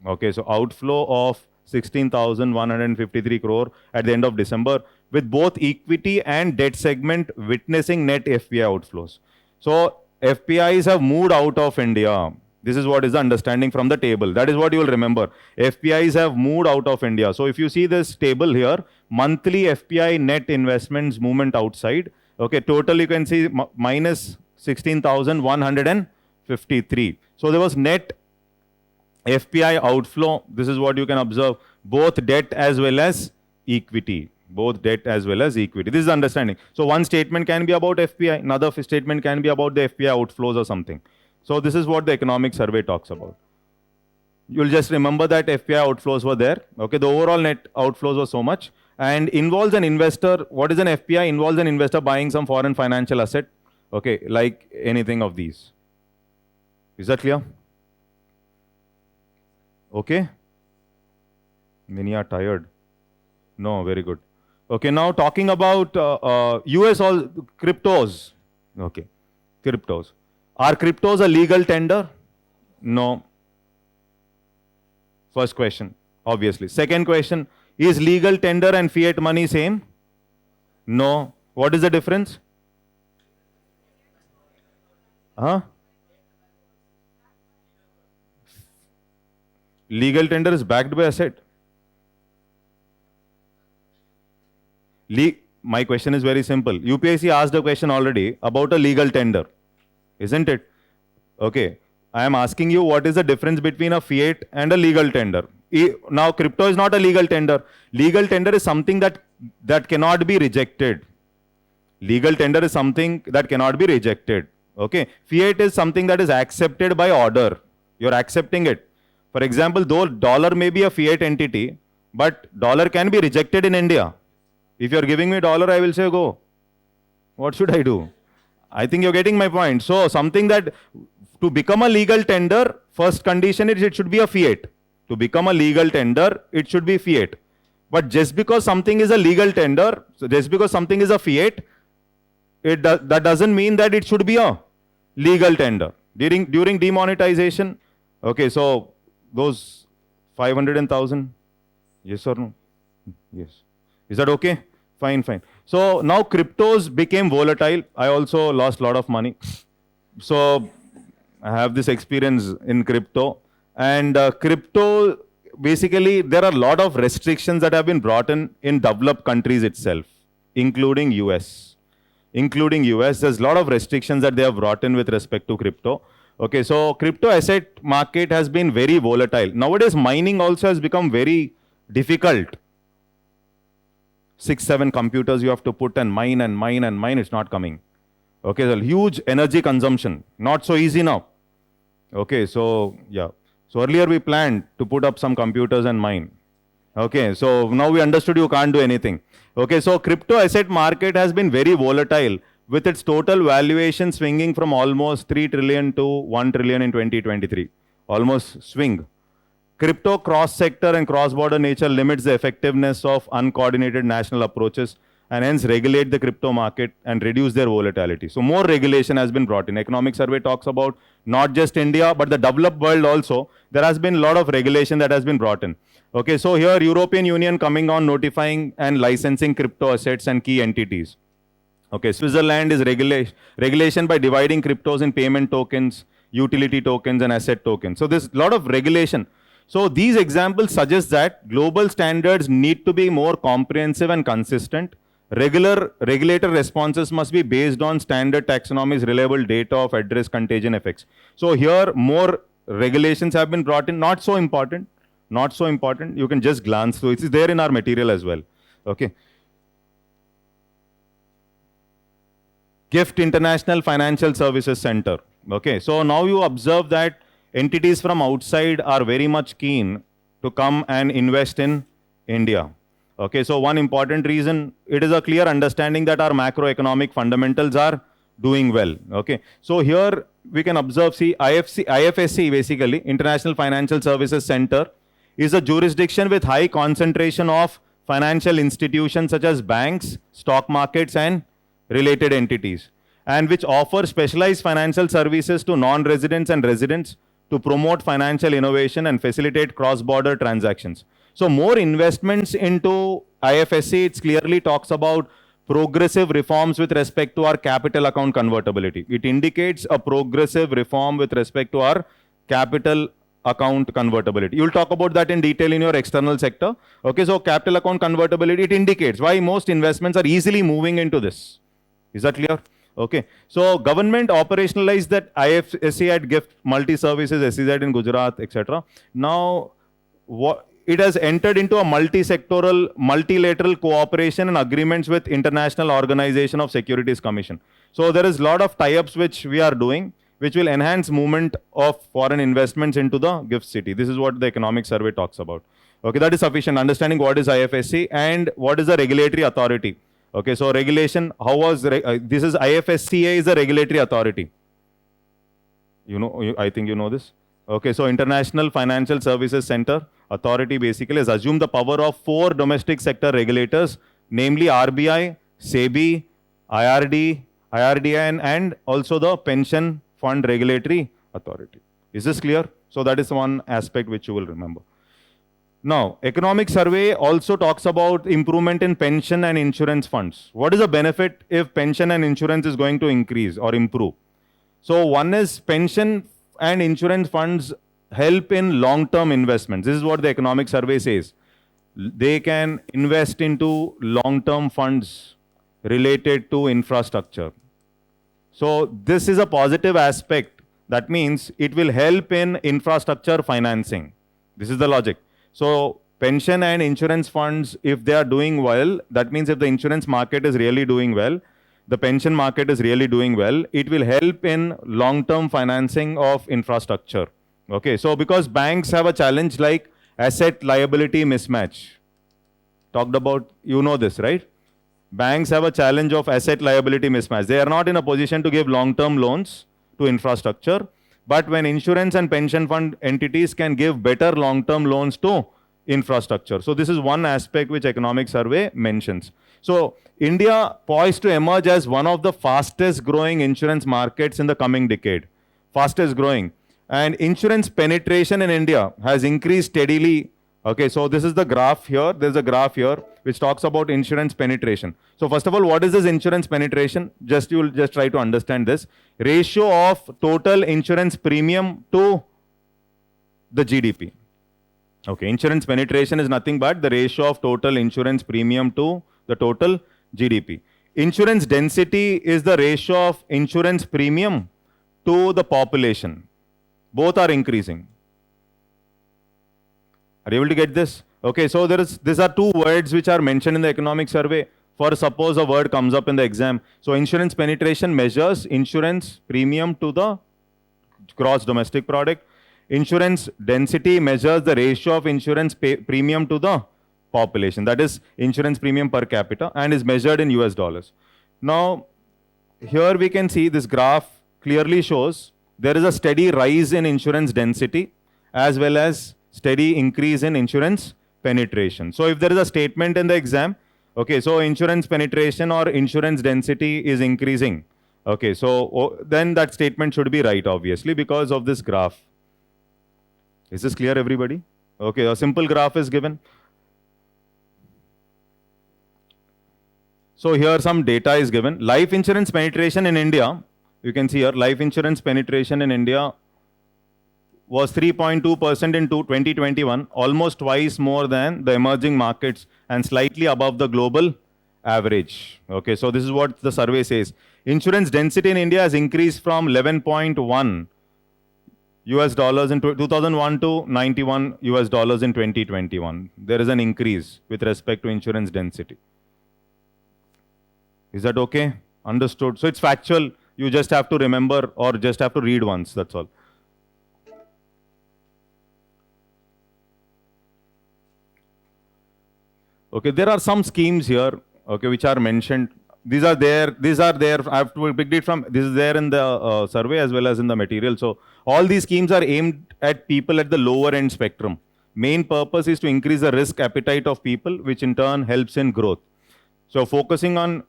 Okay, so outflow of 16,153 crore at the end of December, with both equity and debt segment witnessing net FPI outflows. So FPIs have moved out of India. This is what is the understanding from the table. That is what you will remember. FPIs have moved out of India. So if you see this table here, monthly FPI net investments movement outside. Okay, total you can see minus 16,153. So there was net FPI outflow. This is what you can observe. Both debt as well as equity. Both debt as well as equity. This is the understanding. So one statement can be about FPI. Another statement can be about the FPI outflows or something. So this is what the economic survey talks about. You'll just remember that FPI outflows were there. Okay, the overall net outflows were so much. And involves an investor. What is an FPI? Involves an investor buying some foreign financial asset. Okay, like anything of these. Is that clear? Okay? Many are tired. No, very good. Okay, now talking about US all cryptos. Okay, cryptos. Are cryptos a legal tender? No. First question, obviously. Second question, is legal tender and fiat money same? No. What is the difference? Huh? Legal tender is backed by asset. My question is very simple. UPSC asked a question already about a legal tender. Isn't it? Okay. I am asking you what is the difference between a fiat and a legal tender. Now, crypto is not a legal tender. Legal tender is something that cannot be rejected. Legal tender is something that cannot be rejected. Okay. Fiat is something that is accepted by order. You're accepting it. For example, though dollar may be a fiat entity, but dollar can be rejected in India. If you're giving me dollar, I will say go. What should I do? I think you're getting my point. So something that to become a legal tender, first condition is it should be a fiat. To become a legal tender, it should be fiat. But just because something is a legal tender, so just because something is a fiat, that doesn't mean that it should be a legal tender. During demonetization, okay, so those 500 and 1,000, yes or no? Yes. Is that okay? Fine, fine. So now cryptos became volatile. I also lost a lot of money. So I have this experience in crypto. And crypto, basically, there are a lot of restrictions that have been brought in developed countries itself, including US. Including US, there's a lot of restrictions that they have brought in with respect to crypto. Okay, so crypto asset market has been very volatile. Nowadays, mining also has become very difficult. 6-7 computers you have to put and mine and mine and mine, it's not coming. Okay, so huge energy consumption, not so easy now. Okay, so yeah. So earlier we planned to put up some computers and mine. Okay, so now we understood you can't do anything. Okay, so crypto asset market has been very volatile with its total valuation swinging from almost 3 trillion to 1 trillion in 2023. Almost swing. Crypto cross-sector and cross-border nature limits the effectiveness of uncoordinated national approaches and hence regulate the crypto market and reduce their volatility. So more regulation has been brought in. Economic survey talks about not just India, but the developed world also. There has been a lot of regulation that has been brought in. Okay, so here European Union coming on notifying and licensing crypto assets and key entities. Okay, Switzerland is regulation by dividing cryptos in payment tokens, utility tokens and asset tokens. So there's a lot of regulation. So these examples suggest that global standards need to be more comprehensive and consistent. Regular regulator responses must be based on standard taxonomies, reliable data of at-risk contagion effects. So here more regulations have been brought in, not so important, not so important. You can just glance through. It's there in our material as well. Okay. GIFT International Financial Services Center. Okay, so now you observe that entities from outside are very much keen to come and invest in India. Okay, so one important reason, it is a clear understanding that our macroeconomic fundamentals are doing well. Okay, so here we can observe, see, IFSC basically, International Financial Services Center, is a jurisdiction with high concentration of financial institutions such as banks, stock markets, and related entities, and which offer specialized financial services to non-residents and residents to promote financial innovation and facilitate cross-border transactions. So more investments into IFSC, it clearly talks about progressive reforms with respect to our capital account convertibility. It indicates a progressive reform with respect to our capital account convertibility. You'll talk about that in detail in your external sector. Okay, so capital account convertibility, it indicates why most investments are easily moving into this. Is that clear? Okay. So government operationalized that IFSC at GIFT multi-services, SEZ in Gujarat, etc. Now, it has entered into a multi-sectoral, multilateral cooperation and agreements with International Organization of Securities Commission. So there is a lot of tie-ups which we are doing, which will enhance movement of foreign investments into the GIFT city. This is what the economic survey talks about. Okay, that is sufficient. Understanding what is IFSC and what is the regulatory authority. Okay, so regulation, how was, this is IFSCA is a regulatory authority. You know, I think you know this. Okay, so International Financial Services Center Authority basically has assumed the power of 4 domestic sector regulators, namely RBI, SEBI, IRDN, and also the Pension Fund Regulatory Authority. Is this clear? So that is one aspect which you will remember. Now, economic survey also talks about improvement in pension and insurance funds. What is the benefit if pension and insurance is going to increase or improve? So one is pension and insurance funds help in long-term investments. This is what the economic survey says. They can invest into long-term funds related to infrastructure. So this is a positive aspect. That means it will help in infrastructure financing. This is the logic. So pension and insurance funds, if they are doing well, that means if the insurance market is really doing well, the pension market is really doing well, it will help in long-term financing of infrastructure. Okay, so because banks have a challenge like asset liability mismatch. Talked about, you know this, right? Banks have a challenge of asset liability mismatch. They are not in a position to give long-term loans to infrastructure. But when insurance and pension fund entities can give better long-term loans to infrastructure. So this is one aspect which economic survey mentions. So India poised to emerge as one of the fastest growing insurance markets in the coming decade. Fastest growing. And insurance penetration in India has increased steadily. Okay, so this is the graph here. There's a graph here which talks about insurance penetration. So first of all, what is this insurance penetration? You will just try to understand this. Ratio of total insurance premium to the GDP. Okay, insurance penetration is nothing but the ratio of total insurance premium to the total GDP. Insurance density is the ratio of insurance premium to the population. Both are increasing. Are you able to get this? Okay, so these are 2 words which are mentioned in the economic survey. For suppose a word comes up in the exam. So insurance penetration measures insurance premium to the gross domestic product. Insurance density measures the ratio of insurance premium to the population. That is insurance premium per capita and is measured in US dollars. Now, here we can see this graph clearly shows there is a steady rise in insurance density as well as steady increase in insurance penetration. So if there is a statement in the exam, okay, so insurance penetration or insurance density is increasing. Okay, so then that statement should be right, obviously, because of this graph. Is this clear, everybody? Okay, a simple graph is given. So here some data is given. Life insurance penetration in India, you can see here, life insurance penetration in India was 3.2% in 2021, almost twice more than the emerging markets and slightly above the global average. Okay, so this is what the survey says. Insurance density in India has increased from 11.1 US dollars in 2001 to 91 US dollars in 2021. There is an increase with respect to insurance density. Is that okay? Understood. So it's factual. You just have to remember or just have to read once. That's all. Okay, there are some schemes here, okay, which are mentioned. These are there. I have to pick it from, this is there in the survey as well as in the material. So all these schemes are aimed at people at the lower end spectrum. Main purpose is to increase the risk appetite of people, which in turn helps in growth. So focusing on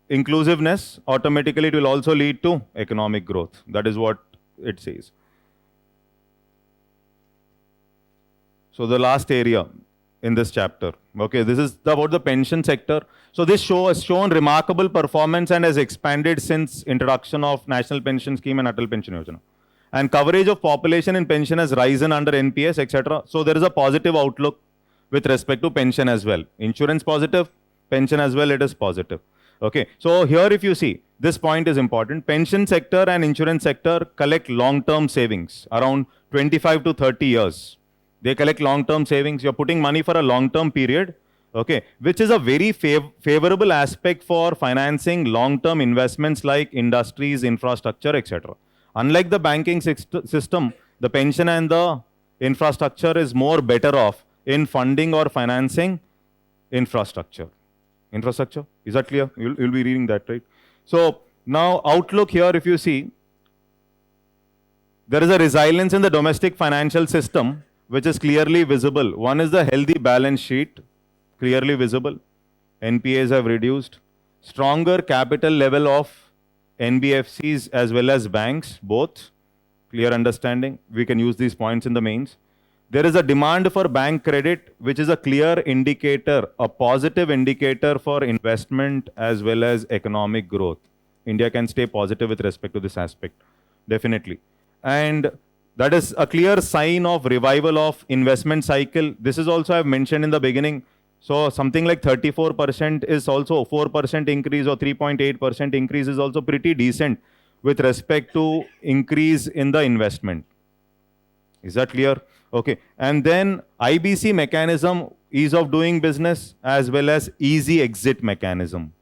inclusiveness, automatically it will also lead to economic growth. That is what it says. So the last area in this chapter. Okay, this is about the pension sector. So this show has shown remarkable performance and has expanded since introduction of National Pension Scheme and Atal Pension Yojana. And coverage of population in pension has risen under NPS, etc. So there is a positive outlook with respect to pension as well. Insurance positive, pension as well, it is positive. Okay, so here if you see, this point is important. Pension sector and insurance sector collect long-term savings, around 25 to 30 years. They collect long-term savings. You're putting money for a long-term period, okay, which is a very favorable aspect for financing long-term investments like industries, infrastructure, etc. Unlike the banking system, the pension and the infrastructure is more better off in funding or financing infrastructure. Infrastructure, is that clear? You'll be reading that, right? So now outlook here, if you see, there is a resilience in the domestic financial system, which is clearly visible. One is the healthy balance sheet, clearly visible. NPAs have reduced. Stronger capital level of NBFCs as well as banks, both. Clear understanding. We can use these points in the mains. There is a demand for bank credit, which is a clear indicator, a positive indicator for investment as well as economic growth. India can stay positive with respect to this aspect, definitely. And that is a clear sign of revival of investment cycle. This is also I've mentioned in the beginning. So something like 34% is also 4% increase or 3.8% increase is also pretty decent with respect to increase in the investment. Is that clear? Okay. And then IBC mechanism, ease of doing business as well as easy exit mechanism.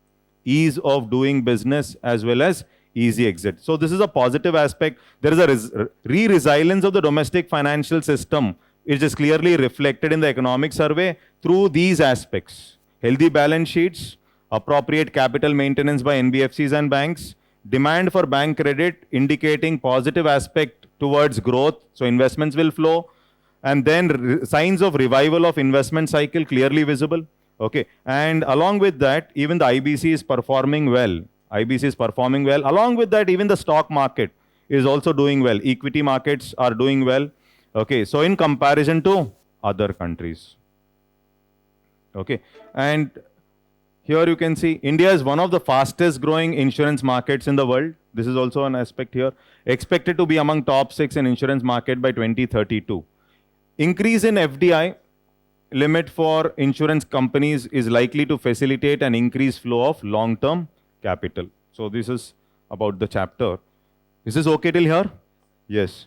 Ease of doing business as well as easy exit. So this is a positive aspect. There is a resilience of the domestic financial system. It is clearly reflected in the economic survey through these aspects. Healthy balance sheets, appropriate capital maintenance by NBFCs and banks, demand for bank credit indicating positive aspect towards growth. So investments will flow. And then signs of revival of investment cycle clearly visible. Okay. And along with that, even the IBC is performing well. IBC is performing well. Along with that, even the stock market is also doing well. Equity markets are doing well. Okay, so in comparison to other countries. Okay, and here you can see India is one of the fastest growing insurance markets in the world. This is also an aspect here. Expected to be among top 6 in insurance market by 2032. Increase in FDI limit for insurance companies is likely to facilitate an increased flow of long-term capital. So this is about the chapter. Is this okay till here? Yes.